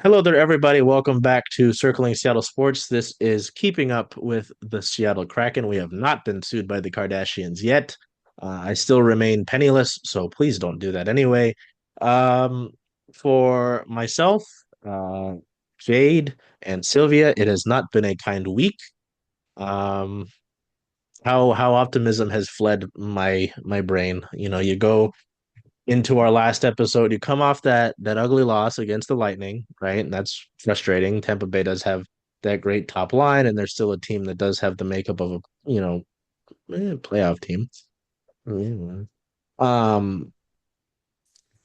Hello there, everybody. Welcome back to Circling Seattle Sports. This is keeping up with the Seattle Kraken. We have not been sued by the Kardashians yet. I still remain penniless, so please don't do that anyway. Um, for myself, uh, Jade, and Silvia, it has not been a kind week. Um, how optimism has fled my brain. You go into our last episode, you come off that ugly loss against the Lightning, right? And that's frustrating. Tampa Bay does have that great top line, and they're still a team that does have the makeup of a playoff team. Mhm. Um,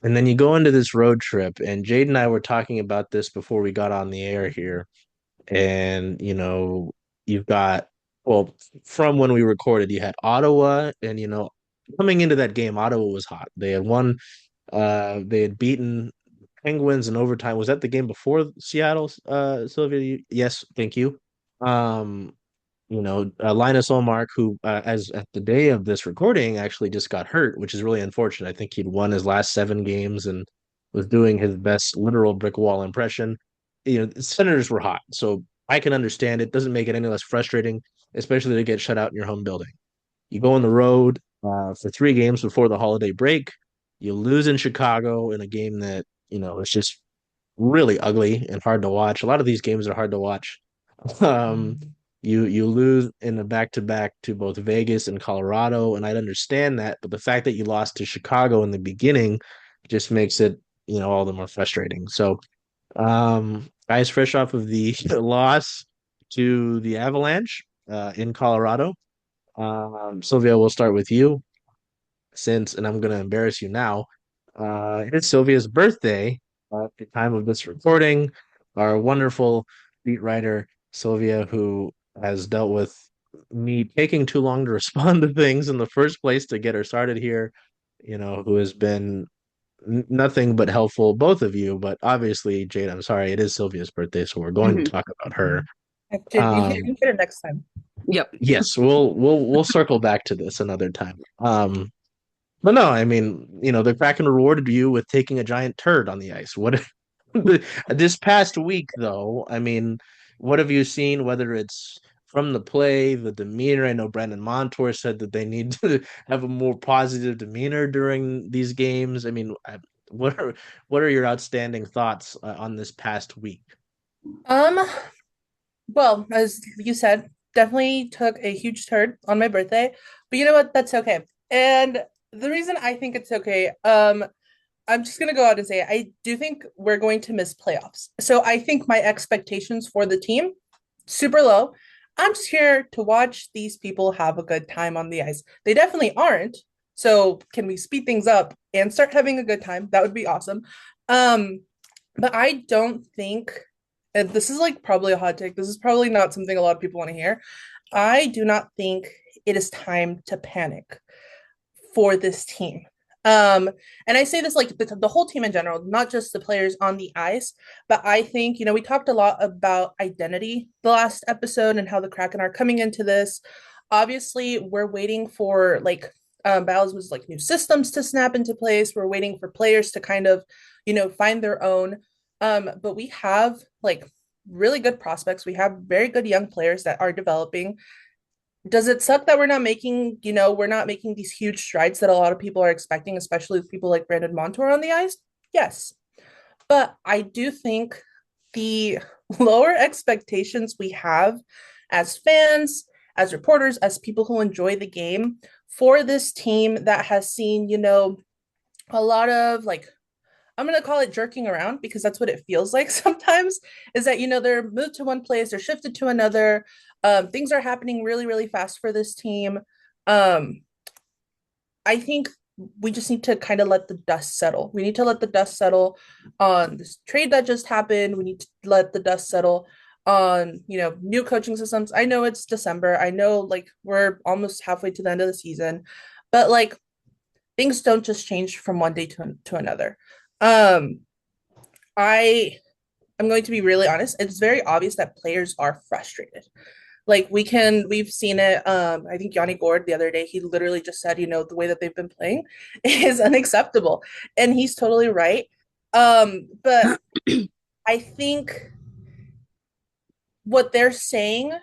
and then you go into this road trip, and Jade and I were talking about this before we got on the air here, and you've got well from when we recorded, you had Ottawa, and coming into that game, Ottawa was hot. They had won they had beaten Penguins in overtime. Was that the game before Seattle, Sylvia? Yes, thank you. Um, Linus Olmark, who, as at the day of this recording, actually just got hurt, which is really unfortunate. I think he'd won his last 7 games and was doing his best literal brick wall impression. The Senators were hot, so I can understand it. Doesn't make it any less frustrating, especially to get shut out in your home building. You go on the road for 3 games before the holiday break. You lose in Chicago in a game that, it's just really ugly and hard to watch. A lot of these games are hard to watch. Um, you lose in a back-to-back to both Vegas and Colorado, and I'd understand that, but the fact that you lost to Chicago in the beginning just makes it, all the more frustrating. So, guys, fresh off of the loss to the Avalanche in Colorado, Sylvia, we'll start with you and I'm going to embarrass you now. It is Sylvia's birthday at the time of this recording. Our wonderful beat writer, Sylvia, who has dealt with me taking too long to respond to things in the first place to get her started here, who has been nothing but helpful, both of you. But obviously, Jade, I'm sorry, it is Sylvia's birthday, so we're going to Mhm. talk about her. You Um, can get it next time. Yep. yes, we'll circle back to this another time. But no, I mean, the Kraken rewarded you with taking a giant turd on the ice. What this past week, though, I mean, what have you seen? Whether it's from the play, the demeanor. I know Brandon Montour said that they need to have a more positive demeanor during these games. I mean, what are what are your outstanding thoughts on this past week? Um, well, as you said, definitely took a huge turn on my birthday, but you know what? That's okay. And the reason I think it's okay, I'm just gonna go out and say it. I do think we're going to miss playoffs. So I think my expectations for the team super low. I'm just here to watch these people have a good time on the ice. They definitely aren't. So can we speed things up and start having a good time? That would be awesome. Um, but I don't think, and this is like probably a hot take. This is probably not something a lot of people want to hear. I do not think it is time to panic for this team. Um, and I say this like the whole team in general, not just the players on the ice, but I think, we talked a lot about identity the last episode and how the Kraken are coming into this. Obviously, we're waiting for Battles was like new systems to snap into place. We're waiting for players to kind of, find their own. But we have like really good prospects. We have very good young players that are developing. Does it suck that we're not making these huge strides that a lot of people are expecting, especially with people like Brandon Montour on the ice? Yes. But I do think the lower expectations we have as fans, as reporters, as people who enjoy the game for this team that has seen, a lot of I'm gonna call it jerking around because that's what it feels like sometimes. Is that they're moved to one place, they're shifted to another. Things are happening really, really fast for this team. Um, I think we just need to kind of let the dust settle. We need to let the dust settle on this trade that just happened. We need to let the dust settle on new coaching systems. I know it's December. I know we're almost halfway to the end of the season, but things don't just change from one day to another. Um, I am going to be really honest. It's very obvious that players are frustrated. We've seen it. I think Yanni Gord the other day, he literally just said, the way that they've been playing is unacceptable. And he's totally right. But I think what they're saying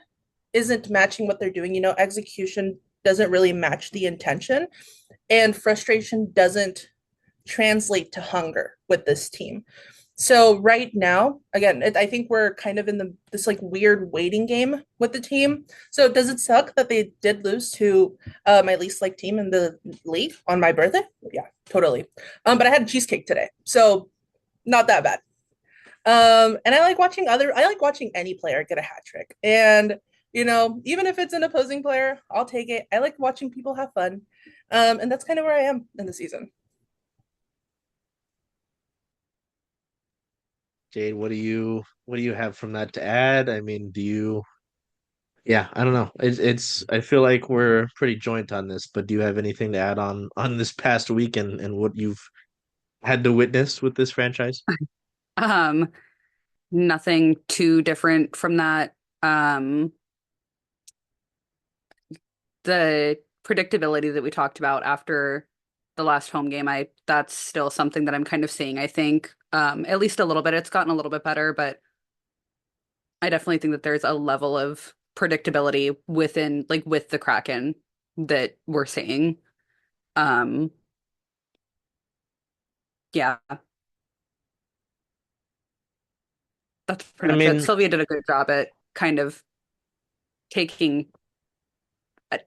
isn't matching what they're doing. Execution doesn't really match the intention, and frustration doesn't translate to hunger with this team. So right now, again, I think we're kind of in this like weird waiting game with the team. So does it suck that they did lose to my least liked team in the league on my birthday? Yeah, totally. But I had cheesecake today, so not that bad. And I like watching any player get a hat trick. And even if it's an opposing player, I'll take it. I like watching people have fun. And that's kind of where I am in the season. Jade, what do you have from that to add? I mean, yeah, I don't know. It's I feel like we're pretty joint on this, but do you have anything to add on this past week and what you've had to witness with this franchise? Um, Nothing too different from that. Um, the predictability that we talked about after the last home game, I that's still something that I'm kind of seeing. I think at least a little bit. It's gotten a little bit better, but I definitely think that there's a level of predictability within like with the Kraken that we're seeing. Um, yeah, that's pretty I much it. mean, Sylvia did a good job at kind of taking uh,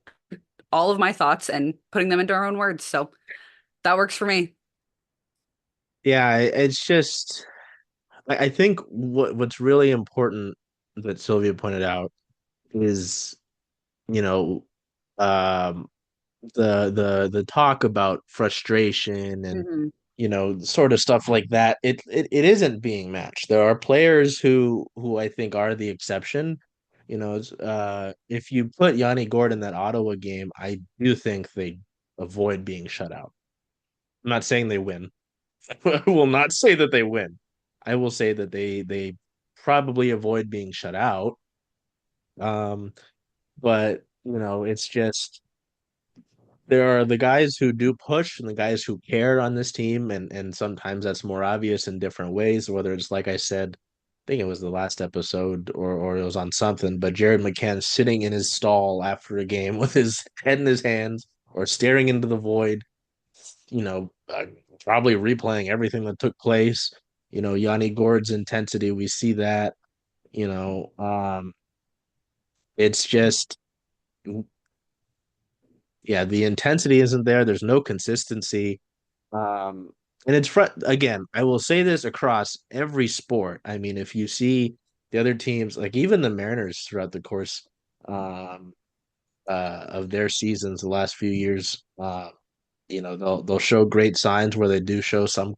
all of my thoughts and putting them into our own words. So that works for me. yeah, it's just I think what's really important that Sylvia pointed out is, you know, um the talk about frustration and Hmm. sort of stuff like that. It isn't being matched. There are players who I think are the exception. If you put Yanni Gord in that Ottawa game, I do think they avoid being shut out. I'm not saying they win. I will not say that they win. I will say that they probably avoid being shut out. Um, but it's just there are the guys who do push and the guys who care on this team, and sometimes that's more obvious in different ways, whether it's like I said, I think it was the last episode or it was on something, but Jared McCann sitting in his stall after a game with his head in his hands or staring into the void, you know, uh, probably replaying everything that took place. Yanni Gord's intensity, we see that, you know, um, it's just yeah, the intensity isn't there. There's no consistency. Um, and again, I will say this across every sport. I mean, if you see the other teams, like even the Mariners throughout the course um, of their seasons, the last few years, they'll show great signs where they do show some.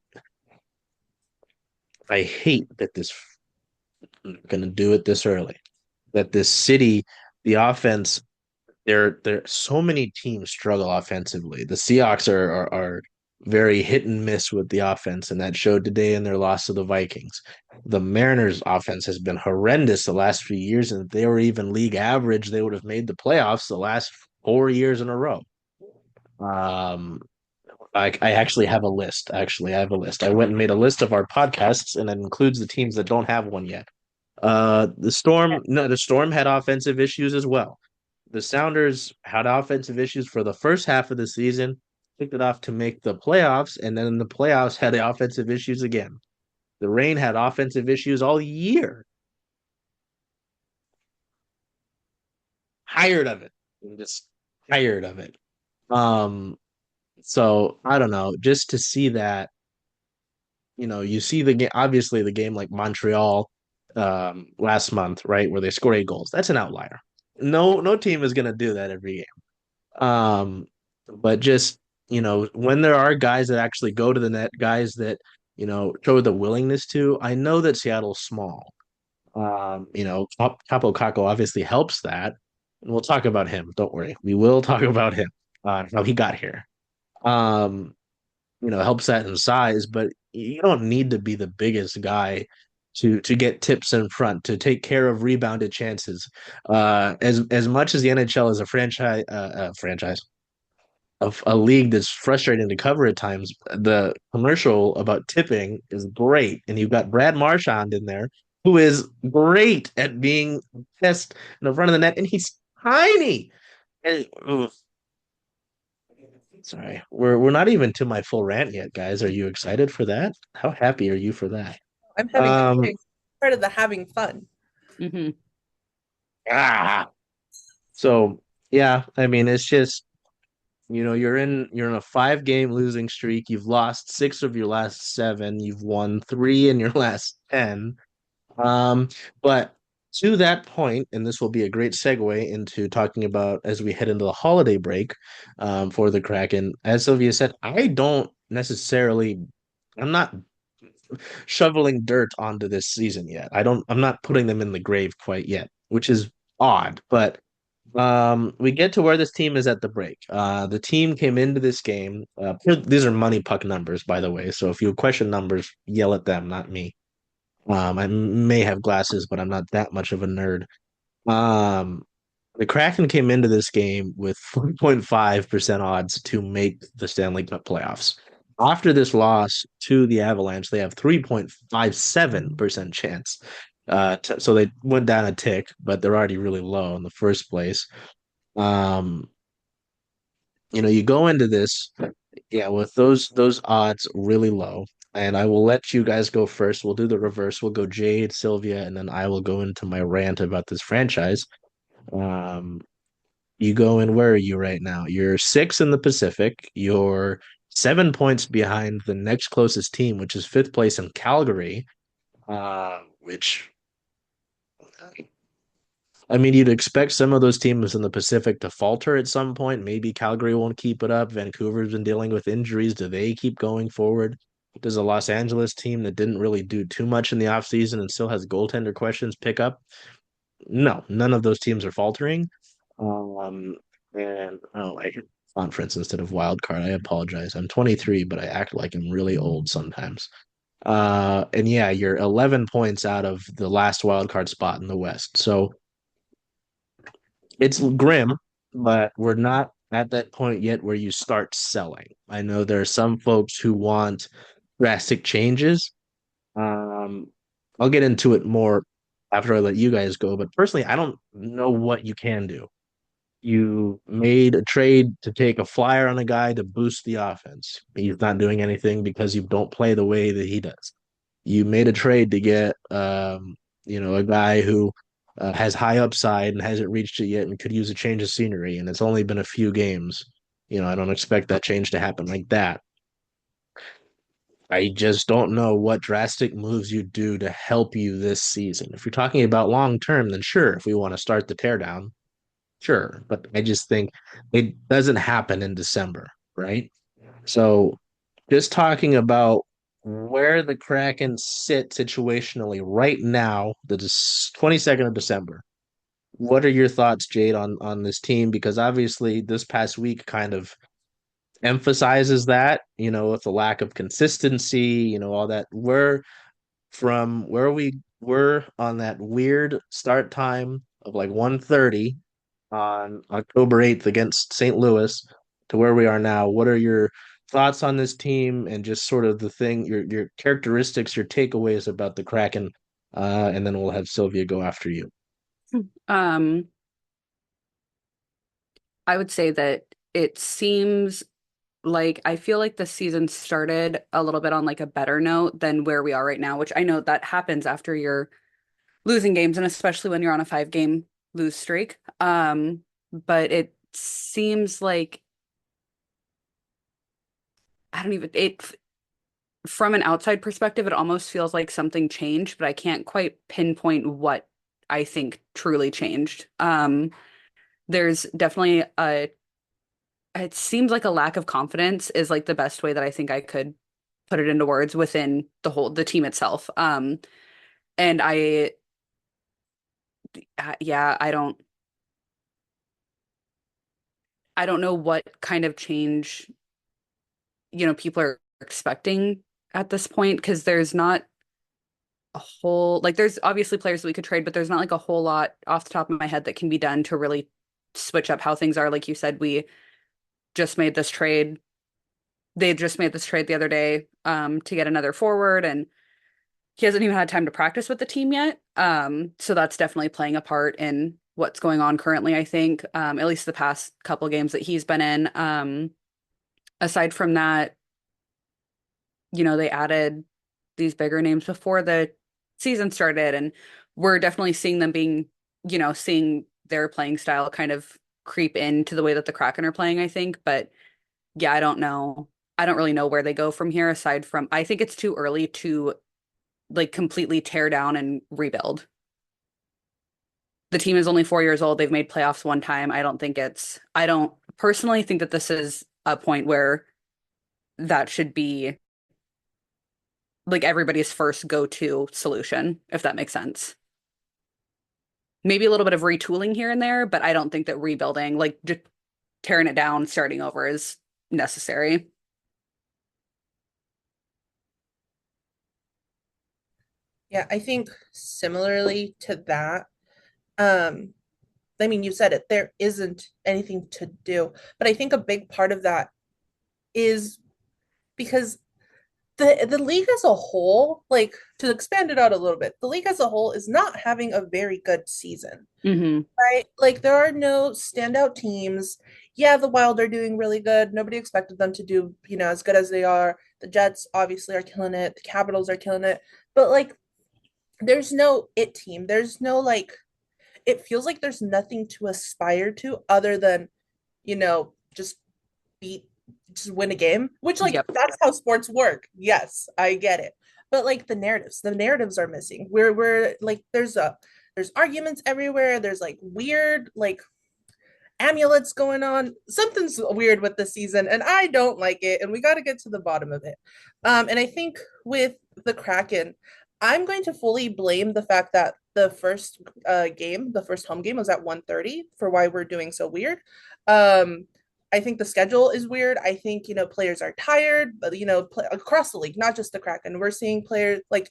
I hate that this I'm going to do it this early. That this city, the offense there so many teams struggle offensively. The Seahawks are very hit and miss with the offense, and that showed today in their loss to the Vikings. The Mariners' offense has been horrendous the last few years, and if they were even league average, they would have made the playoffs the last 4 years in a row. Um, I actually have a list. Actually, I have a list. I went and made a list of our podcasts, and it includes the teams that don't have one yet. The Storm, no, the Storm had offensive issues as well. The Sounders had offensive issues for the first half of the season, picked it off to make the playoffs, and then in the playoffs had the offensive issues again. The Rain had offensive issues all year. Tired of it. I'm just tired of it. Um, so I don't know. Just to see that, you see the game. Obviously, the game like Montreal last month, right, where they scored 8 goals. That's an outlier. No team is gonna do that every game. But just when there are guys that actually go to the net, guys that show the willingness to. I know that Seattle's small. Kaapo Kakko obviously helps that, and we'll talk about him. Don't worry, we will talk about him. How he got here. Um, helps that in size, but you don't need to be the biggest guy to get tips in front, to take care of rebounded chances. As much as the NHL is a franchise, of a league that's frustrating to cover at times, the commercial about tipping is great. And you've got Brad Marchand in there, who is great at being pissed in the front of the net, and he's tiny. And, sorry, we're not even to my full rant yet, guys. Are you excited for that? How happy are you for that? I'm having part of the having fun. Mm-hmm. Ah, so yeah, I mean, it's just you're in a 5 game losing streak. You've lost 6 of your last 7. You've won 3 in your last 10. But to that point, and this will be a great segue into talking about as we head into the holiday break, for the Kraken. As Sylvia said, I'm not shoveling dirt onto this season yet. I'm not putting them in the grave quite yet, which is odd, but we get to where this team is at the break. The team came into this game. These are money puck numbers, by the way. So if you question numbers, yell at them, not me. I may have glasses, but I'm not that much of a nerd. Um, the Kraken came into this game with 4.5% odds to make the Stanley Cup playoffs. After this loss to the Avalanche, they have 3.57% chance. So they went down a tick, but they're already really low in the first place. Um, you go into this, yeah, with those odds really low. And I will let you guys go first. We'll do the reverse. We'll go Jade, Sylvia, and then I will go into my rant about this franchise. Um, you go in, where are you right now? You're 6 in the Pacific. You're 7 points behind the next closest team, which is fifth place in Calgary. Which I mean, you'd expect some of those teams in the Pacific to falter at some point. Maybe Calgary won't keep it up. Vancouver's been dealing with injuries. Do they keep going forward? Does a Los Angeles team that didn't really do too much in the offseason and still has goaltender questions pick up? No, none of those teams are faltering. Um, and oh, I hit conference instead of wild card. I apologize. I'm 23, but I act like I'm really old sometimes. And yeah, you're 11 points out of the last wild card spot in the West. So it's grim, but we're not at that point yet where you start selling. I know there are some folks who want drastic changes. Um, I'll get into it more after I let you guys go, but personally, I don't know what you can do. You made a trade to take a flyer on a guy to boost the offense. He's not doing anything because you don't play the way that he does. You made a trade to get a guy who has high upside and hasn't reached it yet and could use a change of scenery, and it's only been a few games. I don't expect that change to happen like that. I just don't know what drastic moves you do to help you this season. If you're talking about long term, then sure, if we want to start the teardown, sure. But I just think it doesn't happen in December, right? So just talking about where the Kraken sit situationally right now, the 22nd of December. What are your thoughts, Jade, on this team? Because obviously this past week kind of emphasizes that, with the lack of consistency, all that. We're from where we were on that weird start time of like 1:30 on October 8th against St. Louis to where we are now. What are your thoughts on this team and just sort of your characteristics, your takeaways about the Kraken? And then we'll have Sylvia go after you. Um, I would say that it seems like I feel like the season started a little bit on like a better note than where we are right now, which I know that happens after you're losing games and especially when you're on a 5 game lose streak. But it seems like I don't even it from an outside perspective, it almost feels like something changed, but I can't quite pinpoint what I think truly changed. There's definitely it seems like a lack of confidence is like the best way that I think I could put it into words within the team itself. And yeah, I don't know what kind of change, people are expecting at this point because there's not a whole like there's obviously players that we could trade, but there's not like a whole lot off the top of my head that can be done to really switch up how things are. Like you said, we just made this trade. They just made this trade the other day to get another forward, and he hasn't even had time to practice with the team yet. So that's definitely playing a part in what's going on currently, I think, at least the past couple games that he's been in. Aside from that, they added these bigger names before the season started, and we're definitely seeing them seeing their playing style kind of creep into the way that the Kraken are playing, I think. But yeah, I don't know. I don't really know where they go from here aside from I think it's too early to like completely tear down and rebuild. The team is only 4 years old. They've made playoffs one time. I don't personally think that this is a point where that should be like everybody's first go-to solution, if that makes sense. Maybe a little bit of retooling here and there, but I don't think that rebuilding, like just tearing it down, starting over is necessary. Yeah, I think similarly to that, um, I mean, you said it, there isn't anything to do, but I think a big part of that is because the league as a whole, like to expand it out a little bit, the league as a whole is not having a very good season, Hmm. right? Like there are no standout teams. Yeah, the Wild are doing really good. Nobody expected them to do, as good as they are. The Jets obviously are killing it. The Capitals are killing it. But like there's no it team. There's no like it feels like there's nothing to aspire to other than, just beat just win a game, which like Yep. that's how sports work. Yes, I get it. But like the narratives are missing. We're like there's arguments everywhere. There's like weird like amulets going on. Something's weird with the season and I don't like it and we got to get to the bottom of it. And I think with the Kraken, I'm going to fully blame the fact that the first home game was at 1:30 for why we're doing so weird. Um, I think the schedule is weird. I think, players are tired, but, across the league, not just the Kraken. We're seeing players like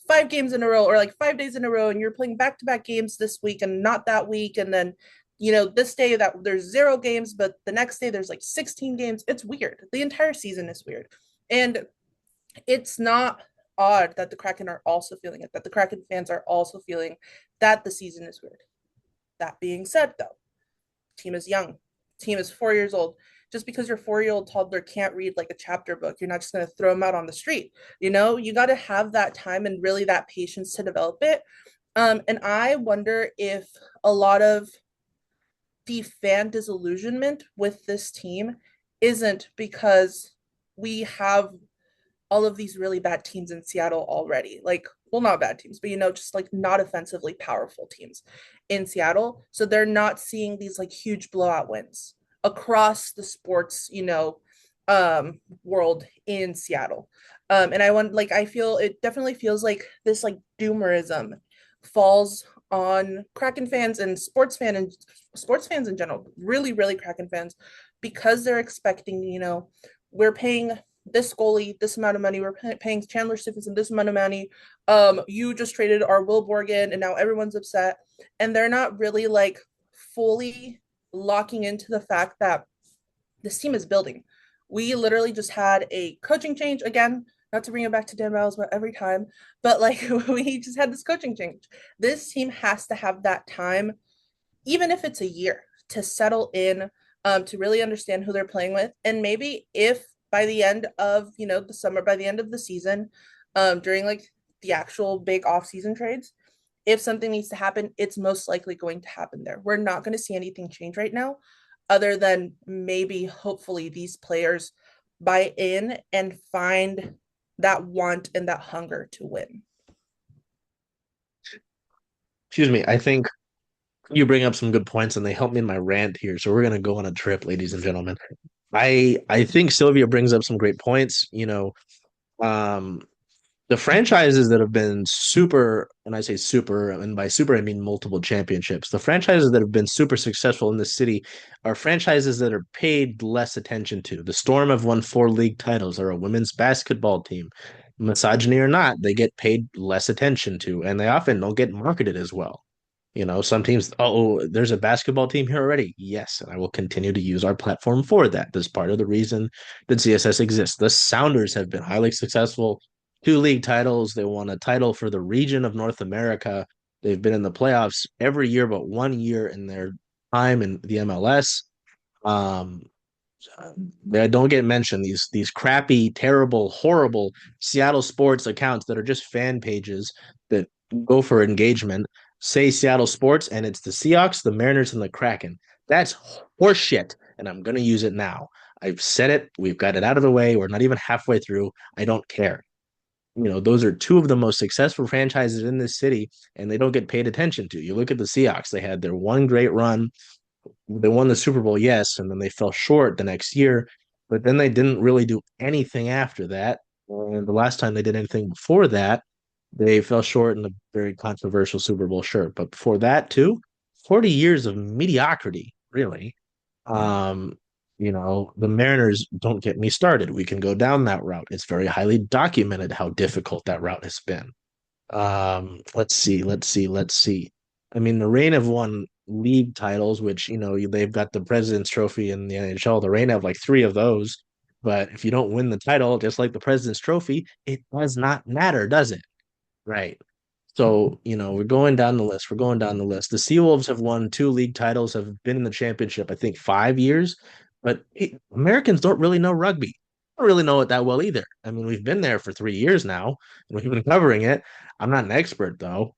5 games in a row or like 5 days in a row, and you're playing back to back games this week and not that week. And then, this day that there's 0 games, but the next day there's like 16 games. It's weird. The entire season is weird. And it's not odd that the Kraken are also feeling it, that the Kraken fans are also feeling that the season is weird. That being said, though, team is young, team is 4 years old. Just because your 4 year old toddler can't read like a chapter book, you're not just going to throw them out on the street. You got to have that time and really that patience to develop it. And I wonder if a lot of the fan disillusionment with this team isn't because we have all of these really bad teams in Seattle already. Like, well, not bad teams, but just like not offensively powerful teams in Seattle. So they're not seeing these like huge blowout wins across the sports, world in Seattle. And I feel it definitely feels like this like doomerism falls on Kraken fans and sports fans in general, really, really Kraken fans, because they're expecting, we're paying this goalie this amount of money. We're paying Chandler Stephenson this amount of money. You just traded our Will Borgen, and now everyone's upset. And they're not really like fully locking into the fact that this team is building. We literally just had a coaching change again. Not to bring it back to Dan Miles, but every time, but like we just had this coaching change. This team has to have that time, even if it's a year, to settle in, to really understand who they're playing with, and maybe if by the end of the summer, by the end of the season, during like the actual big off-season trades, if something needs to happen, it's most likely going to happen there. We're not going to see anything change right now, other than maybe hopefully these players buy in and find that want and that hunger to win. Excuse me. I think you bring up some good points and they help me in my rant here. So we're gonna go on a trip, ladies and gentlemen. I think Sylvia brings up some great points. Um, the franchises that have been super, and I say super, and by super I mean multiple championships. The franchises that have been super successful in the city are franchises that are paid less attention to. The Storm have won 4 league titles. They're a women's basketball team. Misogyny or not, they get paid less attention to, and they often don't get marketed as well. Some teams, oh, there's a basketball team here already. Yes, and I will continue to use our platform for that. That's part of the reason that CSS exists. The Sounders have been highly successful. 2 league titles. They won a title for the region of North America. They've been in the playoffs every year but 1 year in their time in the MLS. Um, they don't get mentioned. These crappy, terrible, horrible Seattle sports accounts that are just fan pages that go for engagement say Seattle sports, and it's the Seahawks, the Mariners, and the Kraken. That's horseshit, and I'm gonna use it now. I've said it. We've got it out of the way. We're not even halfway through. I don't care. Those are two of the most successful franchises in this city, and they don't get paid attention to. You look at the Seahawks; they had their one great run. They won the Super Bowl, yes, and then they fell short the next year, but then they didn't really do anything after that. And the last time they did anything before that, they fell short in the very controversial Super Bowl shirt. But before that, too, 40 years of mediocrity, really. Um, the Mariners, don't get me started. We can go down that route. It's very highly documented how difficult that route has been. Let's see. I mean, the Reign have won league titles, which they've got the President's Trophy in the NHL. The Reign have like 3 of those, but if you don't win the title, just like the President's Trophy, it does not matter, does it? Right. So, we're going down the list. We're going down the list. The Seawolves have won 2 league titles, have been in the championship, I think, 5 years. But Americans don't really know rugby. Don't really know it that well either. I mean, we've been there for 3 years now, and we've been covering it. I'm not an expert though.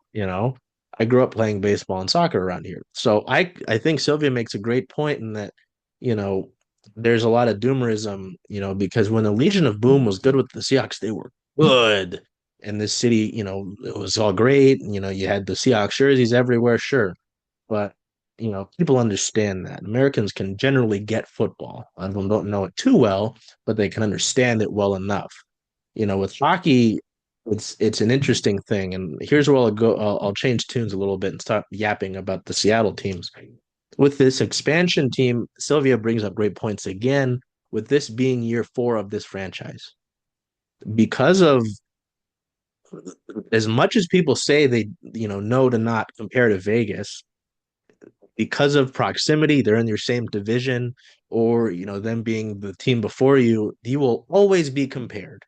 I grew up playing baseball and soccer around here. So I think Sylvia makes a great point in that, you know, there's a lot of doomerism, because when the Legion of Boom was good with the Seahawks, they were good and this city, it was all great. You had the Seahawks jerseys everywhere, sure. But, people understand that. Americans can generally get football. A lot of them don't know it too well, but they can understand it well enough. With hockey, it's an interesting thing. And here's where I'll go. I'll change tunes a little bit and stop yapping about the Seattle teams. With this expansion team, Sylvia brings up great points again, with this being year 4 of this franchise. Because of as much as people say they know to not compare to Vegas, because of proximity, they're in your same division, or them being the team before you, you will always be compared,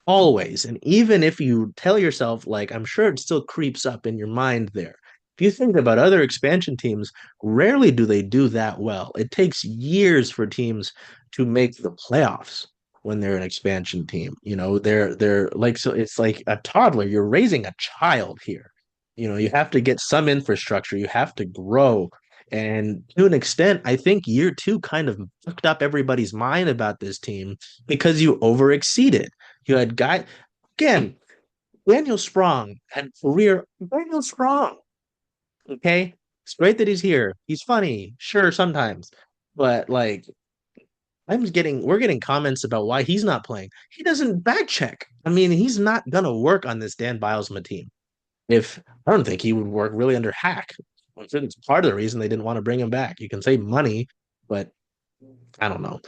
always. And even if you tell yourself, like, I'm sure it still creeps up in your mind there. If you think about other expansion teams, rarely do they do that well. It takes years for teams to make the playoffs when they're an expansion team. They're like, so it's like a toddler. You're raising a child here. You have to get some infrastructure. You have to grow. And to an extent, I think year 2 kind of fucked up everybody's mind about this team because you over exceeded. You had again, Daniel Sprong had career. Daniel Sprong, okay? It's great that he's here. He's funny, sure, sometimes. But like, we're getting comments about why he's not playing. He doesn't back check. I mean, he's not gonna work on this Dan Bilesma team. If I don't think he would work really under Hack. It's part of the reason they didn't want to bring him back. You can save money, but I don't know.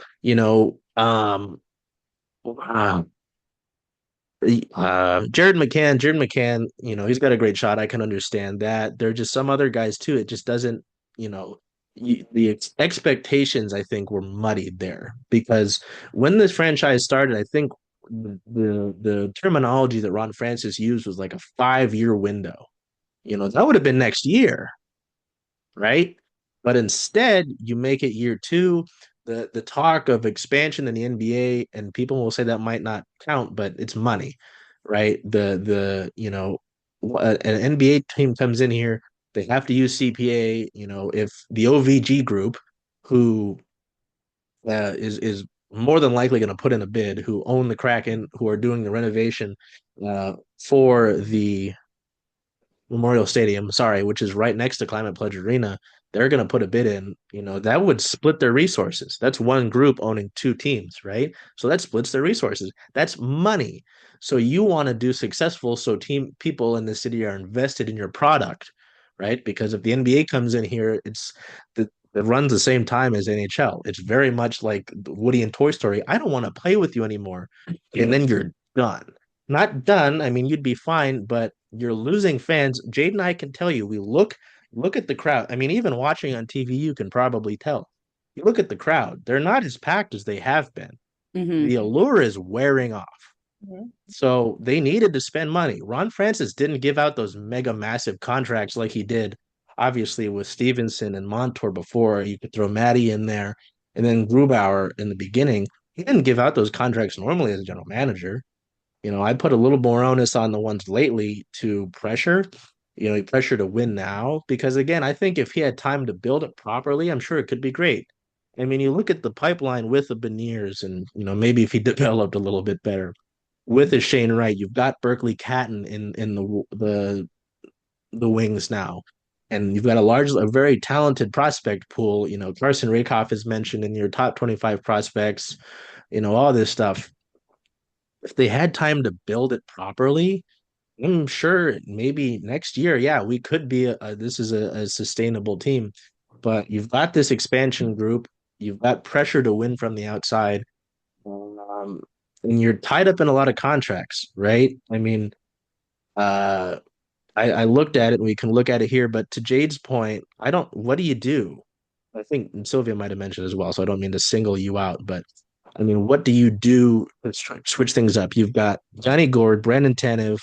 Uh, Jared McCann, he's got a great shot. I can understand that. There are just some other guys too. It just doesn't, the expectations, I think, were muddied there because when this franchise started, I think the terminology that Ron Francis used was like a 5-year window. That would have been next year, right? But instead, you make it year 2. The talk of expansion in the NBA, and people will say that might not count, but it's money, right? An NBA team comes in here, they have to use CPA. If the OVG group, who is more than likely going to put in a bid, who own the Kraken, who are doing the renovation for the Memorial Stadium, sorry, which is right next to Climate Pledge Arena, they're going to put a bid in, that would split their resources. That's one group owning 2 teams, right? So that splits their resources. That's money. So you want to do successful so people in the city are invested in your product, right? Because if the NBA comes in here, it runs the same time as NHL. It's very much like Woody and Toy Story. I don't want to play with you anymore. And then you're done. Not done. I mean, you'd be fine, but you're losing fans. Jade and I can tell you, we look look at the crowd. I mean, even watching on TV, you can probably tell. You look at the crowd; they're not as packed as they have been. Hmm. The allure is wearing off. Mhm. So they needed to spend money. Ron Francis didn't give out those mega massive contracts like he did, obviously, with Stevenson and Montour before. You could throw Matty in there and then Grubauer in the beginning. He didn't give out those contracts normally as a general manager. I put a little more onus on the ones lately to pressure, pressure to win now. Because again, I think if he had time to build it properly, I'm sure it could be great. I mean, you look at the pipeline with the Beniers and, maybe if he developed a little bit better with a Shane Wright, you've got Berkeley Catton in the wings now. And you've got a very talented prospect pool. Carson Rakoff is mentioned in your top 25 prospects, all this stuff. If they had time to build it properly, I'm sure maybe next year, yeah, we could be this is a sustainable team. But you've got this expansion group, you've got pressure to win from the outside, um, and you're tied up in a lot of contracts, right? I mean, uh, I looked at it, and we can look at it here. But to Jade's point, I don't. What do you do? I think Sylvia might have mentioned as well, so I don't mean to single you out, but I mean, what do you do? Let's try switch things up. You've got Johnny Gord, Brandon Tanev,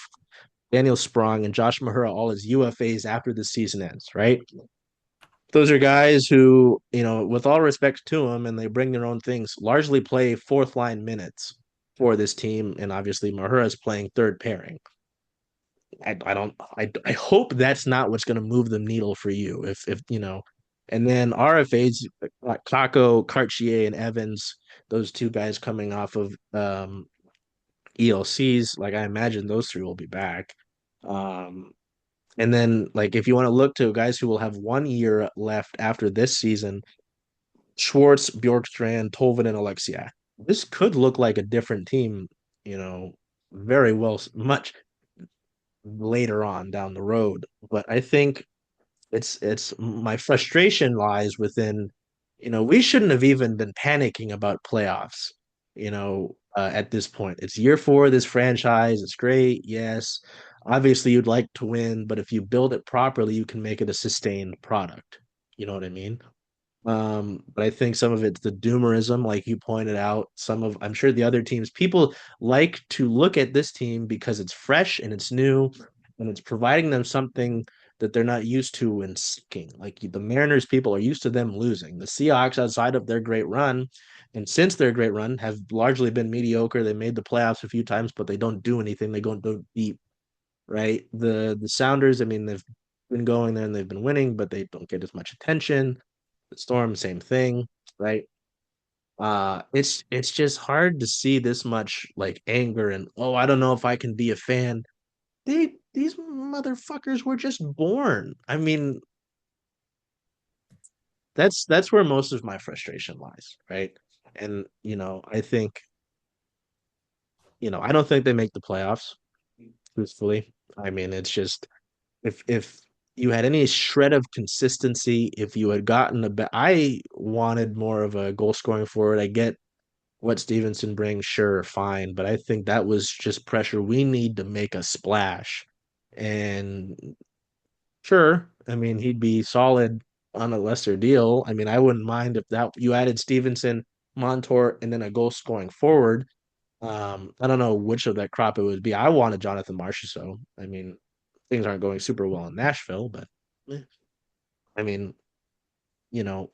Daniel Sprong, and Josh Mahura all as UFAs after the season ends, right? Those are guys who, with all respect to them, and they bring their own things, largely play fourth line minutes for this team. And obviously, Mahura is playing third pairing. I don't, I hope that's not what's going to move the needle for you. And then RFAs, Kakko, Cartier, and Evans, those two guys coming off of ELCs, like I imagine those three will be back. Um, And then, like, if you want to look to guys who will have 1 year left after this season, Schwartz, Bjorkstrand, Tolvin, and Alexia. This could look like a different team, very well, much later on down the road. But I think it's my frustration lies within, we shouldn't have even been panicking about playoffs, at this point. It's year four of this franchise. It's great. Yes. Obviously, you'd like to win, but if you build it properly, you can make it a sustained product. You know what I mean? But I think some of it's the doomerism, like you pointed out. I'm sure the other teams, people like to look at this team because it's fresh and it's new and it's providing them something that they're not used to in seeking. Like the Mariners, people are used to them losing. The Seahawks, outside of their great run, and since their great run, have largely been mediocre. They made the playoffs a few times, but they don't do anything. They don't go deep, right? The Sounders, I mean, they've been going there and they've been winning, but they don't get as much attention. The Storm, same thing, right? It's just hard to see this much like anger and oh, I don't know if I can be a fan. These motherfuckers were just born. I mean, that's where most of my frustration lies, right? And I think, I don't think they make the playoffs, truthfully. I mean, it's just if you had any shred of consistency, if you had gotten I wanted more of a goal scoring forward. I get what Stevenson brings, sure, fine, but I think that was just pressure. We need to make a splash, and sure, I mean he'd be solid on a lesser deal. I mean, I wouldn't mind if that you added Stevenson, Montour, and then a goal scoring forward. I don't know which of that crop it would be. I wanted Jonathan Marchessault. I mean, things aren't going super well in Nashville, but I mean, you know,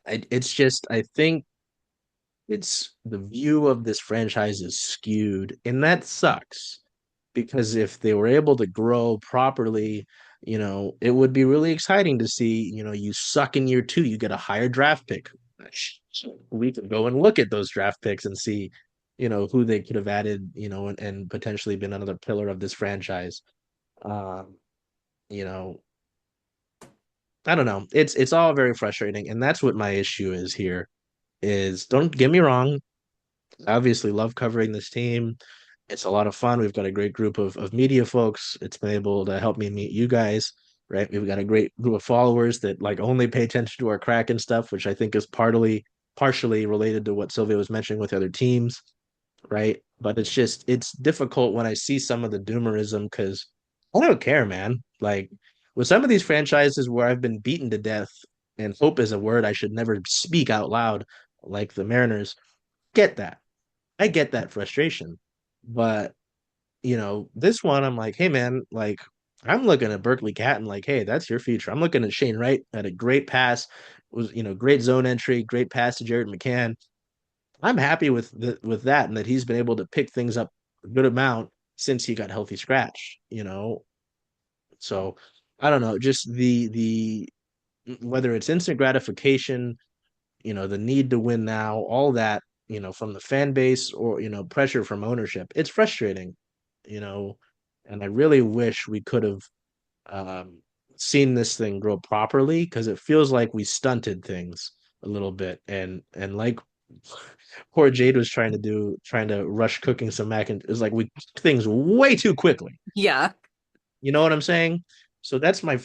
it's just I think it's the view of this franchise is skewed, and that sucks because if they were able to grow properly, it would be really exciting to see, you suck in year two, you get a higher draft pick. We could go and look at those draft picks and see, who they could have added, and potentially been another pillar of this franchise. Um, you know, I don't know. It's all very frustrating, and that's what my issue is here. Is don't get me wrong, I obviously love covering this team. It's a lot of fun. We've got a great group of media folks. It's been able to help me meet you guys, right? We've got a great group of followers that like only pay attention to our Kraken stuff, which I think is partially related to what Sylvia was mentioning with other teams, right? But it's difficult when I see some of the doomerism because I don't care, man. Like with some of these franchises where I've been beaten to death, and hope is a word I should never speak out loud, like the Mariners, get that. I get that frustration. But, this one, I'm like, hey, man, like, I'm looking at Berkeley Catton, like, hey, that's your future. I'm looking at Shane Wright, had a great pass, was, great zone entry, great pass to Jared McCann. I'm happy with that, and that he's been able to pick things up a good amount since he got healthy scratch. So I don't know, just the whether it's instant gratification, the need to win now, all that, from the fan base or, pressure from ownership. It's frustrating, you know, and I really wish we could have um, seen this thing grow properly because it feels like we stunted things a little bit. And like poor Jade was trying to rush cooking some mac and it's like we cooked things way too quickly. Yeah. You know what I'm saying? So that's my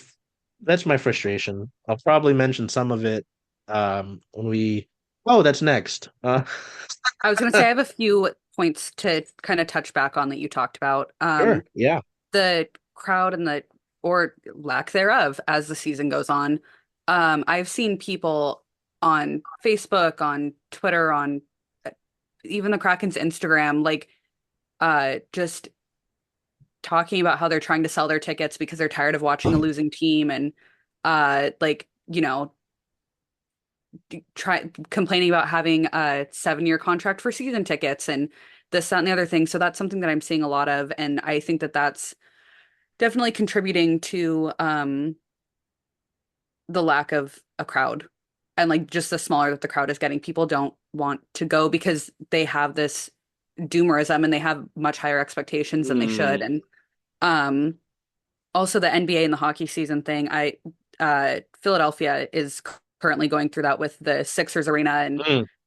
frustration. I'll probably mention some of it when we oh, that's next. I was going to say I have a few points to kind of touch back on that you talked about. Sure. Yeah. The crowd and the or lack thereof as the season goes on. I've seen people on Facebook, on Twitter, on even the Kraken's Instagram, like just talking about how they're trying to sell their tickets because they're tired of watching a losing team and like, try complaining about having a 7-year contract for season tickets and this, that, and the other thing. So that's something that I'm seeing a lot of, and I think that that's definitely contributing to the lack of a crowd and like just the smaller that the crowd is getting. People don't want to go because they have this doomerism and they have much higher expectations than they should. And um, also the NBA and the hockey season thing. Philadelphia is currently going through that with the Sixers arena and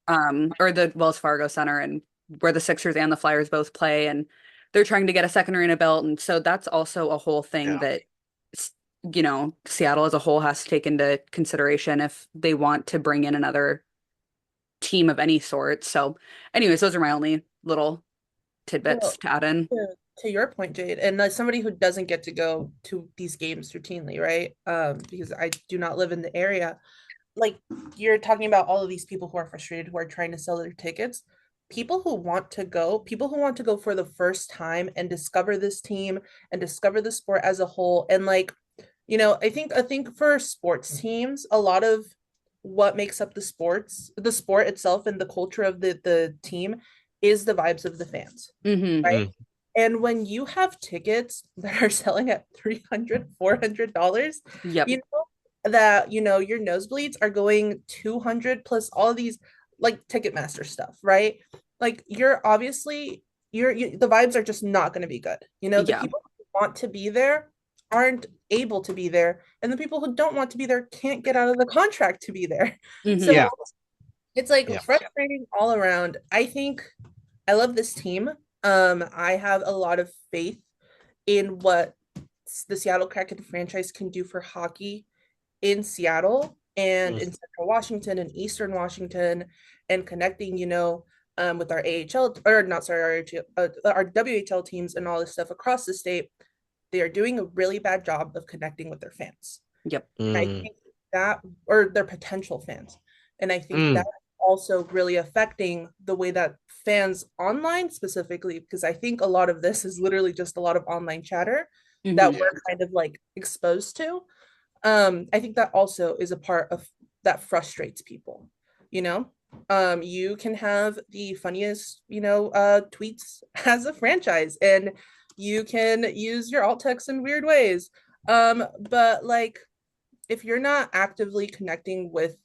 Mm. or the Wells Fargo Center and where the Sixers and the Flyers both play and they're trying to get a second arena built and so that's also a whole thing Yeah. that Seattle as a whole has to take into consideration if they want to bring in another team of any sort. So anyways, those are my only little tidbits Well, to add in. to your point, Jade, and as somebody who doesn't get to go to these games routinely, right? Because I do not live in the area. Like you're talking about all of these people who are frustrated, who are trying to sell their tickets. People who want to go for the first time and discover this team and discover the sport as a whole. And like, I think for sports teams, a lot of what makes up the sport itself and the culture of the team is the vibes of the fans, Hmm. right? Mm. And when you have tickets that are selling at $300, $400, Yep. you know that your nosebleeds are going 200 plus all of these like Ticketmaster stuff, right? Like you're obviously the vibes are just not going to be good. The Yeah. people who want to be there aren't able to be there, and the people who don't want to be there can't get out of the contract to be there. So Hmm. Yeah. it's like Yeah. frustrating all around. I think I love this team. I have a lot of faith in what the Seattle Kraken franchise can do for hockey in Seattle and Mm. in Central Washington and Eastern Washington and connecting, with our AHL or not sorry, our WHL teams and all this stuff across the state. They are doing a really bad job of connecting with their fans. Yep. And I Mm. think that, or their potential fans. And I think Mm. that also really affecting the way that fans online specifically, because I think a lot of this is literally just a lot of online chatter that Hmm. we're kind of like exposed to. I think that also is a part of that frustrates people, you know? You can have the funniest, tweets as a franchise and you can use your alt text in weird ways. But like if you're not actively connecting with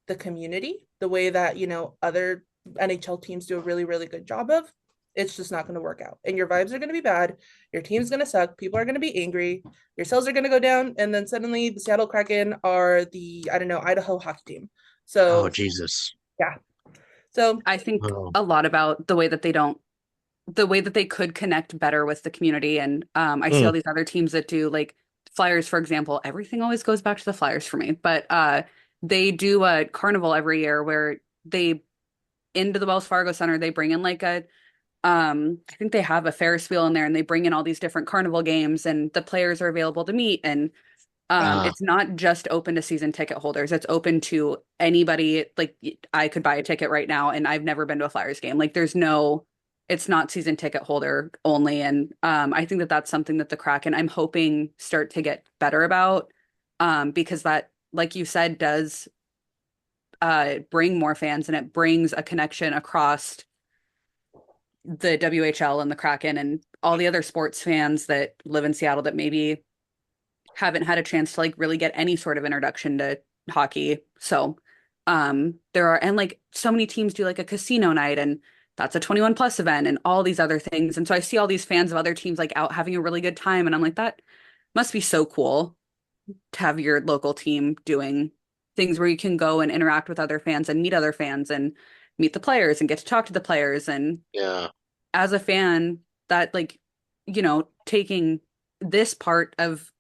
the community the way that, other NHL teams do a really, really good job of, it's just not going to work out. And your vibes are going to be bad. Your team's going to suck. People are going to be angry. Your sales are going to go down. And then suddenly the Seattle Kraken are the, I don't know, Idaho hockey team. Oh, So, Jesus. yeah. So, I think Oh. a lot about the way that they could connect better with the community. And I see Mm. all these other teams that do like Flyers, for example. Everything always goes back to the Flyers for me. But they do a carnival every year where they into the Wells Fargo Center, they bring in like a I think they have a Ferris wheel in there and they bring in all these different carnival games and the players are available to meet and It's not just open to season ticket holders. It's open to anybody. Like I could buy a ticket right now and I've never been to a Flyers game. Like it's not season ticket holder only. And I think that that's something that the Kraken, I'm hoping start to get better about, because that, like you said, does bring more fans and it brings a connection across the WHL and the Kraken and all the other sports fans that live in Seattle that maybe haven't had a chance to like really get any sort of introduction to hockey. So there are, and like so many teams do like a casino night, and that's a 21 plus event and all these other things. And so I see all these fans of other teams like out having a really good time, and I'm like, that must be so cool to have your local team doing things where you can go and interact with other fans and meet other fans and meet the players and get to talk to the players. And Yeah. as a fan, that like, taking this part of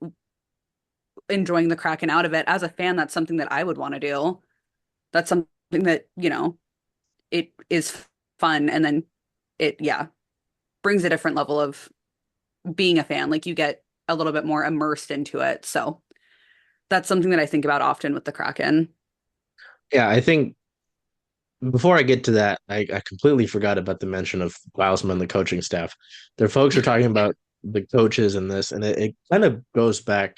enjoying the Kraken out of it, as a fan, that's something that I would want to do. That's something that, it is fun. And then yeah, brings a different level of being a fan. Like you get a little bit more immersed into it. So that's something that I think about often with the Kraken. Yeah, I think before I get to that, I completely forgot about the mention of Klausman, the coaching staff. Their folks are talking about the coaches and this, and it kind of goes back.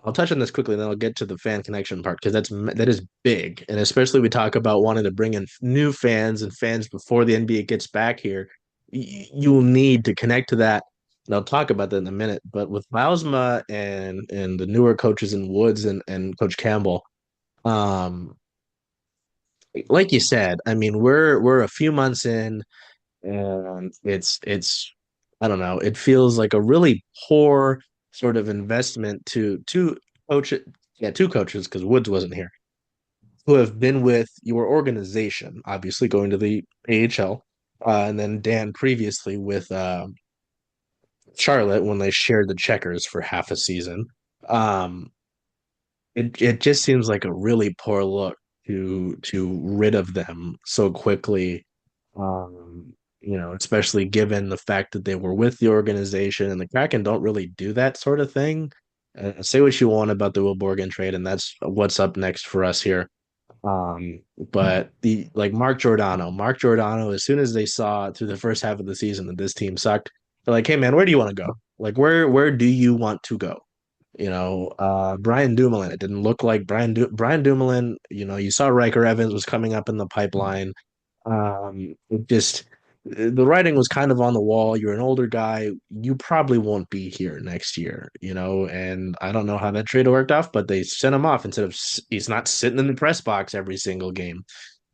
I'll touch on this quickly, and then I'll get to the fan connection part because that is big, and especially we talk about wanting to bring in new fans and fans before the NBA gets back here. You'll need to connect to that, and I'll talk about that in a minute. But with Bausma and the newer coaches in Woods and Coach Campbell, um, like you said, I mean we're a few months in, and it's I don't know, it feels like a really poor sort of investment to coach two coaches because Woods wasn't here who have been with your organization, obviously going to the AHL, and then Dan previously with Charlotte when they shared the checkers for half a season. Um, it just seems like a really poor look to rid of them so quickly. Especially given the fact that they were with the organization and the Kraken don't really do that sort of thing. Say what you want about the Will Borgen trade, and that's what's up next for us here. But the like Mark Giordano, as soon as they saw through the first half of the season that this team sucked, they're like, "Hey man, where do you want to go? Like, where do you want to go?" Brian Dumoulin. It didn't look like Brian Dumoulin. You saw Riker Evans was coming up in the pipeline. It just the writing was kind of on the wall. You're an older guy. You probably won't be here next year, and I don't know how that trade worked off, but they sent him off instead of he's not sitting in the press box every single game.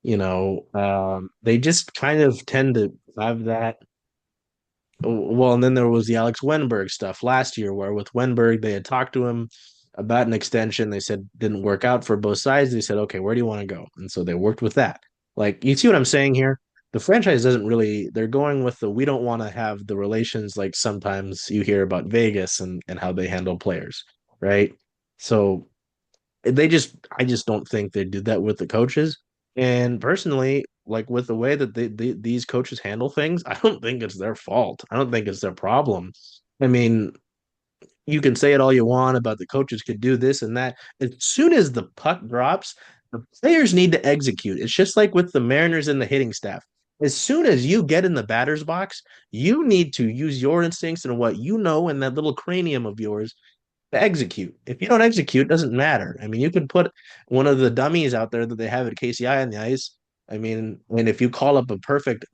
They just kind of tend to have that. Well, and then there was the Alex Wenberg stuff last year, where with Wenberg, they had talked to him about an extension. They said didn't work out for both sides. They said, okay, where do you want to go? And so they worked with that. Like, you see what I'm saying here? The franchise doesn't really, they're going with the we don't want to have the relations like sometimes you hear about Vegas and how they handle players, right? So I just don't think they did that with the coaches. And personally, like with the way that these coaches handle things, I don't think it's their fault. I don't think it's their problem. I mean, you can say it all you want about the coaches could do this and that. As soon as the puck drops, the players need to execute. It's just like with the Mariners and the hitting staff. As soon as you get in the batter's box, you need to use your instincts and what you know in that little cranium of yours to execute. If you don't execute, it doesn't matter. I mean, you can put one of the dummies out there that they have at KCI on the ice. I mean, and if you call up a perfect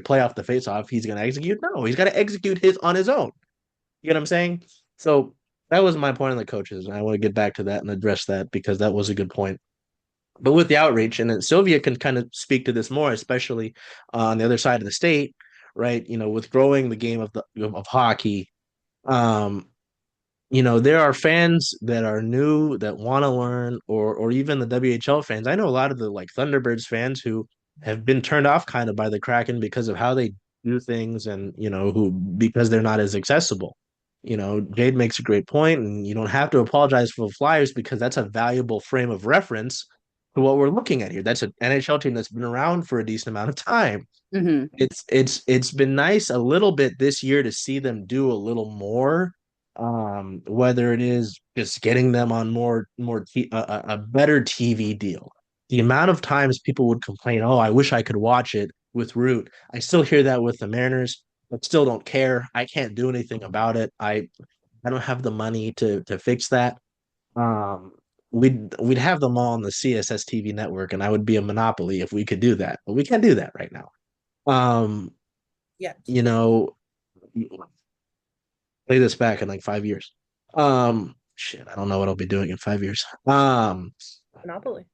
play off the faceoff, he's going to execute. No, he's got to execute his on his own. You know what I'm saying? So that was my point on the coaches, and I want to get back to that and address that because that was a good point. But with the outreach, and then Sylvia can kind of speak to this more, especially on the other side of the state, right? With growing the game of hockey, um, there are fans that are new that want to learn, or even the WHL fans. I know a lot of the like Thunderbirds fans who have been turned off kind of by the Kraken because of how they do things, and who because they're not as accessible. Jade makes a great point, and you don't have to apologize for the Flyers because that's a valuable frame of reference to what we're looking at here. That's an NHL team that's been around for a decent amount of time. Hmm. It's been nice a little bit this year to see them do a little more whether it is just getting them on a better TV deal. The amount of times people would complain, "Oh, I wish I could watch it with Root." I still hear that with the Mariners, but still don't care. I can't do anything about it. I don't have the money to fix that. Um, we'd have them all on the CSS TV network, and I would be a monopoly if we could do that. But we can't do that right now. Um, Yeah. you know, play this back in like 5 years. Shit, I don't know what I'll be doing in 5 years. Monopoly.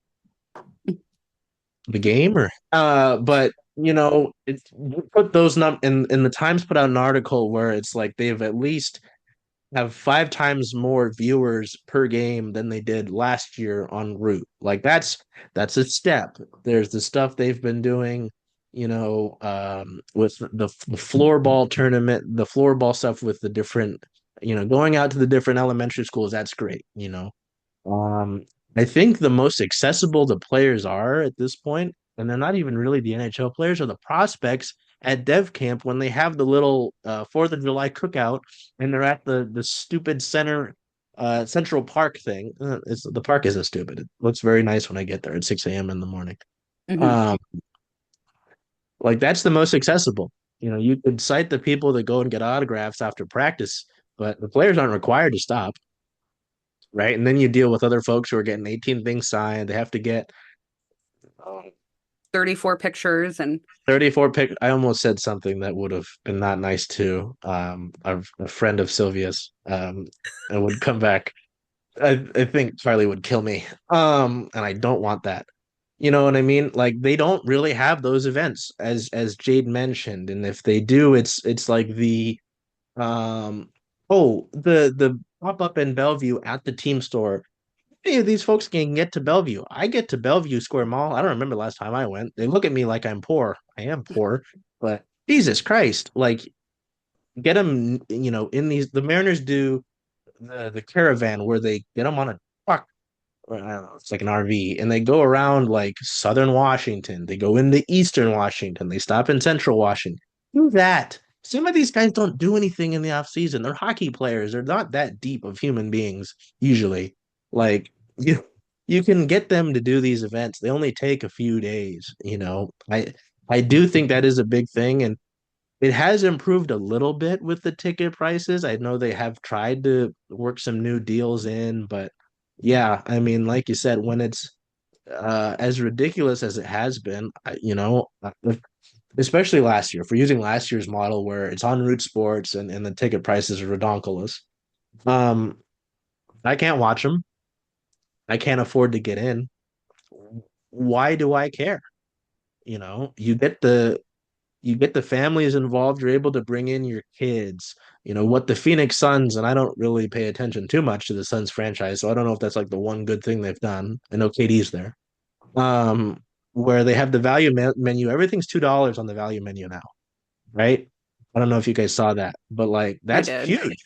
The game or but it's you put those in the Times put out an article where it's like they've at least have 5 times more viewers per game than they did last year on Root. Like that's a step. There's the stuff they've been doing, with the floorball tournament, the floorball stuff with the different, going out to the different elementary schools. That's great. Um, I think the most accessible the players are at this point, and they're not even really the NHL players, are the prospects at Dev Camp when they have the little Fourth of July cookout and they're at the stupid Central Park thing. The park isn't stupid. It looks very nice when I get there at 6 a.m. in the morning. Hmm. Um, like that's the most accessible. You could cite the people that go and get autographs after practice, but the players aren't required to stop, right? And then you deal with other folks who are getting 18 things signed. They have to get 34 pictures and 34 pick. I almost said something that would have been not nice to a friend of Silvia's, and would come back. I think Charlie would kill me. And I don't want that. You know what I mean? Like they don't really have those events as Jade mentioned, and if they do, it's like um the pop up in Bellevue at the team store. Any of these folks can get to Bellevue. I get to Bellevue Square Mall. I don't remember last time I went. They look at me like I'm poor. I am poor, but Jesus Christ, like get them, in these. The Mariners do the caravan where they get them on a truck. Or I don't know, it's like an RV, and they go around like Southern Washington. They go into Eastern Washington. They stop in Central Washington. Do that. Some of these guys don't do anything in the off season. They're hockey players. They're not that deep of human beings usually. Like you can get them to do these events. They only take a few days. I do think that is a big thing, and it has improved a little bit with the ticket prices. I know they have tried to work some new deals in, but yeah, I mean, like you said, when it's as ridiculous as it has been, especially last year, for using last year's model where it's on Root Sports and the ticket prices are redonkulous. Um, I can't watch them. I can't afford to get in. Why do I care? You get the families involved. You're able to bring in your kids. What the Phoenix Suns, and I don't really pay attention too much to the Suns franchise, so I don't know if that's like the one good thing they've done. I know KD's there. Um, where they have the menu. Everything's $2 on the value menu now, right? I don't know if you guys saw that, but like I that's did. huge,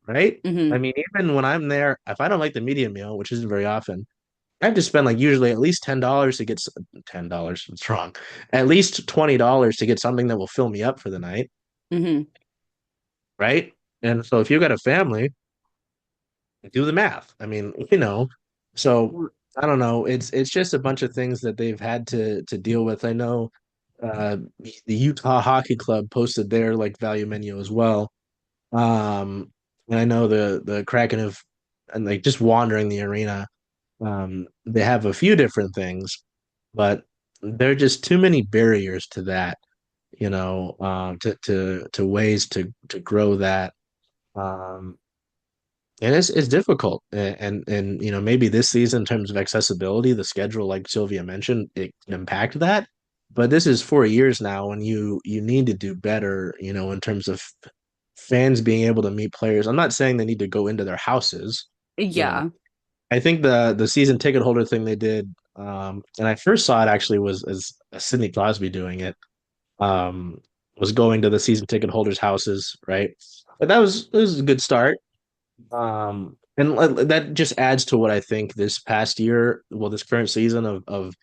right? Hmm. I mean, even when I'm there, if I don't like the medium meal, which isn't very often, I have to spend like usually at least $10 to get $10. It's wrong. At least $20 to get something that will fill me up for the night, Hmm. right? And so if you've got a family, do the math. I mean, so I don't know. It's just a bunch of things that they've had to deal with. I know uh the Utah Hockey Club posted their like value menu as well. And I know the Kraken have, and like just wandering the arena, they have a few different things, but there are just too many barriers to that, to ways to grow that. Um, and it's difficult, and maybe this season in terms of accessibility, the schedule, like Sylvia mentioned, it can impact that. But this is 4 years now, and you need to do better, in terms of fans being able to meet players. I'm not saying they need to go into their houses, you know. Yeah. I think the season ticket holder thing they did, and I first saw it actually was as Sidney Crosby doing it, um, was going to the season ticket holders' houses, right? But that was a good start. And that just adds to what I think this past year, well, this current season of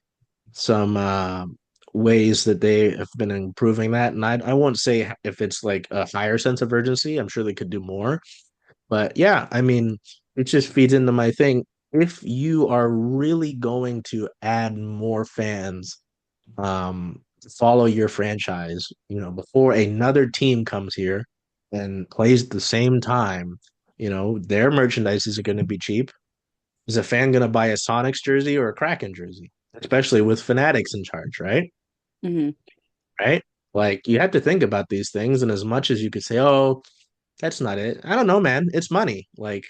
some ways that they have been improving that. And I won't say if it's like a higher sense of urgency. I'm sure they could do more, But yeah, I mean, it just feeds into my thing. If you are really going to add more fans, follow your franchise, before another team comes here and plays at the same time, their merchandise isn't going to be cheap. Is a fan going to buy a Sonics jersey or a Kraken jersey? Especially with Fanatics in charge, right? Hmm. Right? Like you have to think about these things, and as much as you could say, "Oh, that's not it," I don't know, man. It's money. Like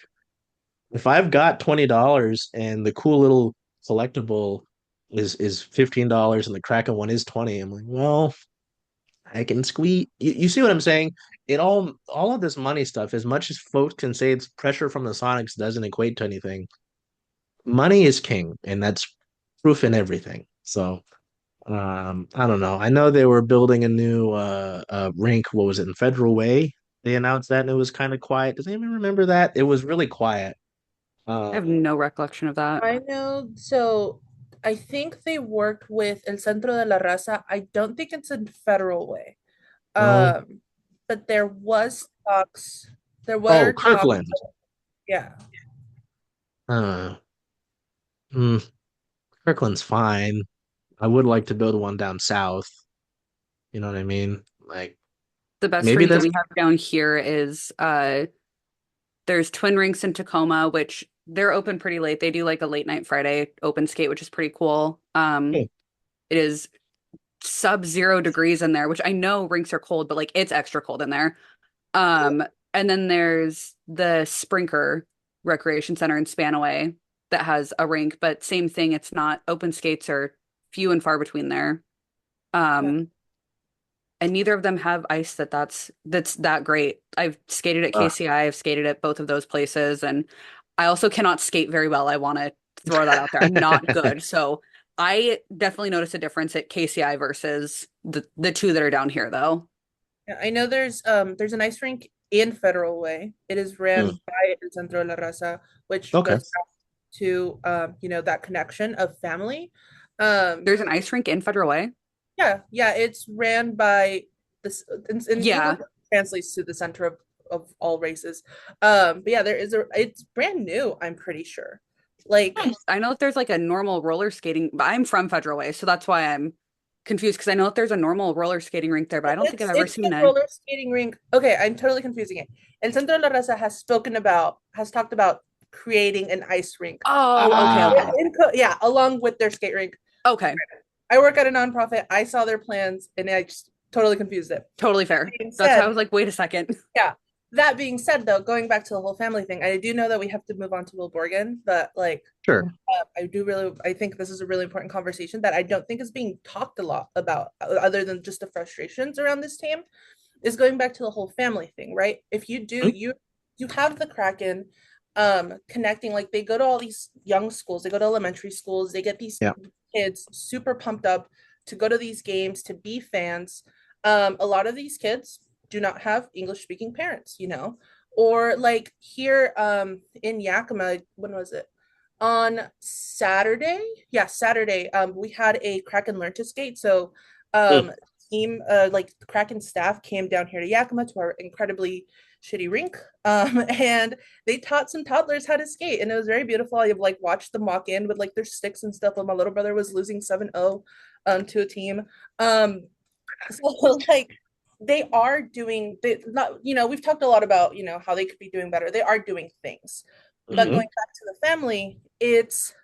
if I've got $20 and the cool little collectible is $15 and the Kraken one is 20, I'm like, well, I can squeeze. You see what I'm saying? It all of this money stuff, as much as folks can say it's pressure from the Sonics doesn't equate to anything, money is king, and that's proof in everything. So I don't know. I know they were building a new rink. What was it in Federal Way? They announced that and it was kind of quiet. Does anyone remember that? It was really quiet. I have Um, no recollection of that. I know. So I think they worked with El Centro de la Raza. I don't think it's in Federal Way. no. But there was talks. There Oh, were talks. Kirkland. Yeah. Uh, hmm, Kirkland's fine. I would like to build one down south. You know what I mean? Like The best maybe rink that that's we have down here is there's Twin Rinks in Tacoma, which they're open pretty late. They do like a late night Friday open skate, which is pretty cool. hey, It is sub-zero degrees in there, which I know rinks are cold, but like it's extra cold in there. Um, and then there's the Sprinker Recreation Center in Spanaway that has a rink, but same thing, it's not open skates are few and far between there. Yeah. Um, and neither of them have ice that's that great. I've skated at uh, KCI, I've skated at both of those places, and I also cannot skate very well. I want to throw that out there. I'm not good. So I definitely notice a difference at KCI versus the two that are down here though. Yeah, I know there's an ice rink in Federal Way. It is hmm, ran by El Centro de la Raza, which okay. goes back to that connection of family. Um There's an ice rink in Federal Way. yeah, it's ran by this in English Yeah, it translates to the center of all races. But yeah, it's brand new, I'm pretty sure. Like I know that there's like a normal roller skating, but I'm from Federal Way, so that's why I'm confused because I know that there's a normal roller skating rink there, but I don't think I've ever it's seen the a. roller skating rink. Okay, I'm totally confusing it. El Centro de la Raza has talked about creating an ice rink. Oh, okay, Ah, okay, Yeah, along with their skate rink. okay, I work at a nonprofit. I saw their plans and I just totally confused it. totally That fair. being That's why I said, was like, wait a second. yeah. That being said, though, going back to the whole family thing, I do know that we have to move on to Will Borgen, but like sure. I think this is a really important conversation that I don't think is being talked a lot about, other than just the frustrations around this team, is going back to the whole family thing, right? If you do, Hmm, you have the Kraken connecting, like they go to all these young schools, they go to elementary schools, they get these yeah. kids super pumped up to go to these games, to be fans. A lot of these kids do not have English speaking parents, or like here in Yakima, when was it? On Saturday, yeah, Saturday, we had a Kraken learn to skate. So Hmm, team like Kraken staff came down here to Yakima to our incredibly shitty rink, and they taught some toddlers how to skate, and it was very beautiful. I like watched them walk in with like their sticks and stuff, while my little brother was losing 7-0 to a team. So like they are doing, they not, we've talked a lot about, how they could be doing better. They are doing things. But hmm, going back to the family, it's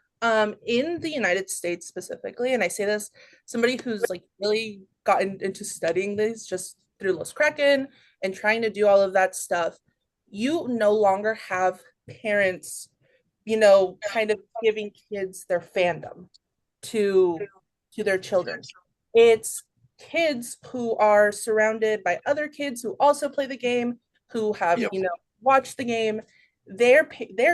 in the United States specifically, and I say this, somebody who's like really gotten into studying this just through Los Kraken and trying to do all of that stuff, you no longer have parents, kind of giving kids their fandom to their children. It's kids who are surrounded by other kids who also play the game, who have, yep. watched the game. They're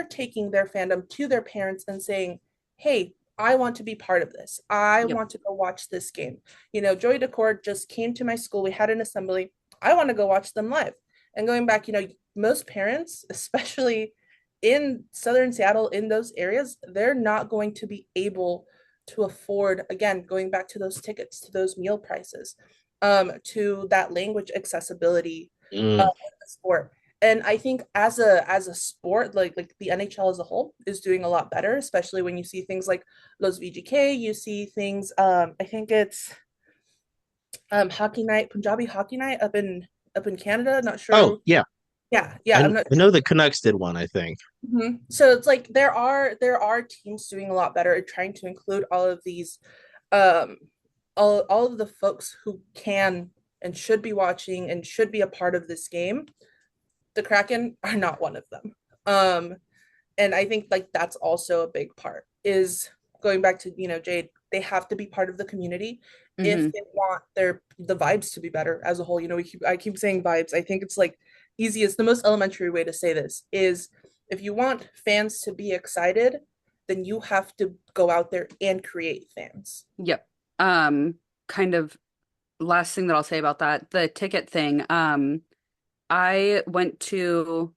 taking their fandom to their parents and saying, "Hey, I want to be part of this. I Yep. want to go watch this game." Joy Daccord just came to my school. We had an assembly. I want to go watch them live. And going back, most parents, especially in Southern Seattle, in those areas, they're not going to be able to afford, again, going back to those tickets, to those meal prices, to that language accessibility Mm, sport. And I think as a sport, like the NHL as a whole is doing a lot better, especially when you see things like Los VGK, you see things I think it's hockey night, Punjabi hockey night up in Canada, not Oh, sure. yeah. Yeah, I I'm not. I know the Canucks did one, I think. So it's like there are teams doing a lot better at trying to include all of these um all of the folks who can and should be watching and should be a part of this game. The Kraken are not one of them. And I think like that's also a big part is going back to, Jade, they have to be part of the community if Hmm. they want the vibes to be better as a whole. I keep saying vibes. I think it's like easiest, the most elementary way to say this is if you want fans to be excited, then you have to go out there and create fans. Yep. Um, Kind of last thing that I'll say about that, the ticket thing. I went to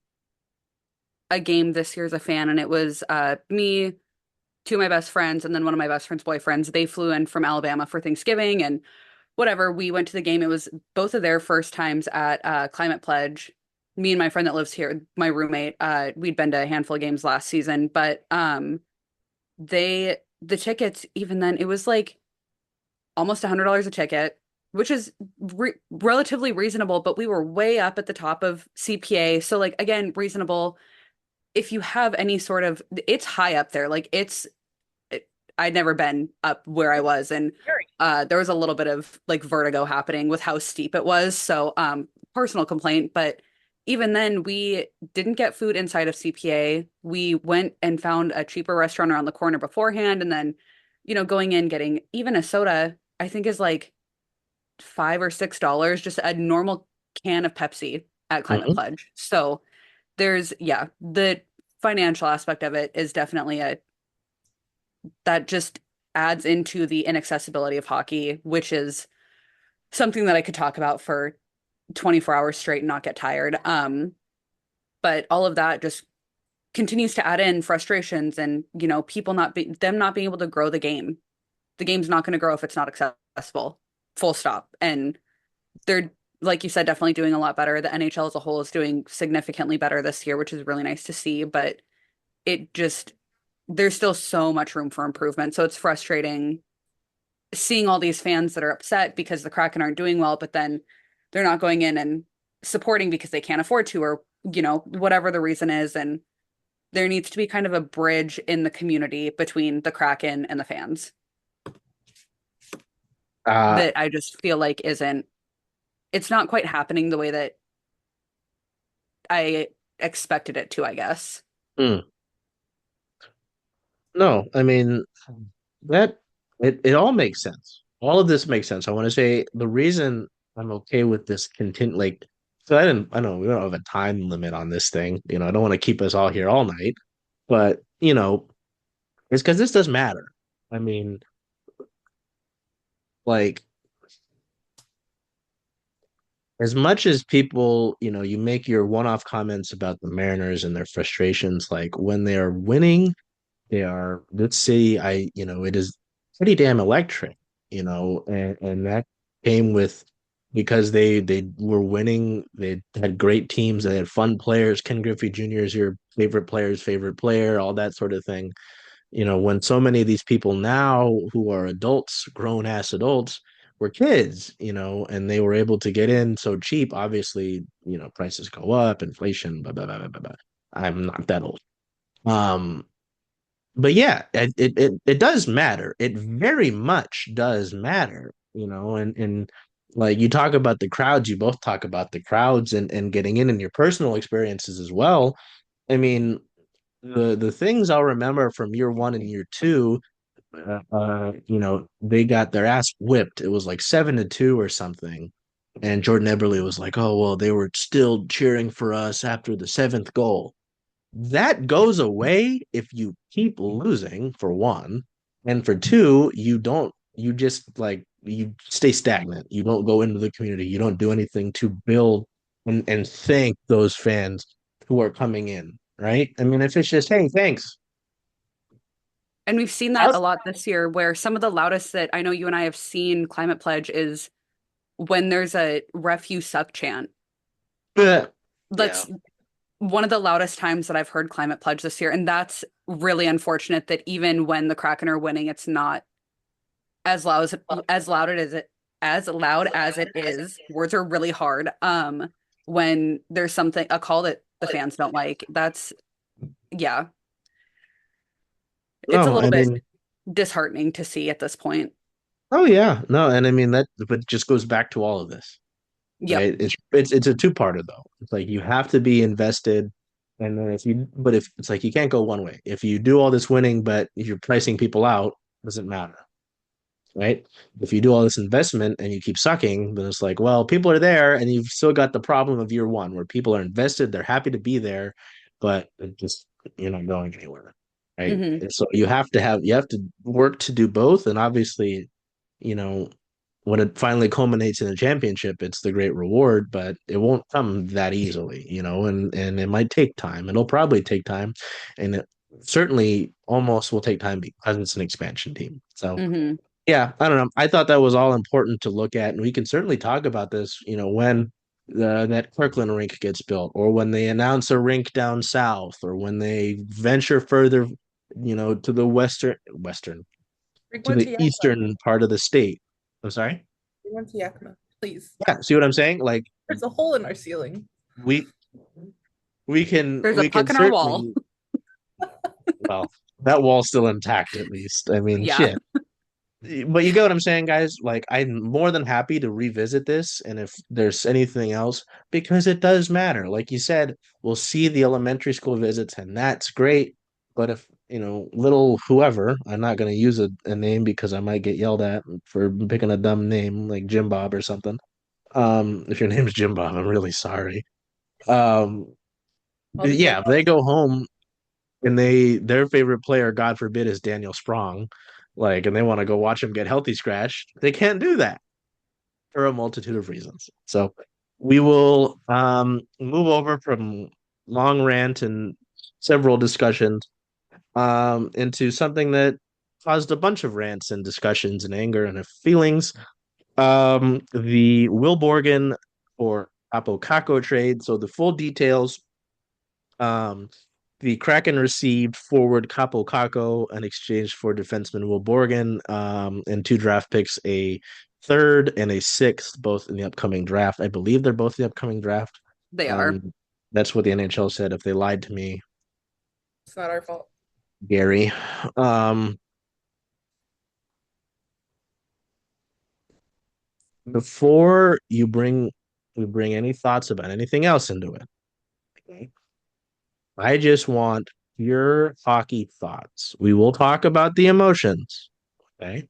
a game this year as a fan, and it was me, two of my best friends, and then one of my best friend's boyfriends. They flew in from Alabama for Thanksgiving, and whatever. We went to the game. It was both of their first times at Climate Pledge. Me and my friend that lives here, my roommate, we'd been to a handful of games last season, but the tickets, even then, it was like almost $100 a ticket, which is relatively reasonable, but we were way up at the top of CPA. So like again, reasonable. If you have any sort of, it's high up there. Like I'd never been up where I was, and there was a little bit of like vertigo happening with how steep it was. So personal complaint, but even then we didn't get food inside of CPA. We went and found a cheaper restaurant around the corner beforehand, and then going in getting even a soda, I think is like $5 or $6, just a normal can of Pepsi at Climate Mhm. Pledge. So yeah, the financial aspect of it is definitely a that just adds into the inaccessibility of hockey, which is something that I could talk about for 24 hours straight and not get tired. But all of that just continues to add in frustrations and, people them not being able to grow the game. The game's not going to grow if it's not accessible. Full stop. And they're, like you said, definitely doing a lot better. The NHL as a whole is doing significantly better this year, which is really nice to see, but it just there's still so much room for improvement. So it's frustrating seeing all these fans that are upset because the Kraken aren't doing well, but then they're not going in and supporting because they can't afford to, or, whatever the reason is. And there needs to be kind of a bridge in the community between the Kraken and the fans Uh, that I just feel like it's not quite happening the way that I expected it to, I guess. mm, no, I mean that it all makes sense. All of this makes sense. I want to say the reason I'm okay with this content, like, so I know we don't have a time limit on this thing. I don't want to keep us all here all night, but it's because this does matter. I mean, like, as much as people, you make your one-off comments about the Mariners and their frustrations, like when they are winning, they are, let's say it is pretty damn electric, and that came with because they were winning, they had great teams, they had fun players. Ken Griffey Jr. is your favorite player's favorite player, all that sort of thing. When so many of these people now who are adults, grown ass adults, were kids, and they were able to get in so cheap, obviously, prices go up, inflation, blah, blah, blah, blah, blah, blah. I'm not that old. Um, but yeah, it does matter. It very much does matter, and like you talk about the crowds, you both talk about the crowds and getting in your personal experiences as well. I mean, the things I'll remember from year one and year two, they got their ass whipped. It was like 7-2 or something. And Jordan Eberle was like, "Oh, well, they were still cheering for us after the seventh goal." That goes away if you keep losing, for one, and for two, you just like you stay stagnant. You don't go into the community. You don't do anything to build and thank those fans who are coming in, right? I mean, if it's just, hey, thanks. And we've seen that a lot this year where some of the loudest that I know you and I have seen Climate Pledge is when there's a ref you suck chant. Yeah. That's one of the loudest times that I've heard Climate Pledge this year, and that's really unfortunate that even when the Kraken are winning, it's not as loud as it is. Words are really hard. When there's something a call that the fans don't like, that's yeah, it's a No, little I bit mean, disheartening to see at this point. oh yeah, no, and I mean that, but it just goes back to all of this, Yep. right? It's a two-parter though. It's like you have to be invested, and then if it's like you can't go one way. If you do all this winning, but if you're pricing people out, doesn't matter, right? If you do all this investment and you keep sucking, then it's like, well, people are there, and you've still got the problem of year one where people are invested, they're happy to be there, but it just you're not going anywhere, right? Hmm. And so you have to work to do both, and obviously, you know, when it finally culminates in a championship, it's the great reward, but it won't come that easily, and it might take time. It'll probably take time, and it certainly almost will take time because it's an expansion team. So Hmm. yeah, I don't know. I thought that was all important to look at, and we can certainly talk about this, when that Kirkland rink gets built, or when they announce a rink down south, or when they venture further, to the western Bring to one to the Yakima. eastern part of the state. I'm sorry. Bring one to Yakima, please. Yeah, see what I'm saying? Like There's a hole in our ceiling. we we can There's a we can puck in our wall. certainly, well, that wall's still intact at least. I mean, Yeah. shit. But you get what I'm saying, guys? Like, I'm more than happy to revisit this, and if there's anything else, because it does matter. Like you said, we'll see the elementary school visits, and that's great. But if, little whoever, I'm not going to use a name because I might get yelled at for picking a dumb name like Jim Bob or something. If your name's Jim Bob, I'm really sorry. Um, I'll be your yeah, if they go home and their favorite player, God forbid, is Daniel Sprong, like, and they want to go watch him get healthy scratched, they can't do that for a multitude of reasons. So we will move over from long rant and several discussions into something that caused a bunch of rants and discussions and anger and feelings. The Will Borgen or Kaapo Kakko trade. So the full details. Um, the Kraken received forward Kaapo Kakko in exchange for defenseman Will Borgen, and two draft picks, a third and a sixth, both in the upcoming draft. I believe they're both in the upcoming draft. They are. Um, that's what the NHL said. If they lied to me, It's not our fault. Gary. Um, before we bring any thoughts about anything else into it, okay? I just want your hockey thoughts. We will talk about the emotions. Okay.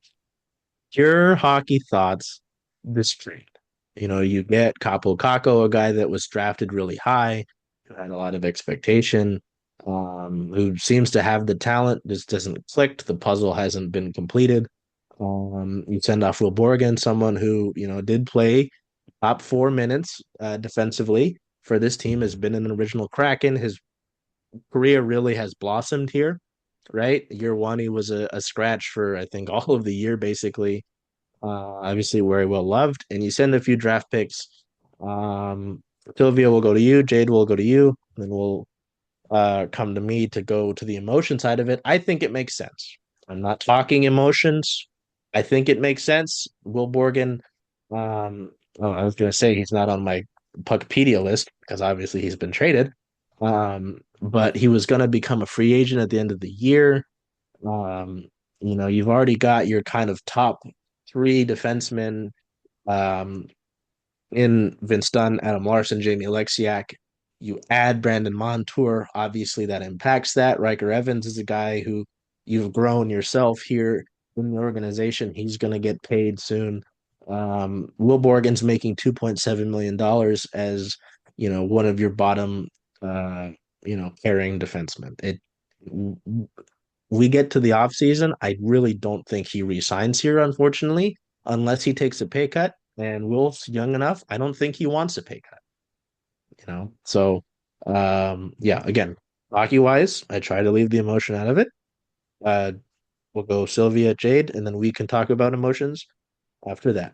Your hockey thoughts this trade. You get Kaapo Kakko, a guy that was drafted really high, who had a lot of expectation, who seems to have the talent, just doesn't click. The puzzle hasn't been completed. You send off Will Borgen, someone who, did play top 4 minutes defensively for this team, has been an original Kraken. His career really has blossomed here, right? Year one, he was a scratch for, I think, all of the year, basically. Obviously, very well loved. And you send a few draft picks. Silvia will go to you, Jade will go to you, and then we'll come to me to go to the emotion side of it. I think it makes sense. I'm not talking emotions. I think it makes sense. Will Borgen, oh, I was going to say he's not on my Puckpedia list because obviously he's been traded. But he was going to become a free agent at the end of the year. Um, you've already got your kind of top three defensemen um, in Vince Dunn, Adam Larson, Jamie Alexiak. You add Brandon Montour, obviously that impacts that. Riker Evans is a guy who you've grown yourself here in the organization. He's going to get paid soon. Will Borgen's making $2.7 million as one of your bottom carrying defensemen. We get to the off season, I really don't think he resigns here, unfortunately, unless he takes a pay cut. And Will's young enough. I don't think he wants a pay cut. So yeah, again, hockey wise, I try to leave the emotion out of it. Uh, we'll go Sylvia, Jade, and then we can talk about emotions after that.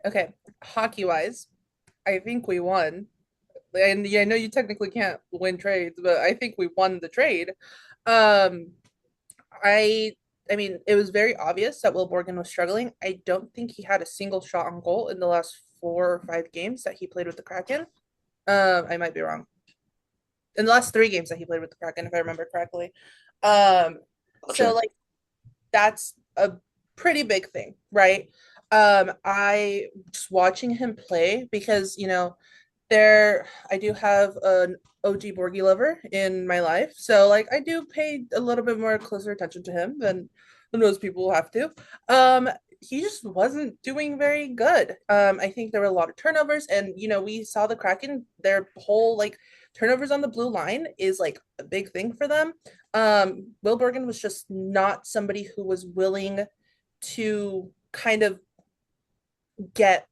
Okay, hockey wise, I think we won And yeah, I know you technically can't win trades, but I think we won the trade. Um, I I mean, it was very obvious that Will Borgen was struggling. I don't think he had a single shot on goal in the last 4 or 5 games that he played with the Kraken. I might be wrong. In the last 3 games that he played with the Kraken, if I remember correctly. Um, so Gotcha. like that's a pretty big thing, right? I just watching him play because there I do have an OG Borgie lover in my life, so like I do pay a little bit more closer attention to him than most people have to. Um, he just wasn't doing very good. I think there were a lot of turnovers, and we saw the Kraken, their whole like turnovers on the blue line is like a big thing for them. Will Bergen was just not somebody who was willing to kind of get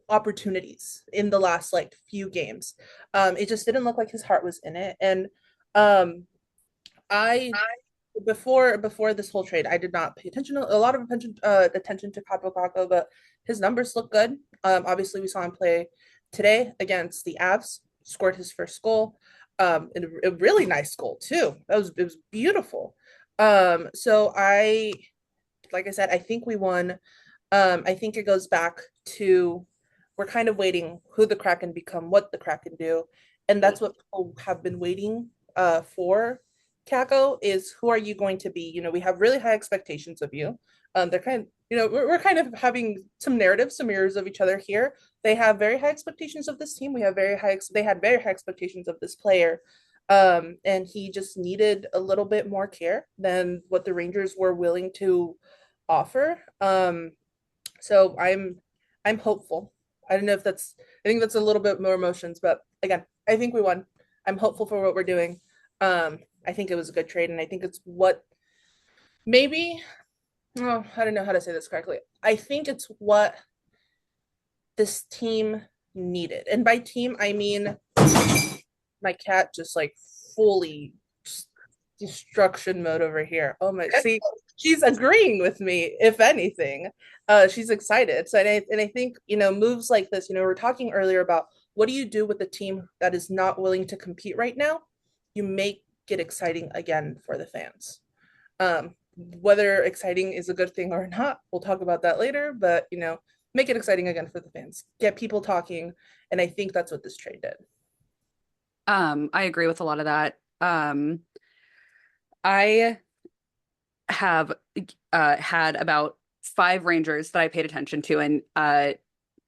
opportunities in the last like few games. It just didn't look like his heart was in it. And I before this whole trade, I did not pay a lot of attention to Kaapo Kakko, but his numbers look good. Obviously, we saw him play today against the Avs, scored his first goal. And a really nice goal too. It was beautiful. So like I said, I think we won. I think it goes back to we're kind of waiting who the Kraken become, what the Kraken do, and that's what people have been waiting for. Kako is who are you going to be? We have really high expectations of you. They're kind of, we're kind of having some narratives, some mirrors of each other here. They have very high expectations of this team. They had very high expectations of this player. And he just needed a little bit more care than what the Rangers were willing to offer. So I'm hopeful. I don't know if that's I think that's a little bit more emotions, but again, I think we won. I'm hopeful for what we're doing. I think it was a good trade, and I think it's what maybe oh, I don't know how to say this correctly. I think it's what this team needed. And by team, I mean my cat just like fully destruction mode over here. Oh my, see, she's agreeing with me, if anything. She's excited. So, and I think, moves like this, we're talking earlier about what do you do with a team that is not willing to compete right now? You make it exciting again for the fans. Whether exciting is a good thing or not, we'll talk about that later, but, make it exciting again for the fans. Get people talking. And I think that's what this trade did. I agree with a lot of that. I have had about 5 Rangers that I paid attention to, and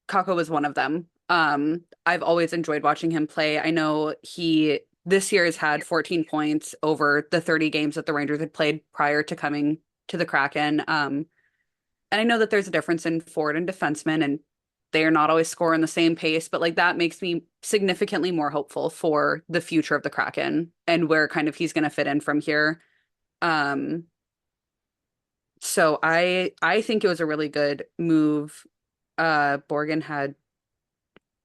Kakko was one of them. I've always enjoyed watching him play. I know he this year has had 14 points over the 30 games that the Rangers had played prior to coming to the Kraken. And I know that there's a difference in forward and defenseman, and they are not always scoring the same pace, but like that makes me significantly more hopeful for the future of the Kraken and where kind of he's going to fit in from here. Um, so I think it was a really good move. Borgen had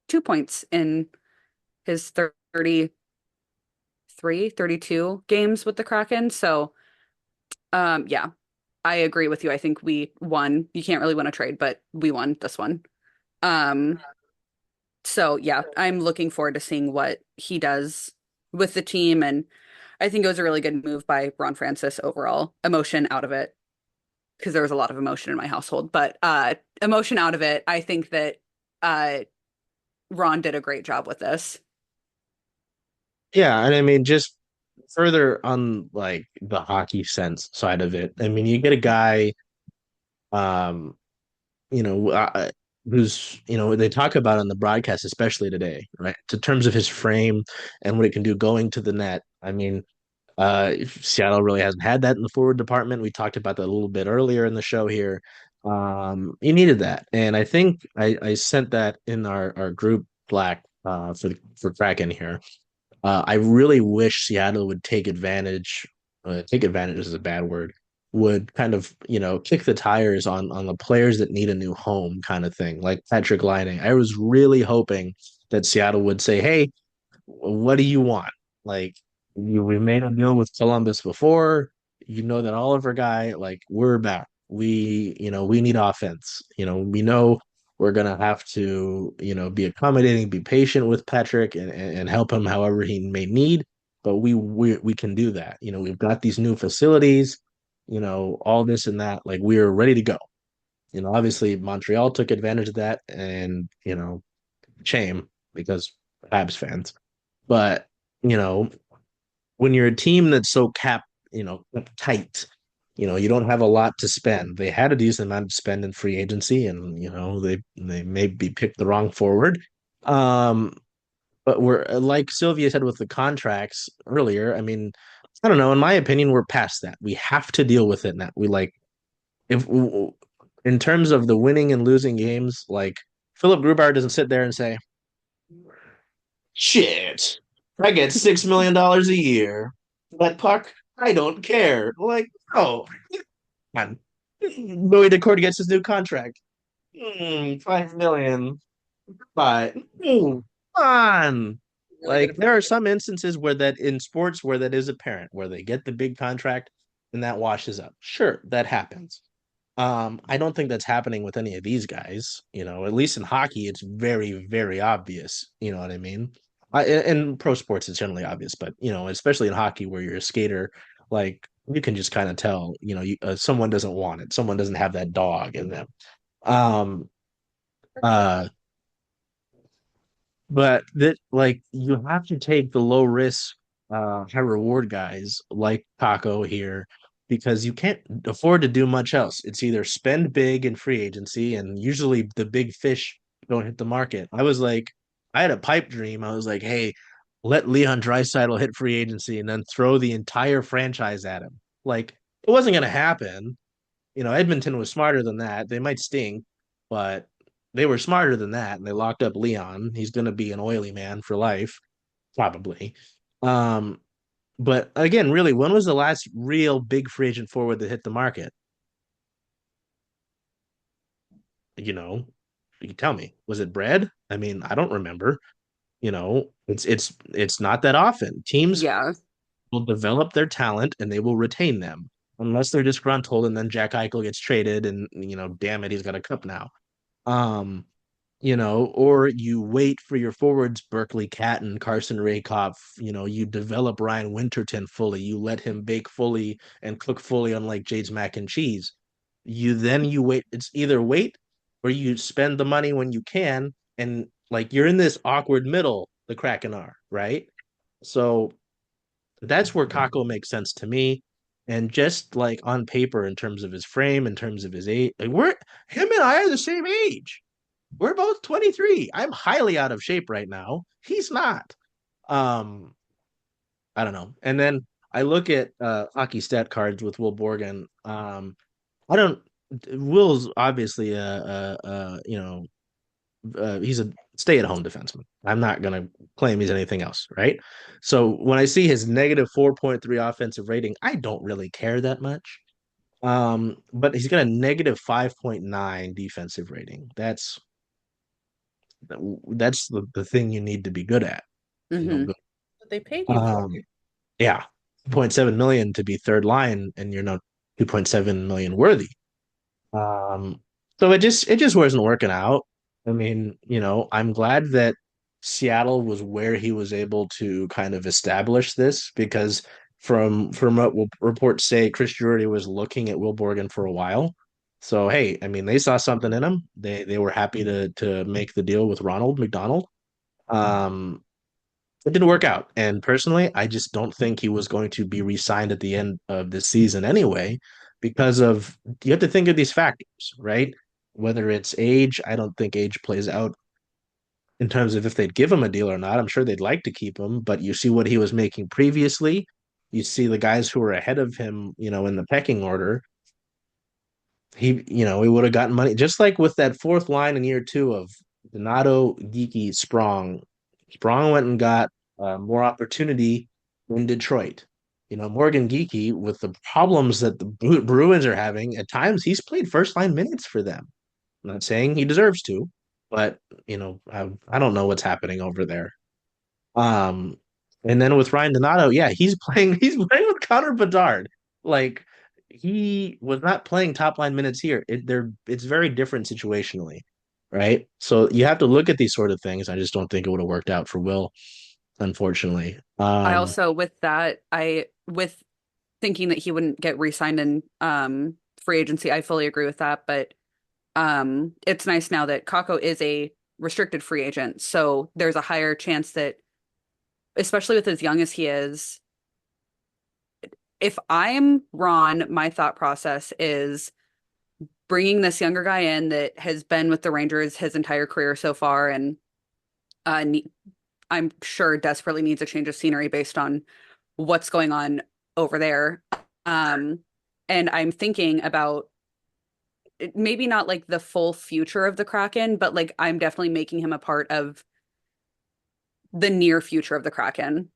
2 points in his 32 games with the Kraken. So yeah, I agree with you. I think we won. You can't really win a trade, but we won this one. Um, so yeah, I'm looking forward to seeing what he does with the team. And I think it was a really good move by Ron Francis overall. Emotion out of it, because there was a lot of emotion in my household, but emotion out of it. I think that uh Ron did a great job with this. Yeah, and I mean, just further on like the hockey sense side of it, I mean, you get a guy, um, you know, who's, they talk about on the broadcast, especially today, right? In terms of his frame and what it can do going to the net. I mean, Seattle really hasn't had that in the forward department. We talked about that a little bit earlier in the show here. He needed that, and I think I sent that in our group Slack for Kraken here. I really wish Seattle would take advantage. Take advantage is a bad word. Would kind of kick the tires on the players that need a new home, kind of thing, like Patrick Laine. I was really hoping that Seattle would say, "Hey, what do you want? Like, we made a deal with Columbus before. You know that Oliver guy. Like, we're back. We need offense. We know We're gonna have to, be accommodating, be patient with Patrick, and help him however he may need. But we can do that. We've got these new facilities, all this and that. Like we're ready to go. Obviously Montreal took advantage of that, and shame because Habs fans. But you know, when you're a team that's so tight, you don't have a lot to spend. They had a decent amount to spend in free agency, and they maybe picked the wrong forward. Um, but we're like Sylvia said with the contracts earlier. I mean, I don't know. In my opinion, we're past that. We have to deal with it now. We like if in terms of the winning and losing games, like Philip Grubauer doesn't sit there and say, "Shit, I get $6 million a year. That puck, I don't care." Like, oh, man. Louis Daccord gets his new contract. 5 million. But come on. Like there are some instances where that in sports where that is apparent, where they get the big contract and that washes up. Sure, that happens. I don't think that's happening with any of these guys. At least in hockey, it's very, very obvious. You know what I mean? In pro sports, it's generally obvious, but especially in hockey, where you're a skater, like you can just kind of tell. Someone doesn't want it. Someone doesn't have that dog in them. Um, uh, but that like you have to take the low risk, high reward guys like Taco here because you can't afford to do much else. It's either spend big in free agency, and usually the big fish don't hit the market. I had a pipe dream. I was like, hey, let Leon Draisaitl hit free agency and then throw the entire franchise at him. Like it wasn't gonna happen. Edmonton was smarter than that. They might stink, but they were smarter than that, and they locked up Leon. He's going to be an oily man for life, probably. Um, but again, really, when was the last real big free agent forward that hit the market? You know, you can tell me. Was it Bread? I mean, I don't remember. It's not that often. Teams Yeah. will develop their talent and they will retain them unless they're disgruntled, and then Jack Eichel gets traded, and damn it, he's got a cup now. Um, or you wait for your forwards, Berkeley Catton, Carson Raykoff, you develop Ryan Winterton fully, you let him bake fully and cook fully, unlike Jade's mac and cheese. You wait. It's either wait or you spend the money when you can, and like you're in this awkward middle, the Kraken are, right? So that's where Kako makes sense to me. And just like on paper, in terms of his frame, in terms of his age, like we're him and I are the same age. We're both 23. I'm highly out of shape right now. He's not. Um, I don't know. And then I look at hockey stat cards with Will Borgen. I don't. Will's obviously he's a stay-at-home defenseman. I'm not gonna claim he's anything else, right? So when I see his negative 4.3 offensive rating, I don't really care that much. But he's got a negative 5.9 defensive rating. That's the thing you need to be good at. Hmm. What they paid you for. Yeah, 0.7 million to be third line, and you're not 2.7 million worthy. Um, so it just wasn't working out. I mean, I'm glad that Seattle was where he was able to kind of establish this because from what reports say, Chris Drury was looking at Will Borgen for a while. So hey, I mean, they saw something in him. They were happy to make the deal with Ronald McDonald. Um, it didn't work out. And personally, I just don't think he was going to be re-signed at the end of the season anyway, because of you have to think of these factors, right? Whether it's age, I don't think age plays out in terms of if they'd give him a deal or not. I'm sure they'd like to keep him, but you see what he was making previously. You see the guys who were ahead of him, in the pecking order. He would have gotten money just like with that fourth line in year two of Donato, Geeky, Sprong. Sprong went and got more opportunity in Detroit. Morgan Geeky, with the problems that the Bruins are having, at times he's played first line minutes for them. I'm not saying he deserves to, but I don't know what's happening over there. Um, and then with Ryan Donato, yeah, he's playing. He's playing with Connor Bedard. Like he was not playing top line minutes here. It's very different situationally. right? So you have to look at these sort of things. I just don't think it would have worked out for Will, unfortunately. I also with that, I with thinking that he wouldn't get re-signed in free agency, I fully agree with that. But it's nice now that Kakko is a restricted free agent. So there's a higher chance that, especially with as young as he is, if I'm Ron, my thought process is bringing this younger guy in that has been with the Rangers his entire career so far, and ne I'm sure desperately needs a change of scenery based on what's going on over there. Um, and I'm thinking about maybe not like the full future of the Kraken, but like I'm definitely making him a part of the near future of the Kraken.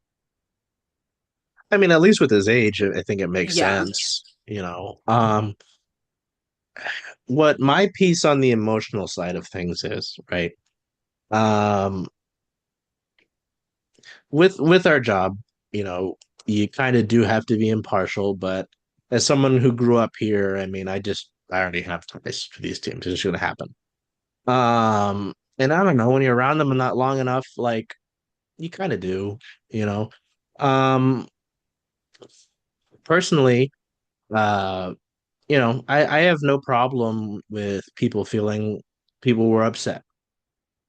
I mean, at least with his age, I think it makes Yeah. sense, what my piece on the emotional side of things is, right? Um, with our job, you know, you kind of do have to be impartial, but as someone who grew up here, I mean, I already have ties to these teams. It's just gonna happen. And I don't know, when you're around them not long enough, like you kind of do, you know. Um, personally, uh, I have no problem with people were upset,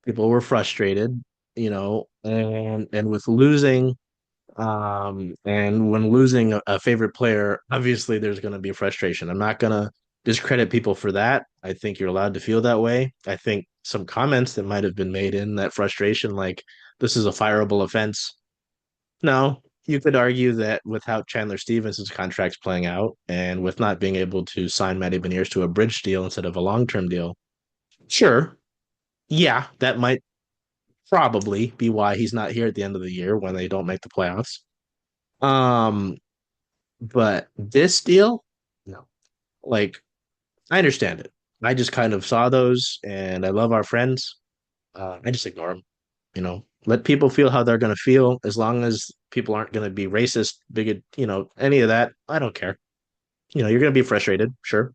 people were frustrated, and with losing. And when losing a favorite player, obviously there's going to be frustration. I'm not going to discredit people for that. I think you're allowed to feel that way. I think some comments that might have been made in that frustration, like this is a fireable offense. No, you could argue that with how Chandler Stevens' contract's playing out and with not being able to sign Matty Beniers to a bridge deal instead of a long-term deal, sure, yeah, that might probably be why he's not here at the end of the year when they don't make the playoffs. Um, But this deal, no. Like, I understand it. I just kind of saw those and I love our friends. I just ignore them, Let people feel how they're going to feel as long as people aren't going to be racist, bigot, any of that. I don't care. You're going to be frustrated, sure.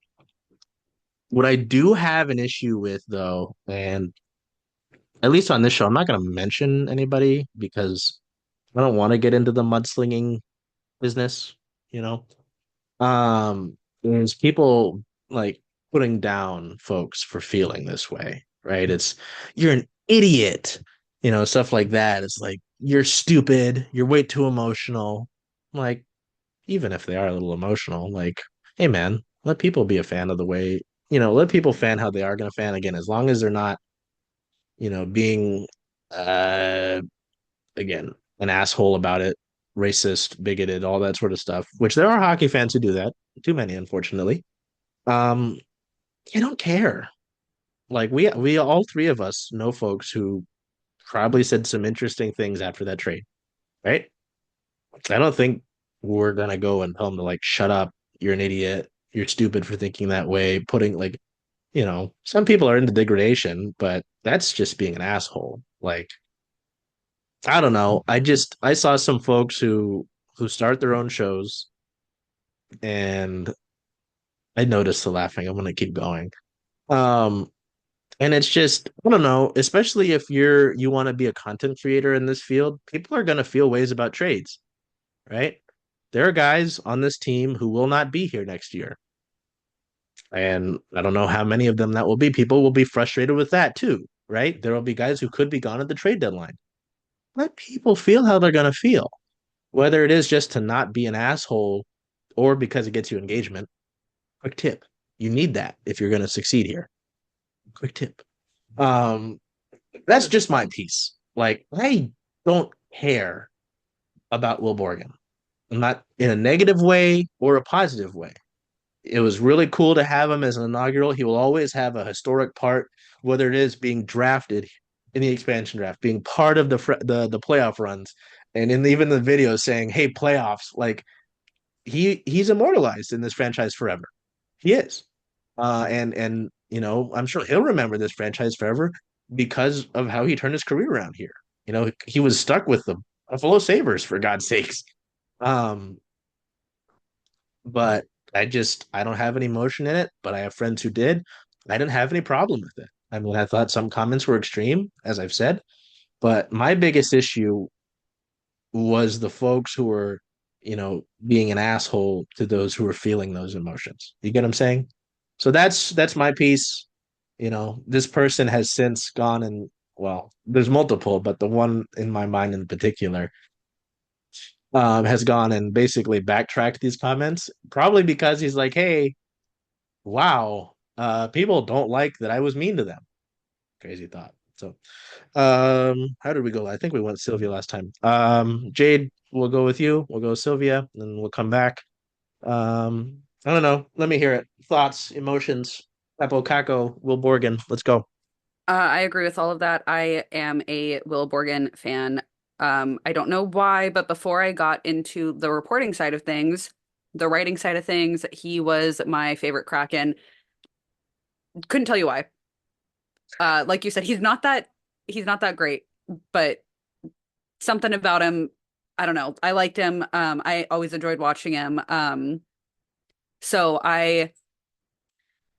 What I do have an issue with, though, and at least on this show, I'm not going to mention anybody because I don't want to get into the mudslinging business, you know? There's people like putting down folks for feeling this way, right? It's you're an idiot, stuff like that. It's like you're stupid, you're way too emotional. Like, even if they are a little emotional, like, hey man, let people be a fan of the way, let people fan how they are gonna fan again, as long as they're not, being uh again, an asshole about it, racist, bigoted, all that sort of stuff, which there are hockey fans who do that. Too many, unfortunately. Um, I don't care. Like we all three of us know folks who probably said some interesting things after that trade, right? I don't think we're gonna go and tell them to like shut up, you're an idiot, you're stupid for thinking that way, putting like, some people are into degradation, but that's just being an asshole. Like I don't know. I saw some folks who start their own shows and I noticed the laughing. I'm gonna keep going. Um, and it's just I don't know, especially if you want to be a content creator in this field, people are gonna feel ways about trades, right? There are guys on this team who will not be here next year. And I don't know how many of them that will be. People will be frustrated with that too, right? There will be guys who could be gone at the trade deadline. Let people feel how they're gonna feel. Whether it is just to not be an asshole or because it gets you engagement. Quick tip. You need that if you're going to succeed here. Quick tip. Um, that's just my piece. Like, I don't care about Will Borgen. I'm not in a negative way or a positive way. It was really cool to have him as an inaugural. He will always have a historic part, whether it is being drafted in the expansion draft, being part of the playoff runs, and in even the video saying, "Hey, playoffs!" Like he's immortalized in this franchise forever. He is, and I'm sure he'll remember this franchise forever because of how he turned his career around here. He was stuck with the Buffalo Sabres for God's sakes. Um, but I don't have any emotion in it. But I have friends who did. I didn't have any problem with it. I mean, I thought some comments were extreme, as I've said, but my biggest issue was the folks who were, being an asshole to those who were feeling those emotions. You get what I'm saying? So that's my piece. This person has since gone and well, there's multiple, but the one in my mind in particular has gone and basically backtracked these comments, probably because he's like, hey, wow, people don't like that I was mean to them. Crazy thought. So how did we go? I think we went Sylvia last time. Jade, we'll go with you. We'll go Sylvia, and then we'll come back. I don't know. Let me hear it. Thoughts, emotions. Kaapo Kakko, Will Borgen. Let's go. I agree with all of that. I am a Will Borgen fan. I don't know why, but before I got into the reporting side of things, the writing side of things, he was my favorite Kraken. Couldn't tell you why. Like you said, he's not that great, but something about him, I don't know. I liked him. I always enjoyed watching him. So I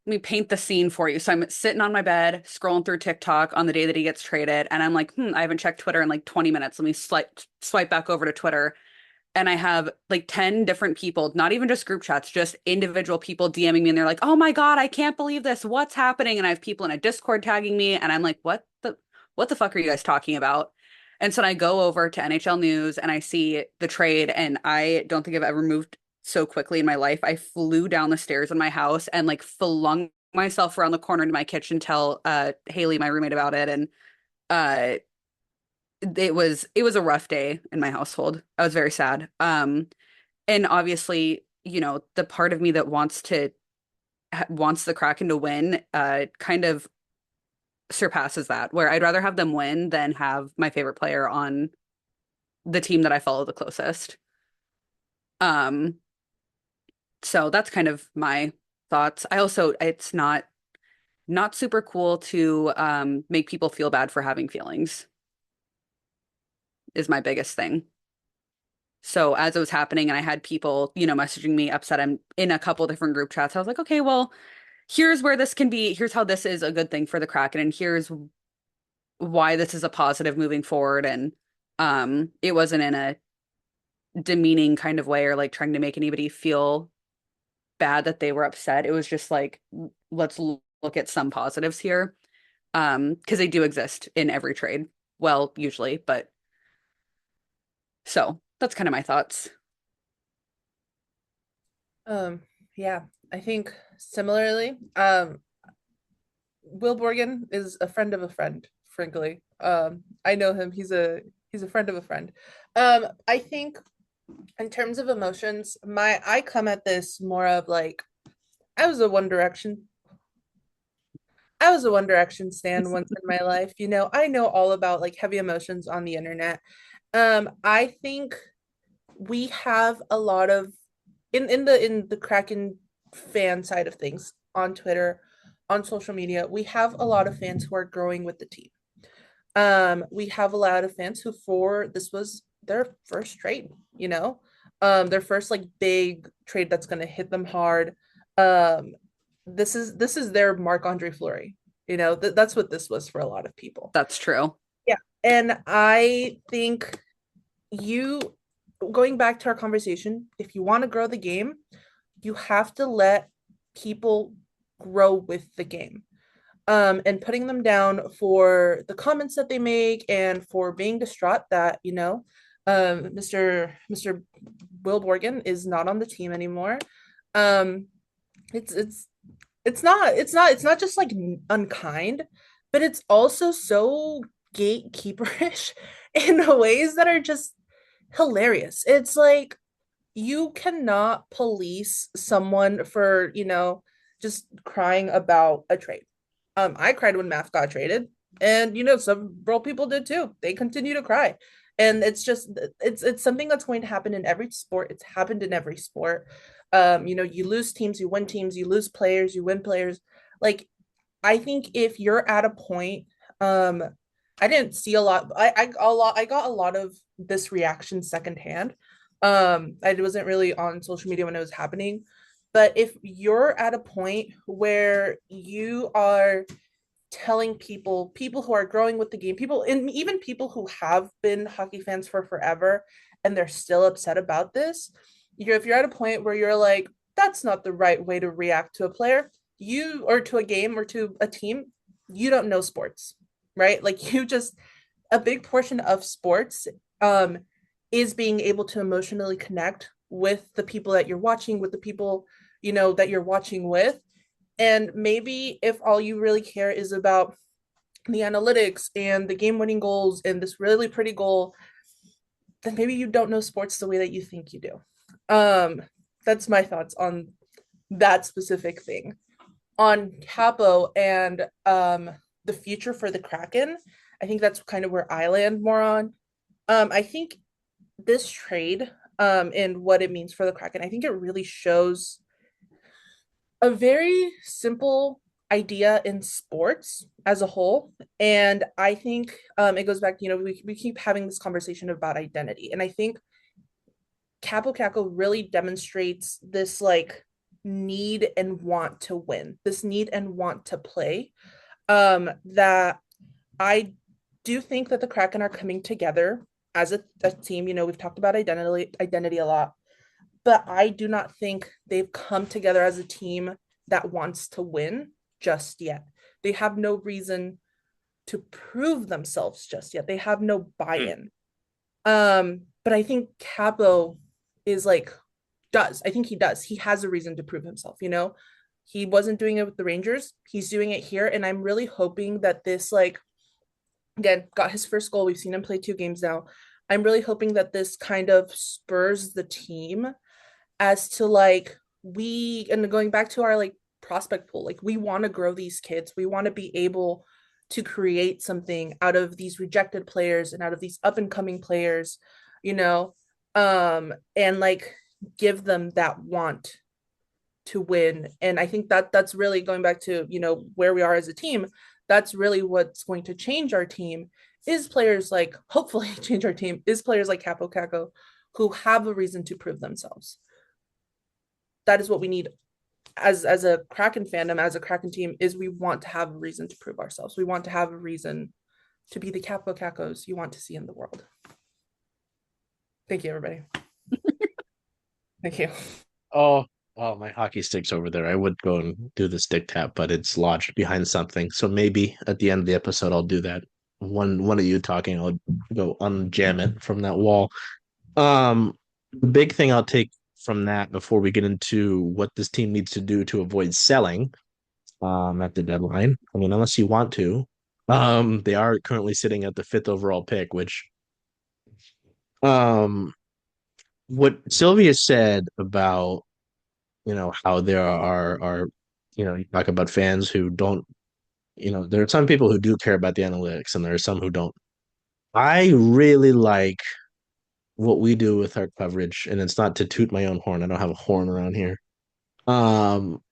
Let me paint the scene for you. So I'm sitting on my bed, scrolling through TikTok on the day that he gets traded, and I'm like, I haven't checked Twitter in like 20 minutes. Let me swipe back over to Twitter. And I have like 10 different people, not even just group chats, just individual people DMing me, and they're like, "Oh my God, I can't believe this. What's happening?" And I have people in a Discord tagging me, and I'm like, what the fuck are you guys talking about? And so I go over to NHL News and I see the trade, and I don't think I've ever moved so quickly in my life. I flew down the stairs in my house and like flung myself around the corner into my kitchen, tell Haley, my roommate, about it. And uh it was a rough day in my household. I was very sad. And obviously, the part of me that wants the Kraken to win kind of surpasses that, where I'd rather have them win than have my favorite player on the team that I follow the closest. Um, so that's kind of my thoughts. I also, it's not super cool to make people feel bad for having feelings is my biggest thing. So as it was happening and I had people, messaging me upset, I'm in a couple different group chats. I was like, okay, well, here's where this can be. Here's how this is a good thing for the Kraken, and here's why this is a positive moving forward. And it wasn't in a demeaning kind of way or like trying to make anybody feel bad that they were upset. It was just like, let's look at some positives here. Because they do exist in every trade. Well, usually, but so that's kind of my thoughts. Yeah, I think similarly. Will Borgen is a friend of a friend, frankly. I know him. He's a friend of a friend. I think in terms of emotions, I come at this more of like I was a One Direction. I was a One Direction stan once in my life. I know all about like heavy emotions on the internet. I think we have a lot of in the Kraken fan side of things on Twitter, on social media, we have a lot of fans who are growing with the team. We have a lot of fans who for this was their first trade, their first like big trade that's gonna hit them hard. Um, this is their Marc-Andre Fleury. That's what this was for a lot of people. That's true. Yeah. And I think you going back to our conversation, if you want to grow the game, you have to let people grow with the game. And putting them down for the comments that they make and for being distraught that, Mr. Will Borgen is not on the team anymore. Um, it's not just like unkind, but it's also so gatekeeperish in ways that are just hilarious. It's like you cannot police someone for, just crying about a trade. I cried when Math got traded, and several people did too. They continue to cry. And it's something that's going to happen in every sport. It's happened in every sport. You lose teams, you win teams, you lose players, you win players. Like, I think if you're at a point, I didn't see a lot. I got a lot of this reaction secondhand. I wasn't really on social media when it was happening, but if you're at a point where you are telling people who are growing with the game, people, and even people who have been hockey fans for forever and they're still upset about this. If you're at a point where you're like, that's not the right way to react to a player, you, or to a game, or to a team, you don't know sports, right? Like, you just, a big portion of sports um is being able to emotionally connect with the people that you're watching, with the people, that you're watching with. And maybe if all you really care is about the analytics and the game winning goals and this really pretty goal, then maybe you don't know sports the way that you think you do. That's my thoughts on that specific thing. On Kaapo and the future for the Kraken, I think that's kind of where I land more on. I think this trade and what it means for the Kraken, I think it really shows a very simple idea in sports as a whole. And I think it goes back, we keep having this conversation about identity. And I think Kaapo Kakko really demonstrates this like need and want to win, this need and want to play. That I do think that the Kraken are coming together as a team. We've talked about identity a lot, but I do not think they've come together as a team that wants to win just yet. They have no reason to prove themselves just yet. They have no buy-in. But I think Kaapo is like, does. I think he does. He has a reason to prove himself, He wasn't doing it with the Rangers. He's doing it here. And I'm really hoping that this, like, again, got his first goal. We've seen him play 2 games now. I'm really hoping that this kind of spurs the team as to like, and going back to our like prospect pool, like, we want to grow these kids. We want to be able to create something out of these rejected players and out of these up and coming players, and like give them that want to win. And I think that that's really going back to, where we are as a team. That's really what's going to change our team, is players like, hopefully change our team, is players like Kaapo Kakko who have a reason to prove themselves. That is what we need as a Kraken fandom, as a Kraken team, is we want to have a reason to prove ourselves. We want to have a reason to be the Kaapo Kakkos you want to see in the world. Thank you, everybody. Thank you. Oh, my hockey stick's over there. I would go and do the stick tap, but it's lodged behind something. So maybe at the end of the episode, I'll do that. One of you talking, I'll go unjam it from that wall. The big thing I'll take from that before we get into what this team needs to do to avoid selling at the deadline. I mean, unless you want to. They are currently sitting at the 5th overall pick, which um what Sylvia said about, how there are, you talk about fans who don't, there are some people who do care about the analytics and there are some who don't. I really like what we do with our coverage, and it's not to toot my own horn. I don't have a horn around here. Um,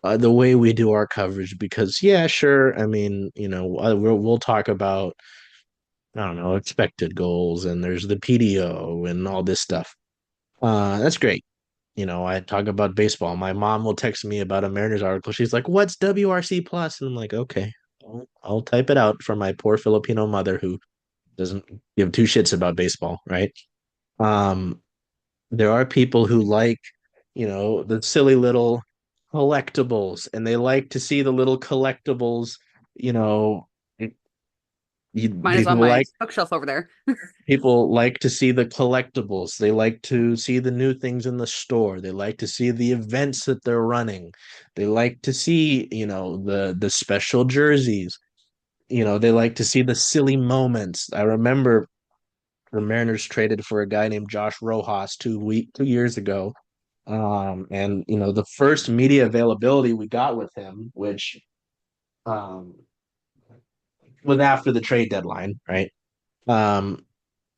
the way we do our coverage, because yeah, sure. I mean, we'll talk about, I don't know, expected goals, and there's the PDO and all this stuff. That's great. I talk about baseball. My mom will text me about a Mariners article. She's like, "What's WRC plus?" And I'm like, "Okay, I'll type it out for my poor Filipino mother who doesn't give two shits about baseball, right?" Um, there are people who like, the silly little collectibles, and they like to see the little collectibles. You know, Mine is on people my like bookshelf over there. People like to see the collectibles. They like to see the new things in the store. They like to see the events that they're running. They like to see, the special jerseys. They like to see the silly moments. I remember the Mariners traded for a guy named Josh Rojas 2 years ago. And the first media availability we got with him, which um was after the trade deadline, right? Um,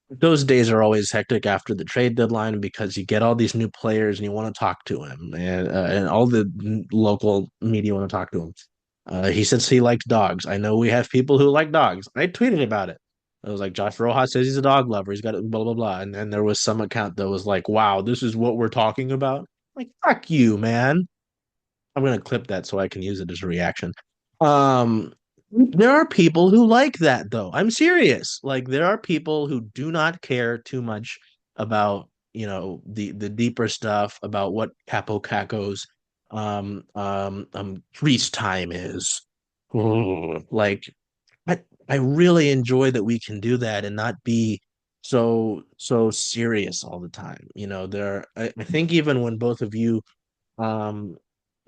those days are always hectic after the trade deadline because you get all these new players and you want to talk to him, and all the local media want to talk to him. He says he likes dogs. I know we have people who like dogs. I tweeted about it. I was like, Josh Rojas says he's a dog lover. He's got blah blah blah, and then there was some account that was like, "Wow, this is what we're talking about." I'm like, fuck you, man. I'm gonna clip that so I can use it as a reaction. Um, There are people who like that though. I'm serious. Like there are people who do not care too much about, the deeper stuff about what Kaapo Kakko's crease time is. Like I really enjoy that we can do that and not be so serious all the time. I think even when both of you um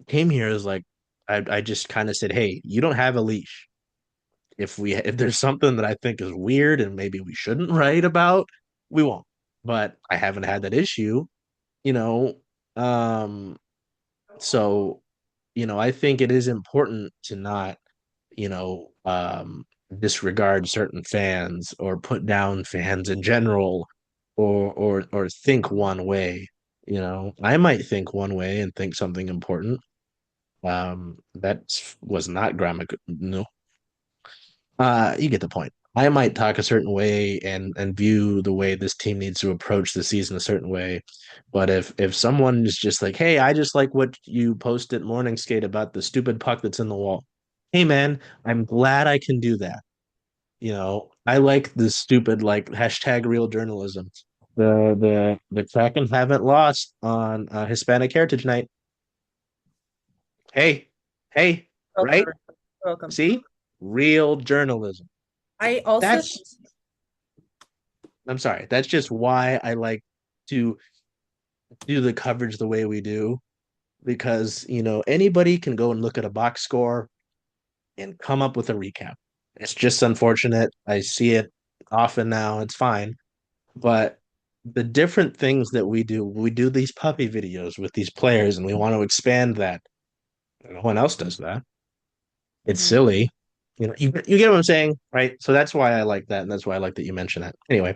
came here is like I just kind of said, hey, you don't have a leash. If there's something that I think is weird and maybe we shouldn't write about, we won't. But I haven't had that issue, you know. Um, so, I think it is important to not, you know, um, disregard certain fans or put down fans in general or think one way. I might think one way and think something important. That was not grammar. No, you get the point. I might talk a certain way and view the way this team needs to approach the season a certain way. But if someone is just like, hey, I just like what you posted morning skate about the stupid puck that's in the wall. Hey man, I'm glad I can do that. I like the stupid like hashtag real journalism. The Kraken haven't lost on Hispanic Heritage Night. Hey, hey, right? Welcome. Welcome. See? Real journalism. I also That's I'm sorry. That's just why I like to do the coverage the way we do because, anybody can go and look at a box score and come up with a recap. It's just unfortunate. I see it often now. It's fine. But the different things that we do these puppy videos with these players and we want to expand that. No one else does that. It's Mhm. silly. You get what I'm saying, right? So that's why I like that, and that's why I like that you mention that. Anyway,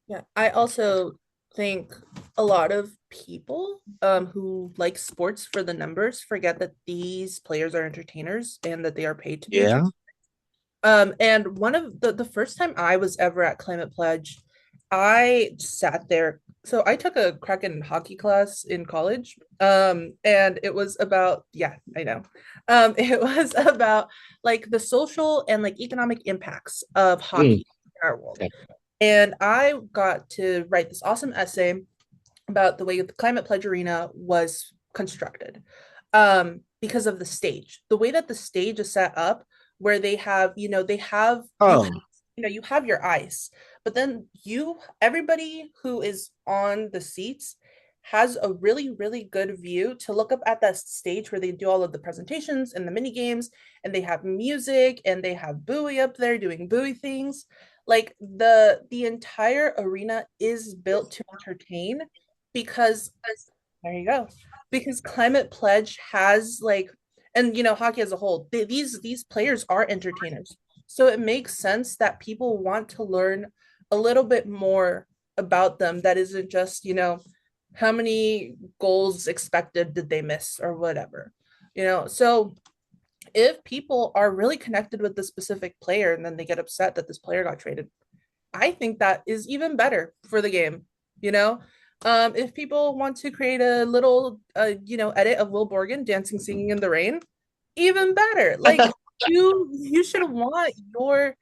Yeah, I also think a lot of people who like sports for the numbers forget that these players are entertainers and that they are paid to be yeah. entertainers. And one of the first time I was ever at Climate Pledge, I sat there. So I took a Kraken hockey class in college. And it was about, yeah, I know. It was about like the social and like economic impacts of Mm, hockey in our world. okay. And I got to write this awesome essay about the way the Climate Pledge Arena was constructed because of the stage. The way that the stage is set up, where they have, Oh, you have your ice, but then everybody who is on the seats has a really, really good view to look up at that stage where they do all of the presentations and the mini games, and they have music and they have Bowie up there doing Bowie things. Like the entire arena is built to entertain because there you go. Because Climate Pledge has like, and hockey as a whole, these players are entertainers. So it makes sense that people want to learn a little bit more about them that isn't just, how many goals expected did they miss or whatever. So if people are really connected with the specific player and then they get upset that this player got traded, I think that is even better for the game. You know, if people want to create a little, edit of Will Borgen dancing, singing in the rain, even better. Like you should want your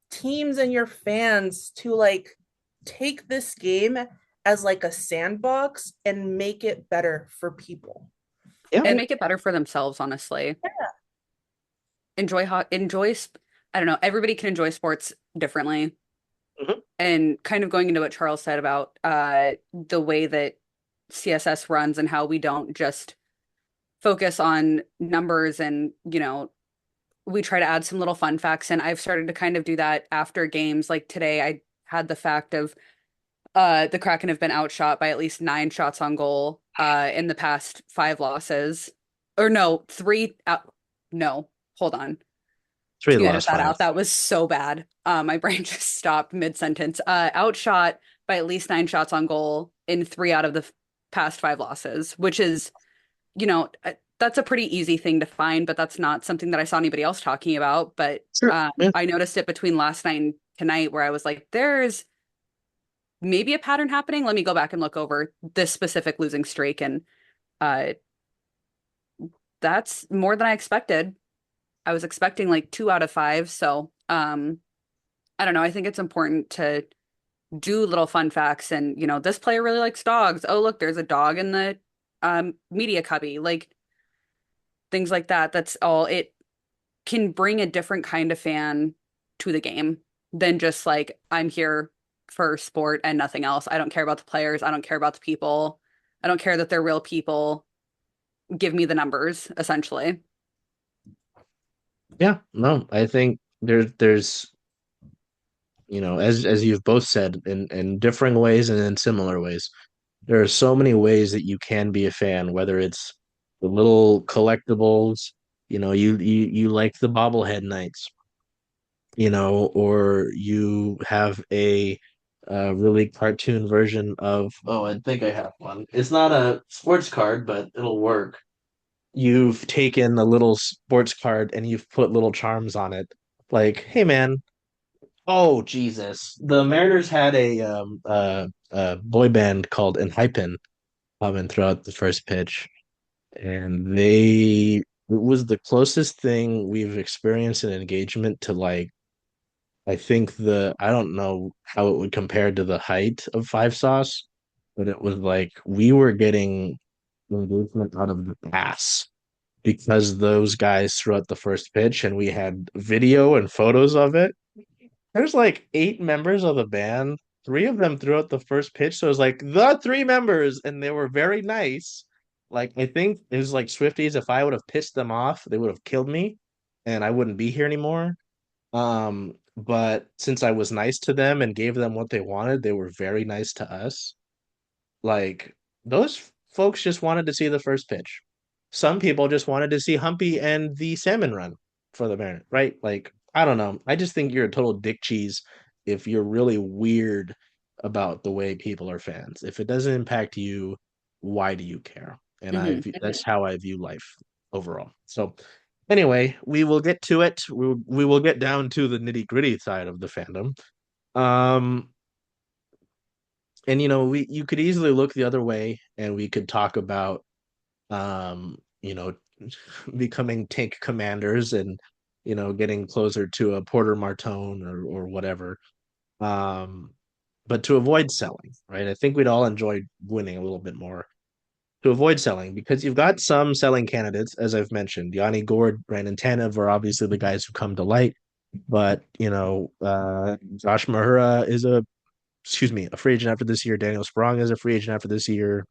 teams and your fans to like take this game as like a sandbox and make it better for people. yeah. And And make it better for themselves, honestly. yeah, Enjoy, I don't know, everybody can enjoy sports differently. Mhm. And kind of going into what Charles said about the way that CSS runs and how we don't just focus on numbers and, we try to add some little fun facts. And I've started to kind of do that after games. Like today, I had the fact of the Kraken have been outshot by at least 9 shots on goal in the past 5 losses. Or no, three out. No, hold on. Three Can you edit lost that five. out? That was so bad. My brain just stopped mid-sentence. Outshot by at least 9 shots on goal in 3 out of the past 5 losses, which is, that's a pretty easy thing to find, but that's not something that I saw anybody else talking about. But Sure. Yeah. I noticed it between last night and tonight where I was like, there's maybe a pattern happening. Let me go back and look over this specific losing streak. And uh, that's more than I expected. I was expecting like 2 out of 5. So I don't know. I think it's important to do little fun facts and, this player really likes dogs. Oh, look, there's a dog in the media cubby. Like things like that. That's all. It can bring a different kind of fan to the game than just like, I'm here for sport and nothing else. I don't care about the players. I don't care about the people. I don't care that they're real people. Give me the numbers, essentially. Yeah, no, I think there's as you've both said in differing ways and in similar ways, there are so many ways that you can be a fan, whether it's the little collectibles, you like the bobblehead nights, or you have a really cartoon version of, oh, I think I have one. It's not a sports card, but it'll work. You've taken a little sports card and you've put little charms on it. Like, hey man, oh Jesus. The Mariners had a boy band called Enhypen coming throughout the first pitch. And it was the closest thing we've experienced in engagement to, like, I think I don't know how it would compare to the height of Five Sauce, but it was like we were getting engagement out of the ass because those guys threw out the first pitch and we had video and photos of it. There's like 8 members of the band. 3 of them threw out the first pitch. So it was like the 3 members, and they were very nice. Like, I think it was like Swifties. If I would have pissed them off, they would have killed me and I wouldn't be here anymore. But since I was nice to them and gave them what they wanted, they were very nice to us. Like, those folks just wanted to see the first pitch. Some people just wanted to see Humpy and the salmon run for the Mariners, right? Like, I don't know. I just think you're a total dick cheese if you're really weird about the way people are fans. If it doesn't impact you, why do you care? And that's how I view life overall. So anyway, we will get to it. We will get down to the nitty-gritty side of the fandom. Um, and you could easily look the other way and we could talk about um, you know, becoming tank commanders and getting closer to a Porter Martone or whatever. Um, but to avoid selling, right? I think we'd all enjoy winning a little bit more. To avoid selling, because you've got some selling candidates, as I've mentioned. Yanni Gord, Brandon Tanev are obviously the guys who come to light. But Josh Mahura is a free agent after this year. Daniel Sprong is a free agent after this year.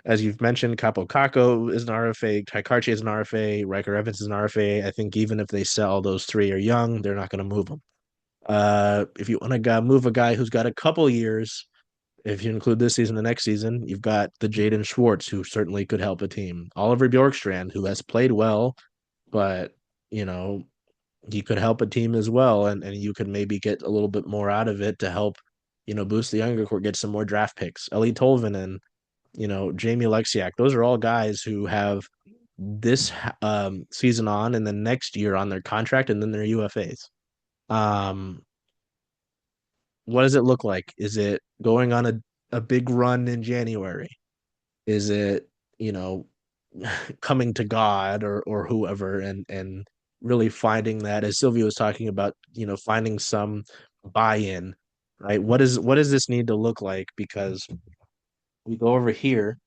As you've mentioned, Kaapo Kakko is an RFA, Taikarchi is an RFA, Riker Evans is an RFA. I think even if they sell, those 3 are young, they're not going to move them. If you want to move a guy who's got a couple years, if you include this season, the next season, you've got the Jaden Schwartz, who certainly could help a team. Oliver Bjorkstrand, who has played well, but you know he could help a team as well, and you could maybe get a little bit more out of it to help, boost the younger core, get some more draft picks. Eli Tolvanen, Jamie Alexiak, those are all guys who have this season on and then next year on their contract and then their UFAs. Um, what does it look like? Is it going on a big run in January? Is it, you know, coming to God or whoever and really finding that, as Silvia was talking about, finding some buy-in, right? What does this need to look like? Because we go over here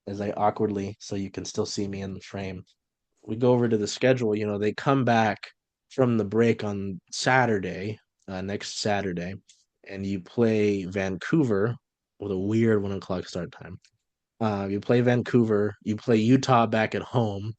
as I awkwardly, so you can still see me in the frame. We go over to the schedule, they come back from the break on Saturday, next Saturday, and you play Vancouver with a weird 1 o'clock start time. You play Vancouver, you play Utah back at home,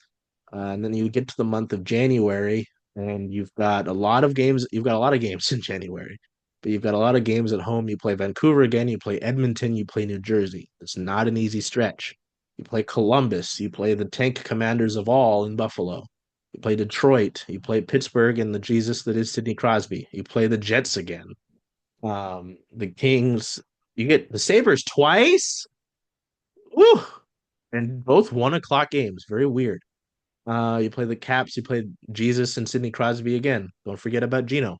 and then you get to the month of January, and you've got a lot of games. You've got a lot of games in January, but you've got a lot of games at home. You play Vancouver again, you play Edmonton, you play New Jersey. It's not an easy stretch. You play Columbus, you play the tank commanders of all in Buffalo. You play Detroit, you play Pittsburgh and the Jesus that is Sidney Crosby. You play the Jets again. The Kings, you get the Sabres twice. Woo! And both 1 o'clock games. Very weird. You play the Caps, you play Jesus and Sidney Crosby again. Don't forget about Gino.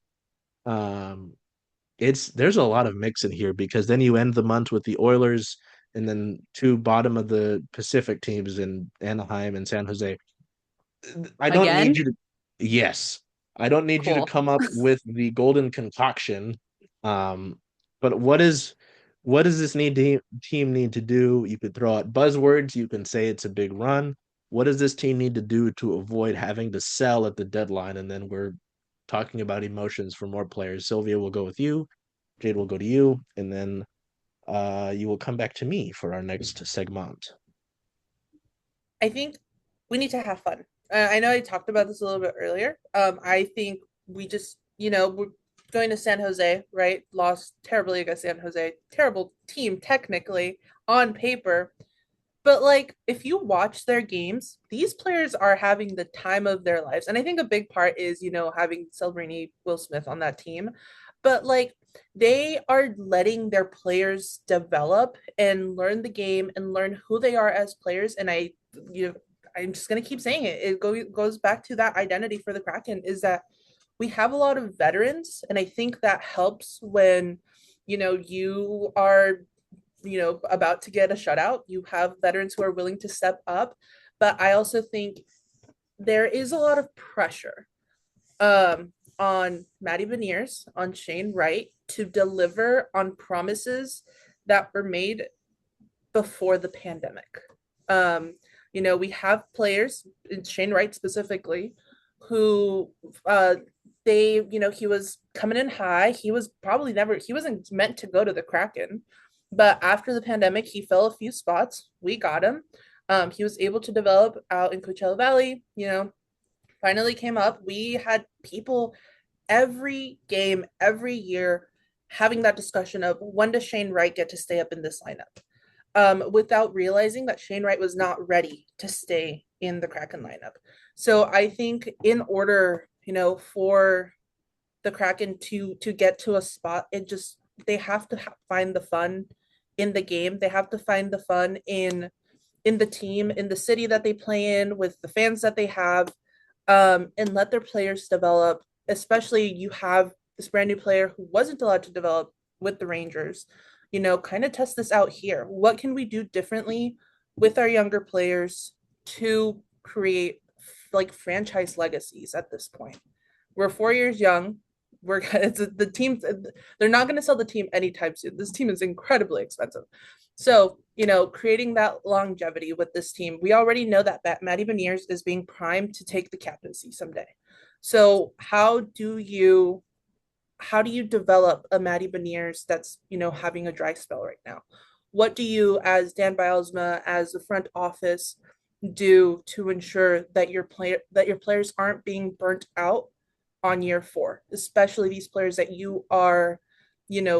Um, there's a lot of mix in here because then you end the month with the Oilers and then 2 bottom of the Pacific teams in Anaheim and San Jose. I don't need Again? you to. Yes. I don't need you to Cool. come up with the golden concoction. But what does this team need to do? You could throw out buzzwords, you can say it's a big run. What does this team need to do to avoid having to sell at the deadline? And then we're talking about emotions for more players. Silvia will go with you, Jade will go to you, and then you will come back to me for our next segment. I think we need to have fun. I know I talked about this a little bit earlier. I think we just, we're going to San Jose, right? Lost terribly against San Jose. Terrible team, technically, on paper. But like, if you watch their games, these players are having the time of their lives. And I think a big part is, having Celebrini, Will Smith on that team. But like, they are letting their players develop and learn the game and learn who they are as players. And you know, I'm just gonna keep saying it. Goes back to that identity for the Kraken is that we have a lot of veterans, and I think that helps when you are about to get a shutout. You have veterans who are willing to step up, but I also think there is a lot of pressure on Maddie Beniers, on Shane Wright to deliver on promises that were made before the pandemic. We have players, Shane Wright specifically, who he was coming in high. He wasn't meant to go to the Kraken. But after the pandemic, he fell a few spots. We got him. He was able to develop out in Coachella Valley, finally came up. We had people every game, every year, having that discussion of when does Shane Wright get to stay up in this lineup, without realizing that Shane Wright was not ready to stay in the Kraken lineup. So I think in order, for the Kraken to get to a spot, they have to find the fun in the game. They have to find the fun in the team, in the city that they play in, with the fans that they have, and let their players develop. Especially, you have this brand new player who wasn't allowed to develop with the Rangers. Kind of test this out here. What can we do differently with our younger players to create like franchise legacies at this point? We're 4 years young. The team. They're not going to sell the team anytime soon. This team is incredibly expensive. So, creating that longevity with this team, we already know that Maddie Beniers is being primed to take the captaincy someday. So how do you develop a Maddie Beniers that's, having a dry spell right now? What do you, as Dan Bylsma, as the front office, do to ensure that your players aren't being burnt out on year 4, especially these players that you are,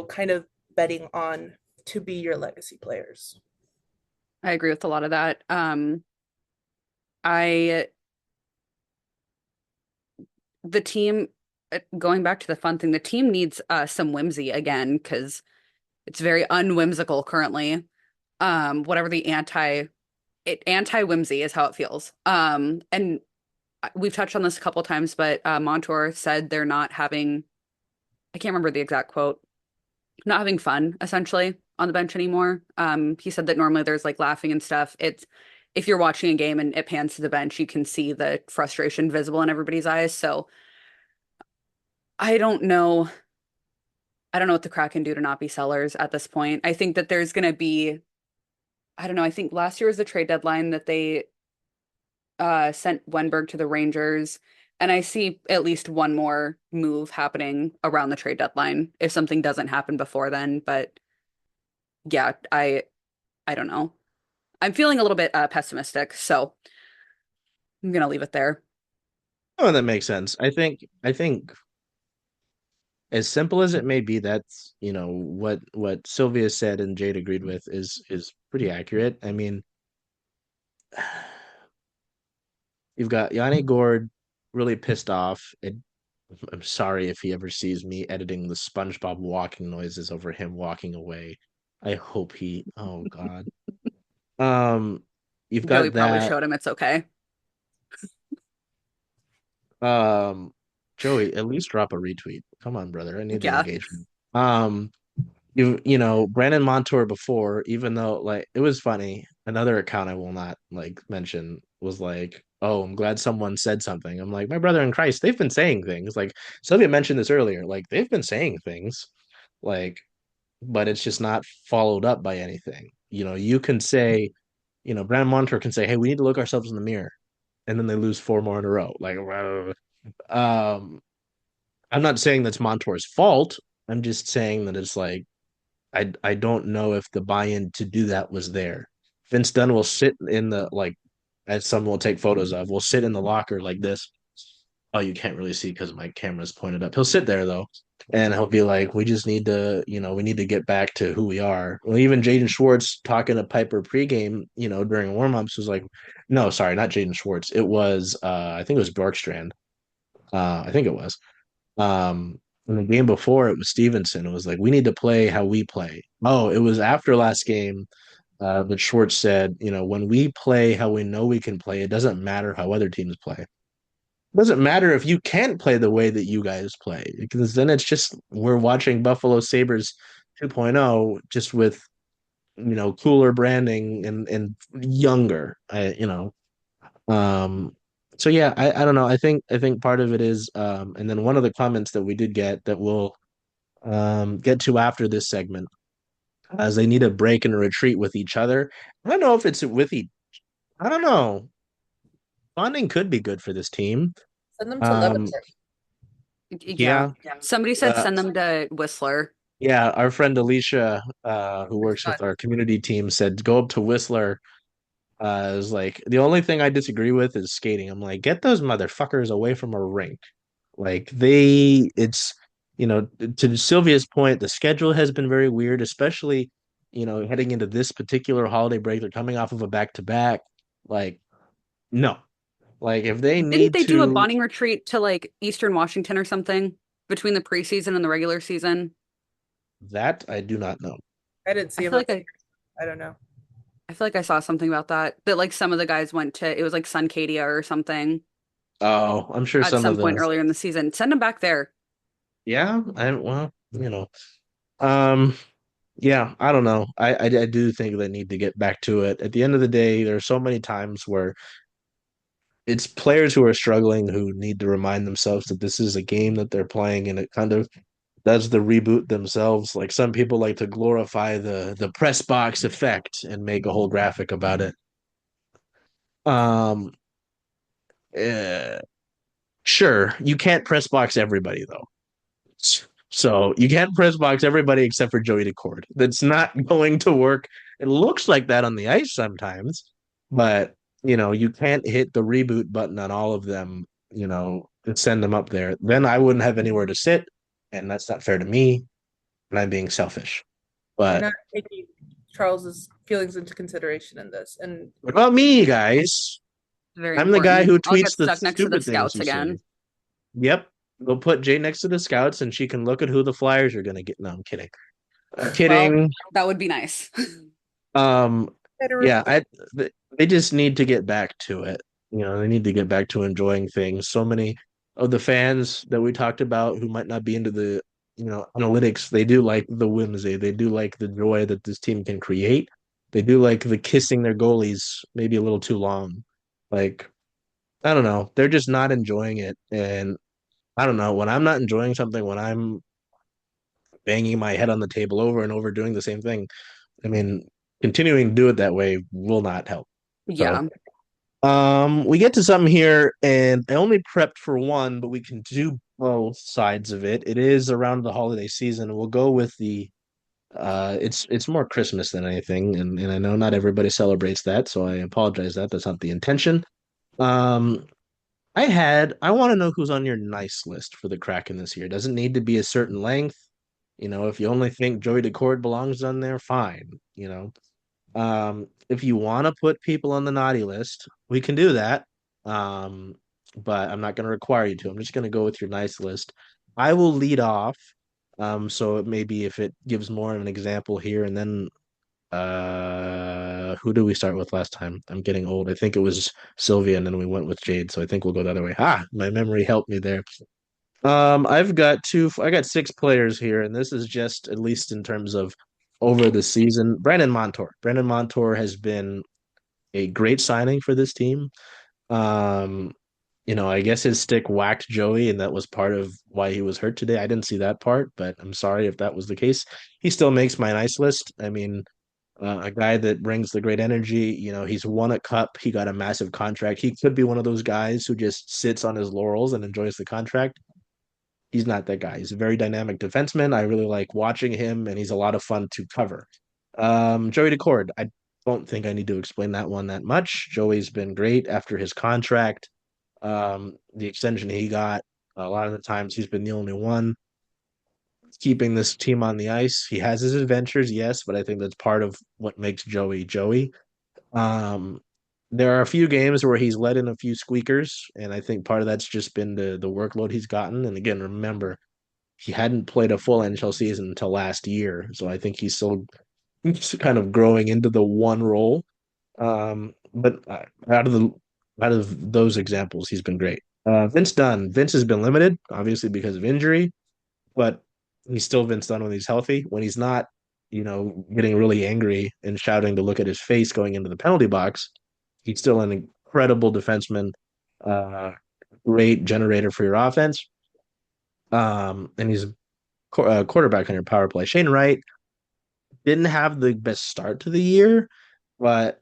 kind of betting on to be your legacy players? I agree with a lot of that. I the team going back to the fun thing, the team needs some whimsy again because it's very unwhimsical currently. Whatever the anti-whimsy is how it feels. And we've touched on this a couple times, but Montour said they're not having, I can't remember the exact quote, not having fun essentially on the bench anymore. He said that normally there's like laughing and stuff. It's if you're watching a game and it pans to the bench, you can see the frustration visible in everybody's eyes. So I don't know. I don't know what the Kraken do to not be sellers at this point. I think that there's going to be, I don't know. I think last year was the trade deadline that they sent Wenberg to the Rangers. And I see at least one more move happening around the trade deadline if something doesn't happen before then. But yeah, I don't know. I'm feeling a little bit pessimistic, so I'm gonna leave it there. Oh, that makes sense. I think as simple as it may be, that's what Sylvia said and Jade agreed with is pretty accurate. I mean, you've got Yanni Gord really pissed off. I'm sorry if he ever sees me editing the SpongeBob walking noises over him walking away. I hope he. Oh God. Um, you've Joey got probably that. showed him it's okay. Um, Joey, at least drop a retweet. Come on, brother. I need the Yeah. engagement. Brandon Montour before, even though like it was funny. Another account I will not like mention was like, "Oh, I'm glad someone said something." I'm like, "My brother in Christ, they've been saying things." Like Sylvia mentioned this earlier. Like they've been saying things, like, but it's just not followed up by anything. You can say, Brandon Montour can say, "Hey, we need to look ourselves in the mirror," and then they lose four more in a row. Like, um, I'm not saying that's Montour's fault. I'm just saying that it's like I don't know if the buy-in to do that was there. Vince Dunn will sit in the like, as some will take photos of, will sit in the locker like this. Oh, you can't really see because my camera's pointed up. He'll sit there though, and he'll be like, "We just need to, we need to get back to who we are." Well, even Jaden Schwartz talking to Piper pregame, during warmups was like, "No, sorry, not Jaden Schwartz. It was, I think it was Bjorkstrand. I think it was." In the game before, it was Stevenson. It was like, we need to play how we play. Oh, it was after last game that Schwartz said, when we play how we know we can play, it doesn't matter how other teams play. It doesn't matter if you can't play the way that you guys play, because then it's just we're watching Buffalo Sabres 2.0 just with, cooler branding and younger, um, so yeah, I don't know. I think part of it is, and then one of the comments that we did get that we'll get to after this segment, as they need a break and a retreat with each other. I don't know if it's with each. I don't know. Bonding could be good for this team. Send them to Um, Levitt. Yeah. yeah, Somebody said uh, send them to Whistler. yeah. Our friend Alicia, who It's works fun. with our community team, said go up to Whistler. Is like the only thing I disagree with is skating. I'm like, get those motherfuckers away from a rink. Like it's to Sylvia's point, the schedule has been very weird, especially heading into this particular holiday break. They're coming off of a back to back. Like, no, like if they Didn't need they do a to, bonding retreat to like Eastern Washington or something between the preseason and the regular season? that I do not know. I didn't I see feel about. like I I don't know. I feel like I saw something about that. That like some of the guys went to it was like Suncadia or something Oh, I'm sure at some some of point the, earlier in the season. Send them back there. yeah, well, um, yeah, I don't know. I do think they need to get back to it. At the end of the day, there are so many times where it's players who are struggling who need to remind themselves that this is a game that they're playing, and it kind of does the reboot themselves. Like some people like to glorify the press box effect and make a whole graphic about it. Um, uh, sure, you can't press box everybody though. So you can't press box everybody except for Joey Daccord. That's not going to work. It looks like that on the ice sometimes, but you can't hit the reboot button on all of them, and send them up there. Then I wouldn't have anywhere to sit, and that's not fair to me, and I'm being selfish. You're But not taking Charles's feelings into consideration in this, and what about me, guys? Very I'm the guy who important. I'll tweets get the stuck next to the stupid things scouts you say. again. Yep. We'll put Jay next to the scouts and she can look at who the Flyers are going to get. No, I'm kidding. I'm well, kidding. That would be nice. Um, better. yeah, they just need to get back to it. They need to get back to enjoying things. So many of the fans that we talked about who might not be into the, analytics, they do like the whimsy. They do like the joy that this team can create. They do like the kissing their goalies maybe a little too long. Like, I don't know. They're just not enjoying it. And I don't know. When I'm not enjoying something, when I'm banging my head on the table over and over doing the same thing, I mean, continuing to do it that way will not help. So, Yeah. we get to something here, and I only prepped for one, but we can do both sides of it. It is around the holiday season. We'll go with the it's more Christmas than anything, and I know not everybody celebrates that, so I apologize that that's not the intention. Um, I want to know who's on your nice list for the Kraken this year. It doesn't need to be a certain length. If you only think Joey Daccord belongs on there, fine. If you want to put people on the naughty list, we can do that. Um, but I'm not going to require you to. I'm just going to go with your nice list. I will lead off. So maybe if it gives more of an example here, and then who did we start with last time? I'm getting old. I think it was Silvia, and then we went with Jade. So I think we'll go the other way. My memory helped me there. I got six players here, and this is just at least in terms of over the season. Brandon Montour. Brandon Montour has been a great signing for this team. Um, I guess his stick whacked Joey, and that was part of why he was hurt today. I didn't see that part, but I'm sorry if that was the case. He still makes my nice list. I mean, a guy that brings the great energy. He's won a cup. He got a massive contract. He could be one of those guys who just sits on his laurels and enjoys the contract. He's not that guy. He's a very dynamic defenseman. I really like watching him, and he's a lot of fun to cover. Joey Daccord, I don't think I need to explain that one that much. Joey's been great after his contract. The extension he got, a lot of the times he's been the only one keeping this team on the ice. He has his adventures, yes, but I think that's part of what makes Joey Joey. Um, there are a few games where he's let in a few squeakers, and I think part of that's just been the workload he's gotten. And again, remember, he hadn't played a full NHL season until last year, so I think he's kind of growing into the one role. But out of those examples, he's been great. Vince Dunn. Vince has been limited, obviously because of injury, but he's still Vince Dunn when he's healthy. When he's not, getting really angry and shouting to look at his face going into the penalty box, he's still an incredible defenseman, uh, great generator for your offense. And he's a quarterback on your power play. Shane Wright didn't have the best start to the year, but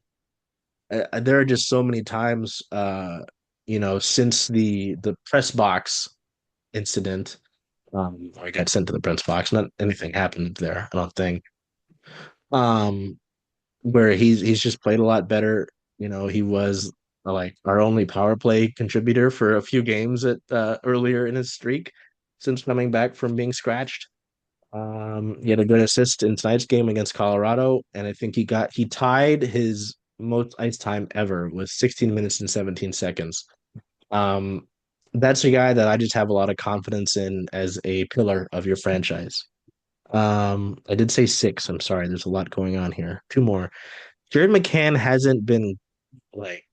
there are just so many times, since the press box incident, I got sent to the press box. Not anything happened there, I don't think. Um, where he's just played a lot better. He was like our only power play contributor for a few games at earlier in his streak since coming back from being scratched. He had a good assist in tonight's game against Colorado, and I think he tied his most ice time ever with 16 minutes and 17 seconds. Um, that's a guy that I just have a lot of confidence in as a pillar of your franchise. I did say six. I'm sorry. There's a lot going on here. Two more. Jared McCann hasn't been like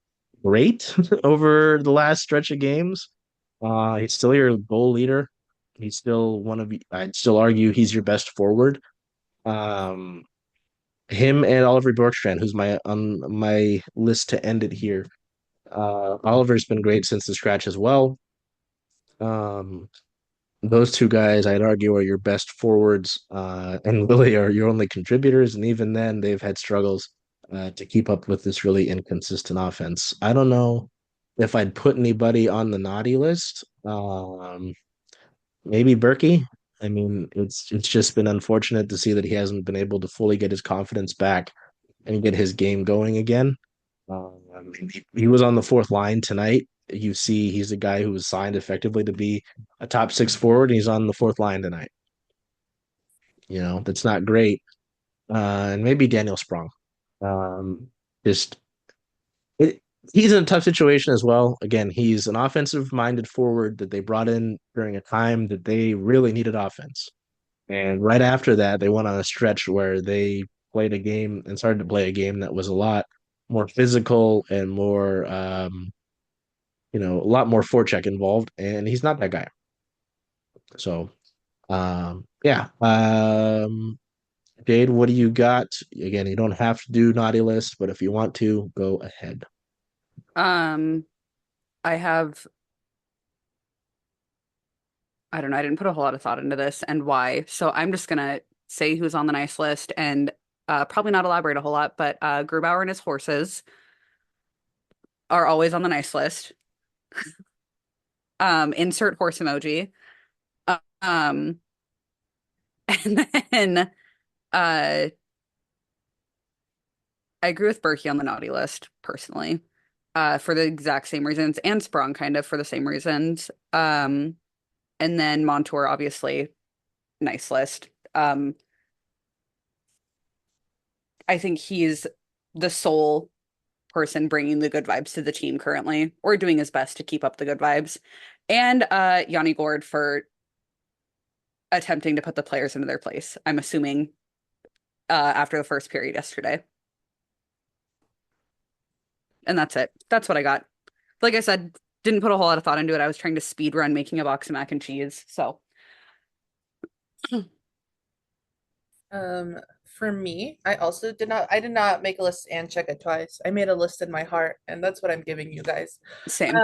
great over the last stretch of games. He's still your goal leader. He's still I'd still argue he's your best forward. Um, him and Oliver Bjorkstrand, who's on my list to end it here. Oliver's been great since the scratch as well. Um, those two guys, I'd argue, are your best forwards, and Willie are your only contributors. And even then, they've had struggles to keep up with this really inconsistent offense. I don't know if I'd put anybody on the naughty list. Maybe Berkey. I mean, it's just been unfortunate to see that he hasn't been able to fully get his confidence back and get his game going again. He was on the fourth line tonight. You see, he's a guy who was signed effectively to be a top six forward. And he's on the fourth line tonight. That's not great. And maybe Daniel Sprong. Um, just he's in a tough situation as well. Again, he's an offensive-minded forward that they brought in during a time that they really needed offense. And right after that, they went on a stretch where they played a game and started to play a game that was a lot more physical and more, a lot more forecheck involved. And he's not that guy. So, yeah. Jade, what do you got? Again, you don't have to do naughty list, but if you want to, go ahead. Um, I have, I don't know, I didn't put a whole lot of thought into this and why. So I'm just gonna say who's on the nice list and probably not elaborate a whole lot, but Grubauer and his horses are always on the nice list. Insert horse emoji. Um, and then I agree with Berkey on the naughty list personally, for the exact same reasons, and Sprung kind of for the same reasons. And then Montour, obviously, nice list. I think he's the sole person bringing the good vibes to the team currently, or doing his best to keep up the good vibes. And Yanni Gourde for attempting to put the players into their place, I'm assuming, after the first period yesterday. And that's it. That's what I got. Like I said, didn't put a whole lot of thought into it. I was trying to speed run making a box of mac and cheese. So for me, I did not make a list and check it twice. I made a list in my heart, and that's what I'm giving you guys. Same.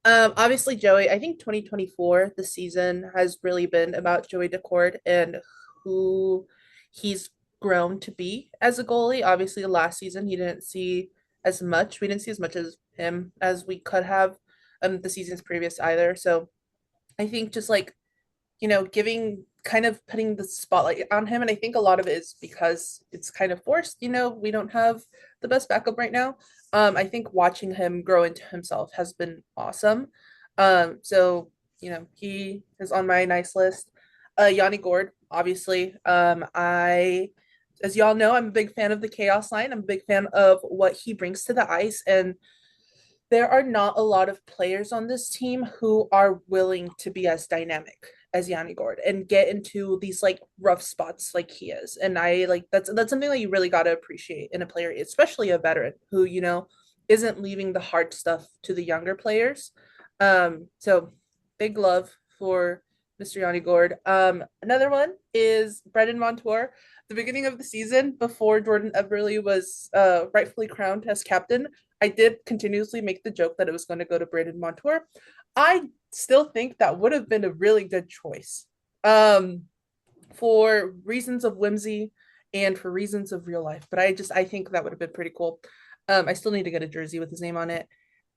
Um, obviously Joey, I think 2024, the season has really been about Joey Daccord and who he's grown to be as a goalie. Obviously, last season he didn't see as much. We didn't see as much as him as we could have the seasons previous either. So I think just like giving kind of putting the spotlight on him. And I think a lot of it is because it's kind of forced. We don't have the best backup right now. I think watching him grow into himself has been awesome. So, he is on my nice list. Yanni Gord, obviously. As y'all know, I'm a big fan of the chaos line. I'm a big fan of what he brings to the ice. And there are not a lot of players on this team who are willing to be as dynamic as Yanni Gord and get into these like rough spots like he is. And I like that's something that you really got to appreciate in a player, especially a veteran who, isn't leaving the hard stuff to the younger players. So big love for Mr. Yanni Gord. Another one is Brendan Montour. The beginning of the season, before Jordan Eberle was rightfully crowned as captain, I did continuously make the joke that it was going to go to Brandon Montour. I still think that would have been a really good choice, for reasons of whimsy and for reasons of real life. But I think that would have been pretty cool. I still need to get a jersey with his name on it.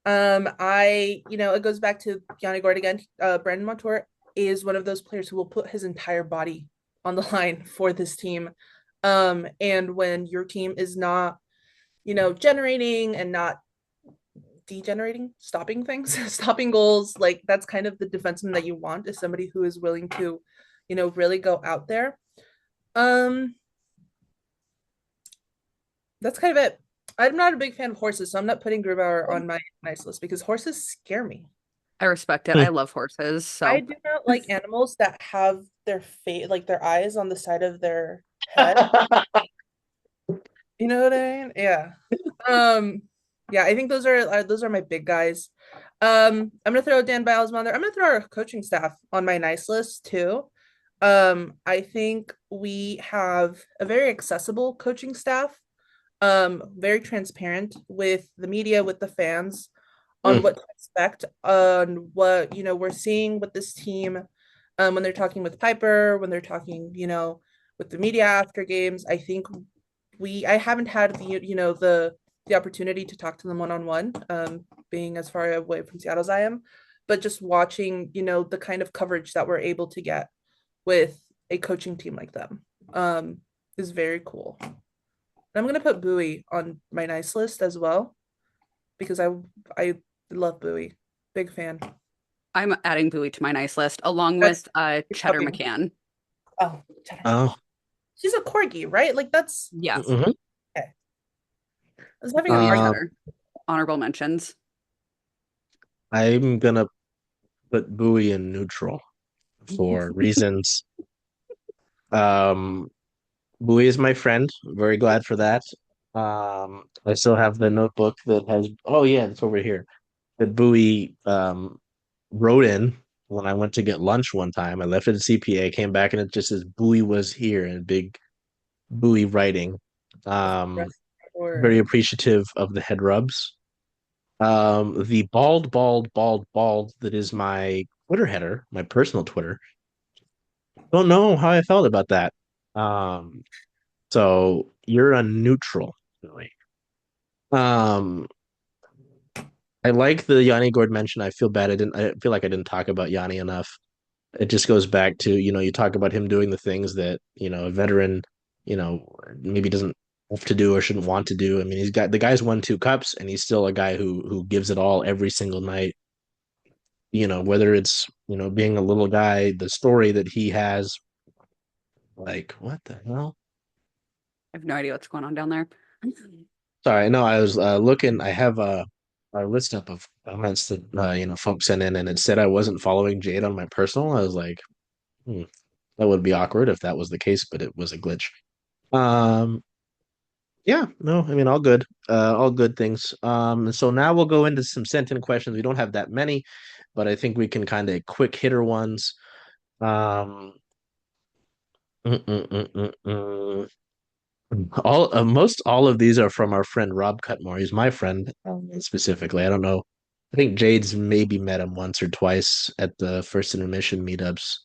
It goes back to Yanni Gord again. Brandon Montour is one of those players who will put his entire body on the line for this team. And when your team is not, generating and not degenerating, stopping things, stopping goals, like that's kind of the defenseman that you want, is somebody who is willing to, really go out there. That's kind of it. I'm not a big fan of horses, so I'm not putting Grubauer on my nice list because horses scare me. I respect it. I love horses, I so do not like animals that have their face, like their eyes on the side of their head. You know what I mean? Yeah. Um, yeah, I think those are my big guys. I'm gonna throw Dan Biles on there. I'm gonna throw our coaching staff on my nice list too. I think we have a very accessible coaching staff, very transparent with the media, with the fans, on Mm. what to expect, on what we're seeing with this team, when they're talking with Piper, when they're talking, with the media after games. I think I haven't had the opportunity to talk to them one-on-one, being as far away from Seattle as I am, but just watching, the kind of coverage that we're able to get with a coaching team like them, is very cool. And I'm gonna put Bowie on my nice list as well because I love Bowie, big fan. I'm adding Bowie to my nice list along That's with Cheddar fucking McCann. oh, Cheddar. Oh. She's a corgi, right? Like that's Yes, Mhm. okay. I was having an Bowie and argument. Cheddar. Honorable mentions. I'm gonna put Bowie in neutral for reasons. Um, Bowie is my friend. Very glad for that. I still have the notebook that has. Oh yeah, it's over here. That Bowie wrote in when I went to get lunch one time. I left it at CPA, came back, and it just says Bowie was here in big Bowie writing. Um, very Or appreciative of the head rubs. The bald that is my Twitter header, my personal Twitter. Don't know how I felt about that. Um, so you're a neutral, really. Um, I like the Yanni Gord mention. I feel bad. I feel like I didn't talk about Yanni enough. It just goes back to, you talk about him doing the things that, a veteran, maybe doesn't have to do or shouldn't want to do. I mean, the guy's won 2 cups and he's still a guy who gives it all every single night. Whether it's, being a little guy, the story that he has, like, what the hell? I have no idea what's going on down there. Sorry, no, I was looking. I have a list up of comments that folks sent in, and it said I wasn't following Jade on my personal. I was like, that would be awkward if that was the case, but it was a glitch. Um, yeah, no, I mean all good things. So now we'll go into some sent in questions. We don't have that many, but I think we can kind of quick hitter ones. Um, Mm-mm-mm-mm-mm. All most all of these are from our friend Rob Cutmore. He's my friend specifically. I don't know. I think Jade's maybe met him once or twice at the first intermission meetups.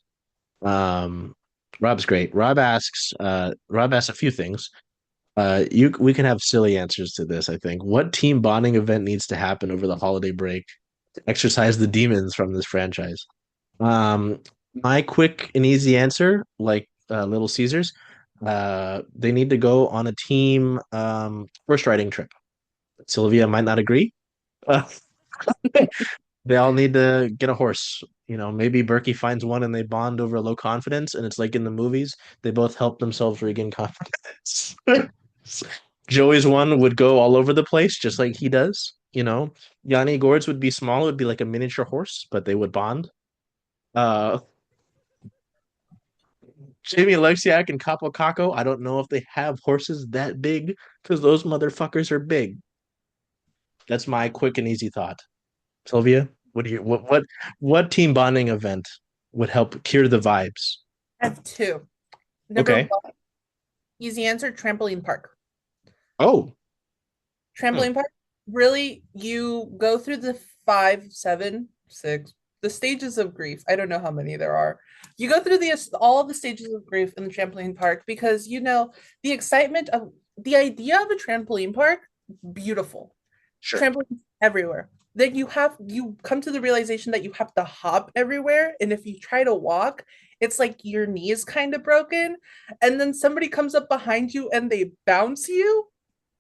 Um, Rob's great. Rob asks a few things. We can have silly answers to this, I think. What team bonding event needs to happen over the holiday break to exercise the demons from this franchise? Um, my quick and easy answer, like Little Caesars, they need to go on a team horse riding trip. Silvia might not agree. Uh, they all need to get a horse. Maybe Berkey finds one and they bond over low confidence, and it's like in the movies, they both help themselves regain confidence. Joey's one would go all over the place, just like he does. Yanni Gord's would be small, it would be like a miniature horse, but they would bond. Uh, Jamie Alexiak and Kaapo Kakko, I don't know if they have horses that big because those motherfuckers are big. That's my quick and easy thought. Sylvia, what team bonding event would help cure the vibes? I have two. Number Okay. one, easy answer, trampoline park. Oh. Hmm. Trampoline park, really, you go through the five, seven, six, the stages of grief. I don't know how many there are. You go through all of the stages of grief in the trampoline park because the excitement of the idea of a trampoline park, beautiful. Sure. Trampolines everywhere. Then you come to the realization that you have to hop everywhere, and if you try to walk, it's like your knee is kind of broken, and then somebody comes up behind you and they bounce you.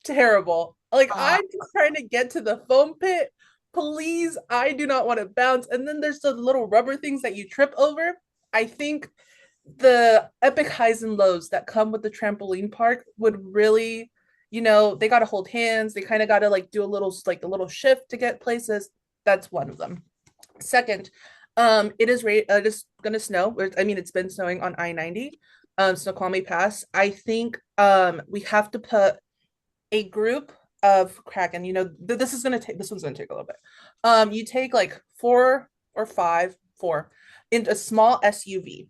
Terrible. Like Ah. I'm just trying to get to the foam pit. Please, I do not want to bounce. And then there's the little rubber things that you trip over. I think the epic highs and lows that come with the trampoline park would really, they got to hold hands. They kind of got to like do a little shift to get places. That's one of them. Second, it is gonna snow. I mean, it's been snowing on I-90, Snoqualmie Pass. I think we have to put a group of Kraken. This one's gonna take a little bit. You take like four in a small SUV,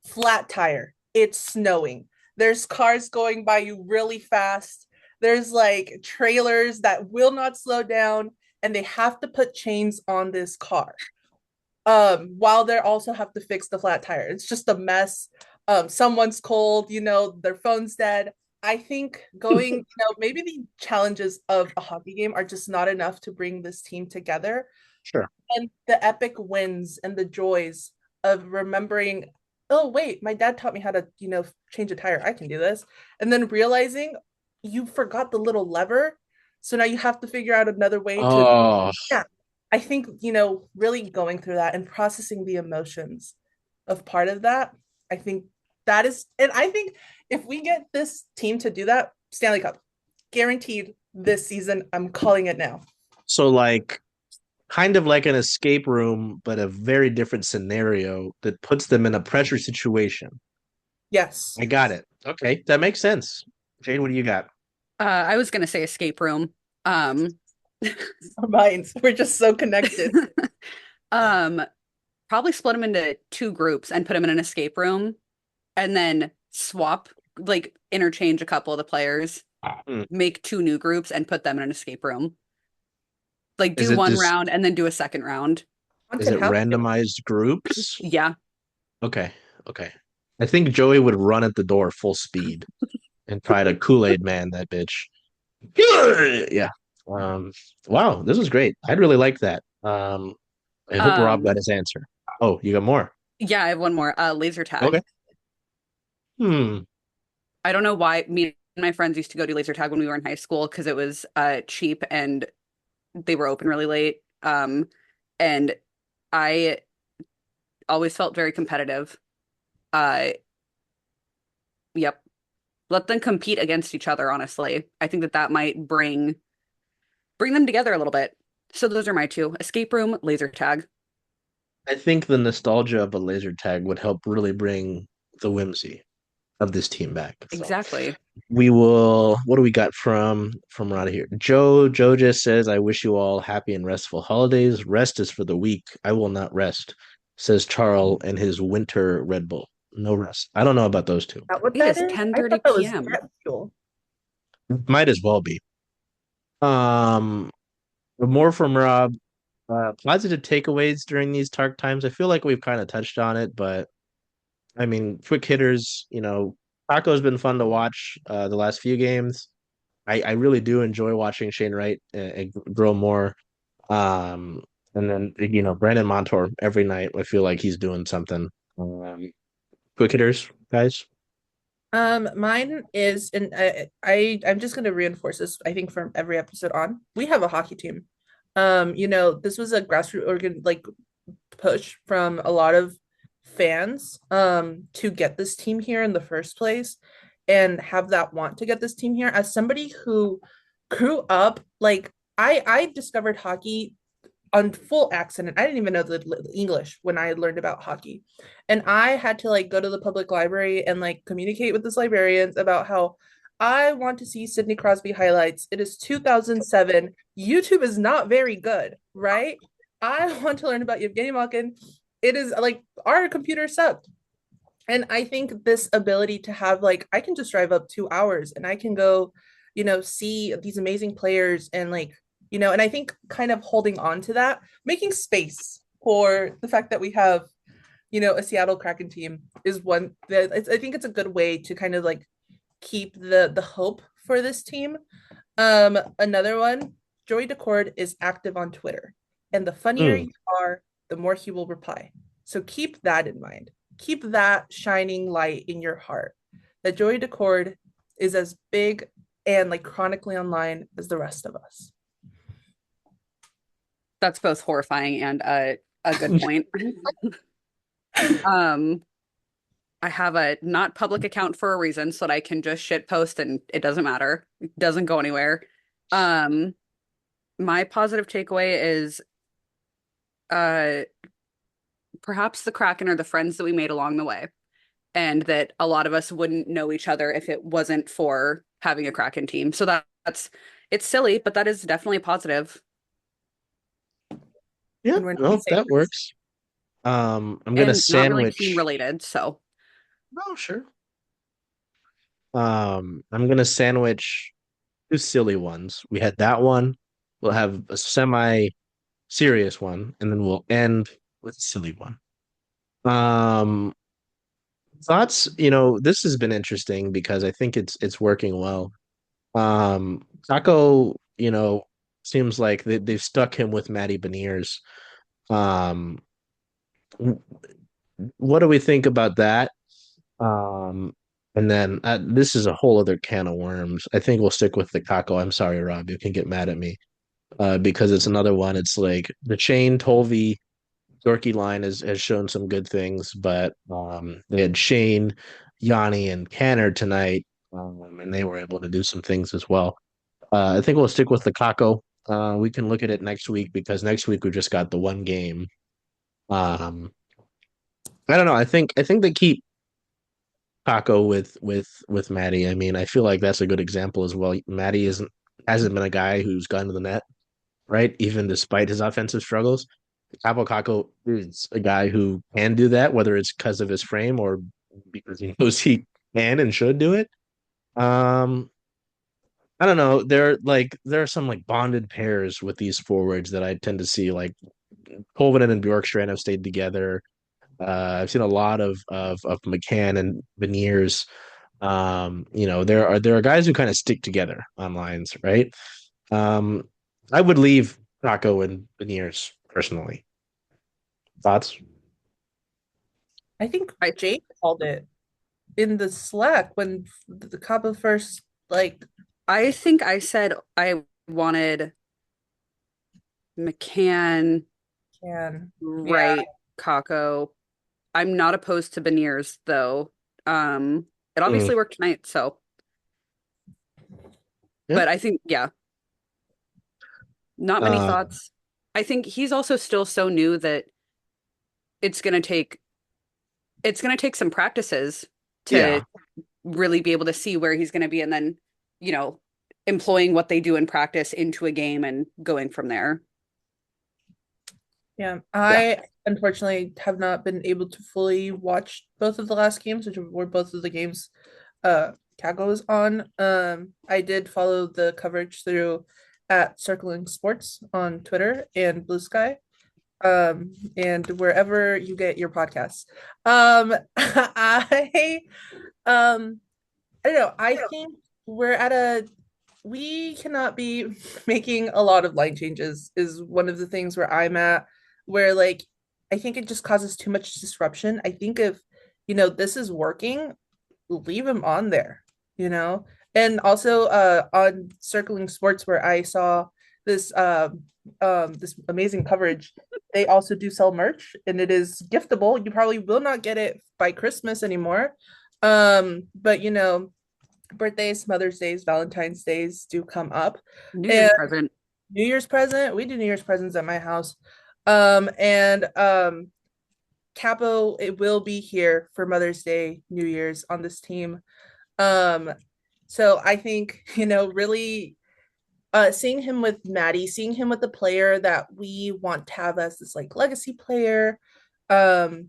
flat tire. It's snowing. There's cars going by you really fast. There's like trailers that will not slow down, and they have to put chains on this car. While they also have to fix the flat tire. It's just a mess. Someone's cold, their phone's dead. I think maybe the challenges of a hockey game are just not enough to bring this team together. Sure. And the epic wins and the joys of remembering, oh, wait, my dad taught me how to, change a tire. I can do this. And then realizing you forgot the little lever. So now you have to figure out another way to, Oh, yeah. I think, really going through that and processing the emotions of part of that, I think that is, and I think if we get this team to do that, Stanley Cup, guaranteed this season. I'm calling it now. so like kind of like an escape room, but a very different scenario that puts them in a pressure situation. Yes. I got it. Okay, that makes sense. Jade, what do you got? I was gonna say escape room. Um, Our minds, we're just so connected. um, probably split them into two groups and put them in an escape room, and then swap, like interchange a couple of the players, Hmm. make two new groups, and put them in an escape room. Like Is do it one this? round and then do a second round. Is Haunted it house. randomized groups? Yeah. Okay, okay. I think Joey would run at the door full speed and try to Kool-Aid man that bitch. Yeah. Um, wow, this was great. I'd really like that. I hope Rob got Um, his answer. Oh, you got more. yeah, I have one more. Laser tag. Okay. Hmm. I don't know why me and my friends used to go do laser tag when we were in high school because it was cheap and they were open really late. And I always felt very competitive. Uh, yep. Let them compete against each other, honestly. I think that that might bring them together a little bit. So those are my two: escape room, laser tag. I think the nostalgia of a laser tag would help really bring the whimsy of this team back. So Exactly. we will. What do we got from right here? Joe just says, "I wish you all happy and restful holidays. Rest is for the weak. I will not rest," says Charles and his winter Red Bull. no rest. I don't know about those two. That what It that is is? I 10:30 thought that was p.m. jet fuel. Might as well be. Um, but more from Rob. Positive takeaways during these dark times. I feel like we've kind of touched on it, but I mean, quick hitters. Taco's been fun to watch the last few games. I really do enjoy watching Shane Wright grow more. Um, and then Brandon Montour every night. I feel like he's doing something. Quick hitters, guys. Mine is, and I'm just gonna reinforce this. I think from every episode on, we have a hockey team. This was a grassroots push from a lot of fans to get this team here in the first place and have that want to get this team here. As somebody who grew up, like I discovered hockey on full accident. I didn't even know the English when I learned about hockey. And I had to like go to the public library and like communicate with this librarians about how I want to see Sidney Crosby highlights. It is 2007. YouTube is not very good, right? I want to learn about Evgeny Malkin. It is like our computer sucked. And I think this ability to have like I can just drive up 2 hours and I can go, see these amazing players and like, and I think kind of holding on to that, making space for the fact that we have, a Seattle Kraken team is one that I think it's a good way to kind of like keep the hope for this team. Another one, Joey Daccord is active on Twitter, and the funnier Mm. you are, the more he will reply. So keep that in mind. Keep that shining light in your heart that Joey Daccord is as big and like chronically online as the rest of us. That's both horrifying and a good point. Um, I have a not public account for a reason so that I can just shit post and it doesn't matter. It doesn't go anywhere. Um, my positive takeaway is uh perhaps the Kraken are the friends that we made along the way, and that a lot of us wouldn't know each other if it wasn't for having a Kraken team. So that's it's silly, but that is definitely positive. Yeah, And we're not no, safe. that works. I'm gonna And not really team sandwich. related. So Oh, sure. I'm gonna sandwich two silly ones. We had that one. We'll have a semi-serious one, and then we'll end with a silly one. Um, Thoughts, this has been interesting because I think it's working well. Taco, seems like they've stuck him with Matty Beniers. Um, w- what do we think about that? Um, and then this is a whole other can of worms. I think we'll stick with the Kako. I'm sorry, Rob, you can get mad at me. Because it's another one. It's like the Chain Tolvi Yorkie line has shown some good things, but they had Shane, Yanni, and Canner tonight, and they were able to do some things as well. I think we'll stick with the Kako. We can look at it next week because next week we just got the one game. Um, I don't know. I think they keep Kako with Maddie. I mean, I feel like that's a good example as well. Maddie hasn't been a guy who's gone to the net, right? Even despite his offensive struggles. Kaapo Kakko is a guy who can do that, whether it's because of his frame or because he knows he can and should do it. Um, I don't know. There are some like bonded pairs with these forwards that I tend to see. Like Polvinen and Bjorkstrand have stayed together. I've seen a lot of McCann and Beniers. There are guys who kind of stick together on lines, right? Um, I would leave Rocco and Beniers personally. Thoughts? I think I Jake called it in the Slack when the couple first like I think I said I wanted McCann, can. Yeah. Wright, Kako. I'm not opposed to Beniers though. It Mm, obviously worked tonight, so yeah. but I think yeah, not many Uh, thoughts. I think he's also still so new that it's gonna take it's gonna take some practices yeah. to really be able to see where he's gonna be and then, you know, employing what they do in practice into a game and going from there. Yeah. Yeah. unfortunately have not been able to fully watch both of the last games, which were both of the games Kakko was on. I did follow the coverage through at Circling Sports on Twitter and Blue Sky, and wherever you get your podcasts. Um, I don't know. I think we're at a we cannot be making a lot of line changes is one of the things where I'm at, where like I think it just causes too much disruption. I think if this is working, leave him on there, you know? And also on Circling Sports where I saw this this amazing coverage, they also do sell merch and it is giftable. You probably will not get it by Christmas anymore. But birthdays, Mother's Days, Valentine's Days do come up. New Year's And present. New Year's present, we do New Year's presents at my house. And Kaapo, it will be here for Mother's Day, New Year's on this team. Um, so I think, really seeing him with Maddie, seeing him with the player that we want to have as this like legacy player, um,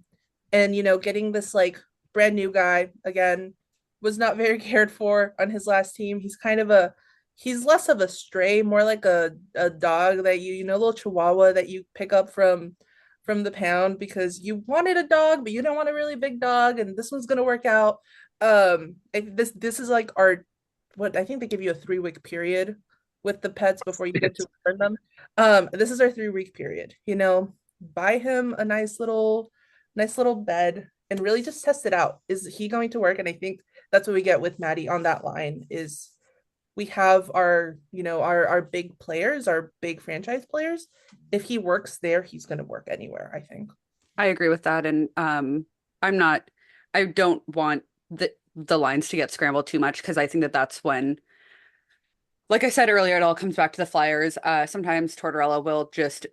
and getting this like brand new guy again was not very cared for on his last team. He's less of a stray, more like a dog that a little chihuahua that you pick up from the pound because you wanted a dog, but you don't want a really big dog, and this one's gonna work out. This is like our what I think they give you a 3 week period with the pets before you get to return them. This is our 3 week period. Buy him a nice little bed and really just test it out. Is he going to work? And I think that's what we get with Maddie on that line is we have our big players, our big franchise players. If he works there, he's going to work anywhere, I think. I agree with that. And I'm not, I don't want the lines to get scrambled too much because I think that that's when, like I said earlier, it all comes back to the Flyers. Sometimes Tortorella will just,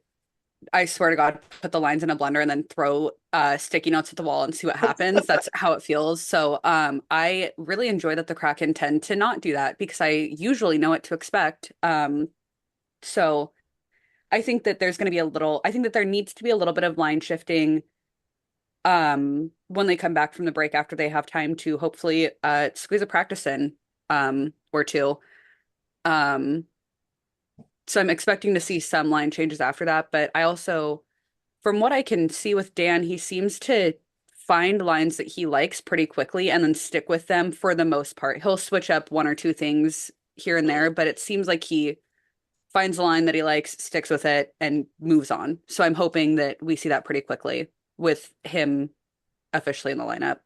I swear to God, put the lines in a blender and then throw sticky notes at the wall and see what happens. That's how it feels. So I really enjoy that the Kraken tend to not do that because I usually know what to expect. So I think that there's going to be I think that there needs to be a little bit of line shifting when they come back from the break after they have time to hopefully squeeze a practice in or two. Um, so I'm expecting to see some line changes after that, but I also, from what I can see with Dan, he seems to find lines that he likes pretty quickly and then stick with them for the most part. He'll switch up one or two things here and there, but it seems like he finds a line that he likes, sticks with it, and moves on. So I'm hoping that we see that pretty quickly with him officially in the lineup.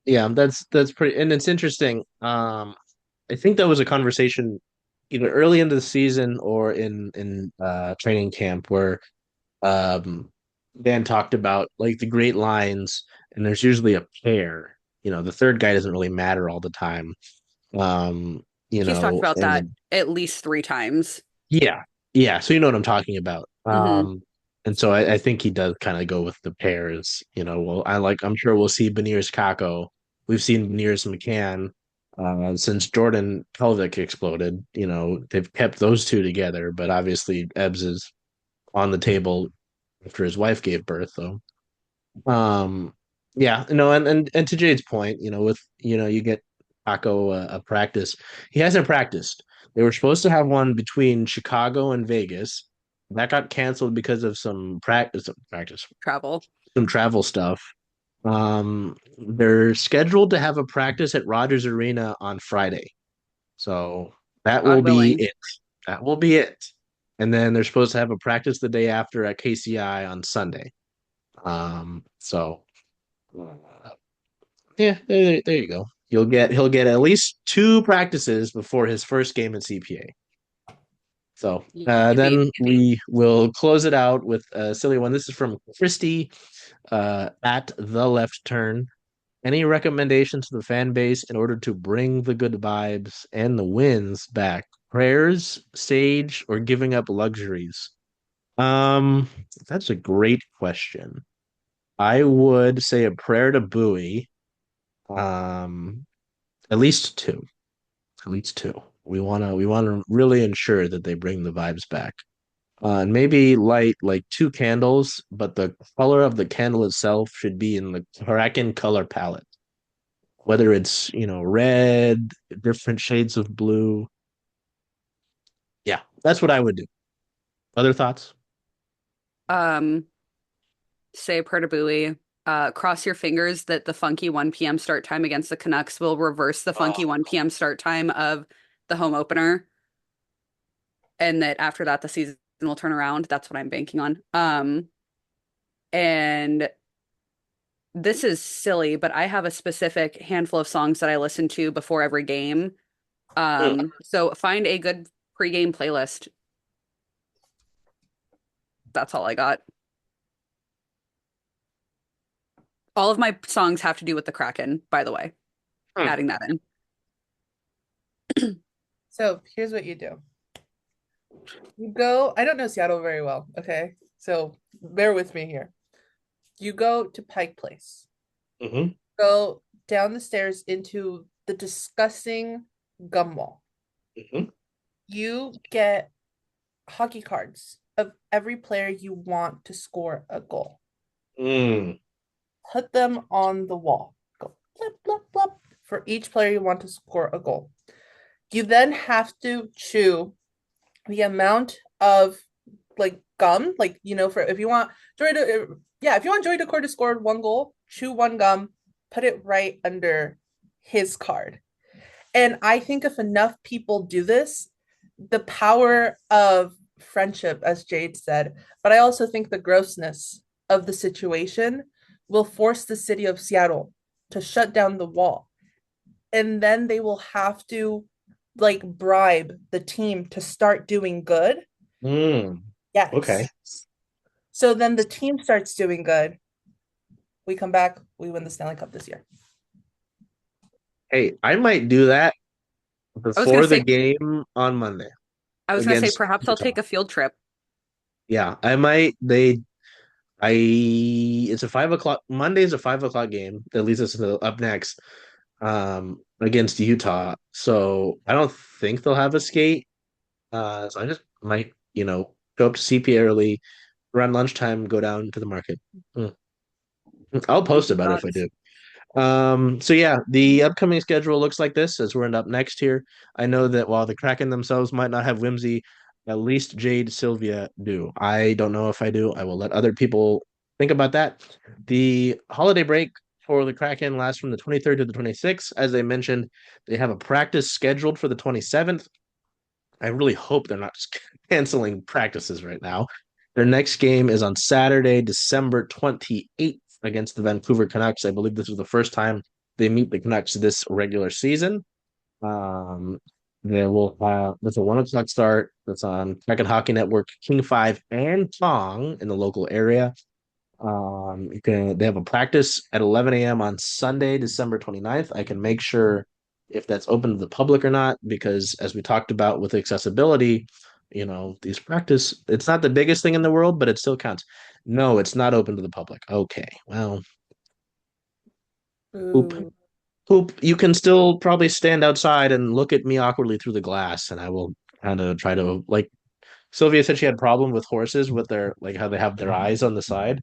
Yeah, that's pretty, and it's interesting. I think that was a conversation either early into the season or in training camp where um Dan talked about like the great lines, and there's usually a pair. The third guy doesn't really matter all the time. Um, He's talked about and that then at least three times. yeah, yeah. So you know what I'm talking about. Hmm. And so I think he does kind of go with the pairs. Well, I'm sure we'll see Beniers Kako. We've seen Beniers McCann since Jordan Pelvic exploded. They've kept those two together, but obviously Ebbs is on the table after his wife gave birth, though. Um, yeah, and to Jade's point, with you get Paco a practice. He hasn't practiced. They were supposed to have one between Chicago and Vegas. That got canceled because of Travel. some travel stuff. They're scheduled to have a practice at Rogers Arena on Friday. So that will God be willing. it. That will be it. And then they're supposed to have a practice the day after at KCI on Sunday. So yeah, there you go. He'll get at least two practices before his first game in CPA. So Yippee. then we will close it out with a silly one. This is from Christy at the left turn. Any recommendations to the fan base in order to bring the good vibes and the wins back? Prayers, sage, or giving up luxuries? Um, that's a great question. I would say a prayer to Bowie. Um, at least two. At least two. We wanna really ensure that they bring the vibes back. And maybe light like 2 candles, but the color of the candle itself should be in the Kraken color palette. Whether it's, red, different shades of blue. Yeah, that's what I would do. Other thoughts? Um, say a prayer to Bowie. Cross your fingers that the funky 1 p.m. start time against the Canucks will reverse the funky Oh. 1 p.m. start time of the home opener, and that after that the season will turn around. That's what I'm banking on. And this is silly, but I have a specific handful of songs that I listen to before every game. Hmm. So find a good pregame playlist. That's all I got. All of my songs have to do with the Kraken, by the way, Hmm. adding that in. So here's what you do. You go, I don't know Seattle very well, okay? So bear with me here. You go to Pike Place. Mm-hmm. Go down the stairs into the disgusting gum wall. Mm-hmm. You get hockey cards of every player you want to score a goal. Mm. Put them on the wall. Go blip, blip, blip for each player you want to score a goal. You then have to chew the amount of like gum, like for if you want Joy to, if you want Joy Daccord to score 1 goal, chew 1 gum, put it right under his card. And I think if enough people do this, the power of friendship, as Jade said, but I also think the grossness of the situation will force the city of Seattle to shut down the wall. And then they will have to like bribe the team to start doing good. Mm. Okay. Yes. So then the team starts doing good. We come back, we win the Stanley Cup this year. Hey, I might do that I was gonna before the say, game on Monday against perhaps I'll Utah. take a field trip. Yeah, I might. It's a 5 o'clock. Monday's a 5 o'clock game that leads us to up next, against Utah. So I don't think they'll have a skate. So I just might, go up to CP early, around lunchtime, go down to the market. Hmm. I'll post about it if I Thoughts? do. So yeah, the upcoming schedule looks like this as we're end up next here. I know that while the Kraken themselves might not have whimsy, at least Jade, Silvia do. I don't know if I do. I will let other people think about that. The holiday break for the Kraken lasts from the 23rd to the 26th. As I mentioned, they have a practice scheduled for the 27th. I really hope they're not just canceling practices right now. Their next game is on Saturday, December 28th against the Vancouver Canucks. I believe this is the first time they meet the Canucks this regular season. Um, they will have There's a 1 o'clock start that's on Kraken Hockey Network, King 5 and Tong in the local area. They have a practice at 11 a.m. on Sunday, December 29th. I can make sure if that's open to the public or not, because as we talked about with accessibility, these practice, it's not the biggest thing in the world, but it still counts. No, it's not open to the public. Okay, well, poop, Ooh. poop. You can still probably stand outside and look at me awkwardly through the glass, and I will kind of try to like Sylvia said she had a problem with horses with their like how they have their eyes on the side.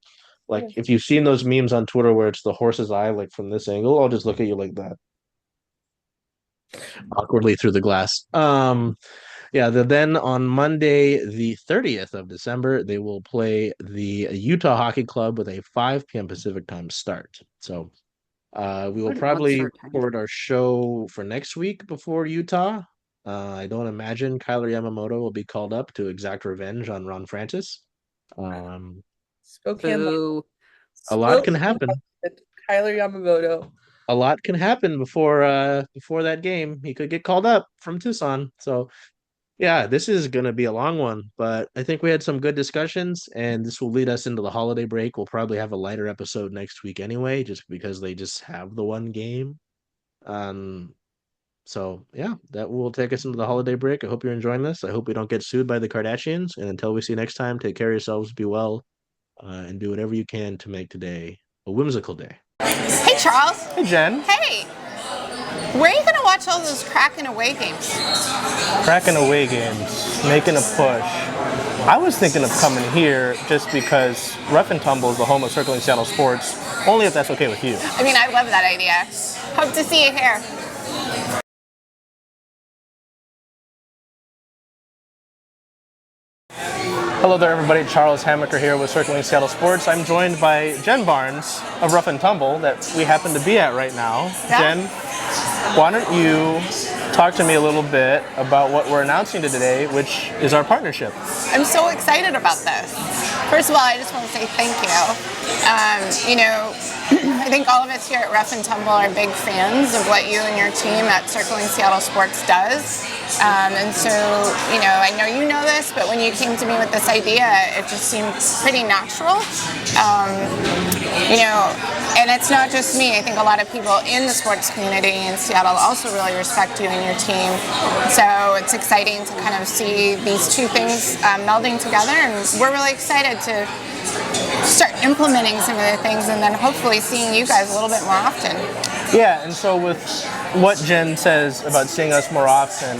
Like if you've seen those memes on Twitter where it's the horse's eye like from this angle, I'll just look at you like that awkwardly through the glass. Then on Monday, the 30th of December, they will play the Utah Hockey Club with a 5 p.m. Pacific time start. So we will What an odd probably start time. record our show for next week before Utah. I don't imagine Kyler Yamamoto will be called up to exact revenge on Ron Francis. Um, Spokane. Boo. a lot can Spokane. happen. Kyler Yamamoto. A lot can happen before that game. He could get called up from Tucson. So yeah, this is gonna be a long one, but I think we had some good discussions, and this will lead us into the holiday break. We'll probably have a lighter episode next week anyway, just because they just have the one game. Um, so yeah, that will take us into the holiday break. I hope you're enjoying this. I hope we don't get sued by the Kardashians. And until we see you next time, take care of yourselves, be well, and do whatever you can to make today a whimsical day. Hey, Charles. Hey, Jen. Hey. Where are you going to watch all those Kraken away games? Kraken away games, making a push. I was thinking of coming here just because Rough and Tumble is the home of Circling Seattle Sports, only if that's okay with you. I mean, I love that idea. Hope to see you here. Hello there, everybody. Charles Hamaker here with Circling Seattle Sports. I'm joined by Jen Barnes of Rough and Tumble that we happen to be at right now. Yeah. Jen, why don't you talk to me a little bit about what we're announcing today, which is our partnership. I'm so excited about this. First of all, I just want to say thank you. I think all of us here at Rough and Tumble are big fans of what you and your team at Circling Seattle Sports does. And so, I know you know this, but when you came to me with this idea, it just seemed pretty natural. And it's not just me. I think a lot of people in the sports community in Seattle also really respect you and your team. So it's exciting to kind of see these two things melding together, and we're really excited to start implementing some of the things and then hopefully seeing you guys a little bit more often. Yeah, and so with what Jen says about seeing us more often,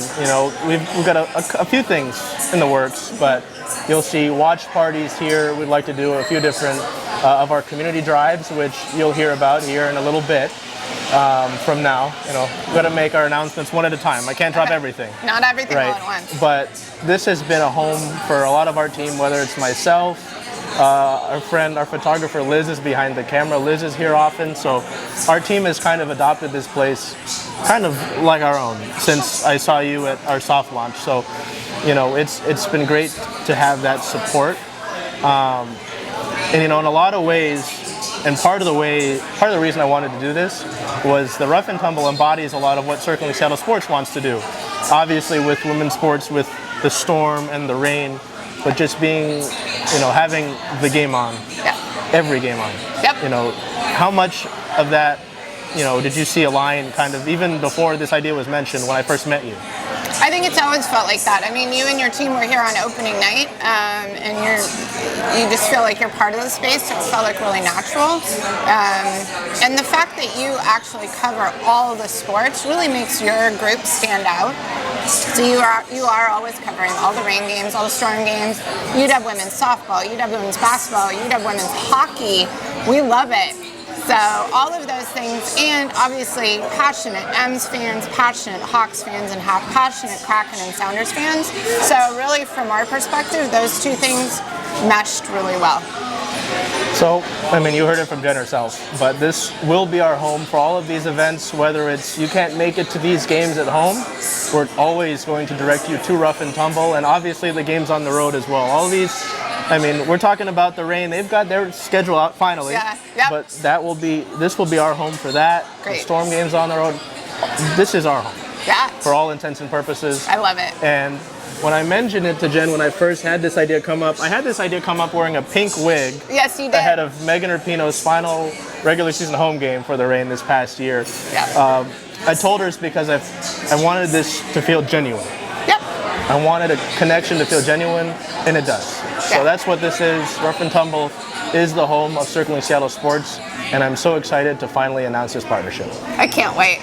we've got a few things in the works, but you'll see watch parties here. We'd like to do a few different of our community drives, which you'll hear about here in a little bit from now. We've got to make our announcements one at a time. I can't drop everything. Not everything right? all at once. But this has been a home for a lot of our team, whether it's myself, our friend, our photographer Liz is behind the camera. Liz is here often, so our team has kind of adopted this place kind of like our own since I saw you at our soft launch. So, it's been great to have that support. In a lot of ways, and part of the reason I wanted to do this was the Rough and Tumble embodies a lot of what Circling Seattle Sports wants to do. Obviously with women's sports, with the storm and the rain, but just being, having the game on, every game on. Yep. How much of that, did you see a line kind of even before this idea was mentioned when I first met you? I think it's always felt like that. I mean, you and your team were here on opening night, and you just feel like you're part of the space, so it felt like really natural. And the fact that you actually cover all of the sports really makes your group stand out. So you are always covering all the rain games, all the storm games. You'd have women's softball, you'd have women's basketball, you'd have women's hockey. We love it. So all of those things, and obviously passionate M's fans, passionate Hawks fans, and passionate Kraken and Sounders fans. So really, from our perspective, those two things meshed really well. So, you heard it from Jen herself, but this will be our home for all of these events, whether it's you can't make it to these games at home, we're always going to direct you to Rough and Tumble, and obviously the games on the road as well. All these, we're talking about the rain, they've got their schedule out finally, but this will be our home for that. Great. The storm games on the road, this is our home. Yeah. For all intents and purposes. I love it. And when I mentioned it to Jen when I first had this idea come up, I had this idea come up wearing a pink wig. Yes, you did. Ahead of Megan Rapinoe's final regular season home game for the Reign this past year. Yeah. I told her it's because I wanted this to feel genuine. Yep. I wanted a connection to feel genuine, and it does. So that's what this is. Rough and Tumble is the home of Circling Seattle Sports, and I'm so excited to finally announce this partnership. I can't wait.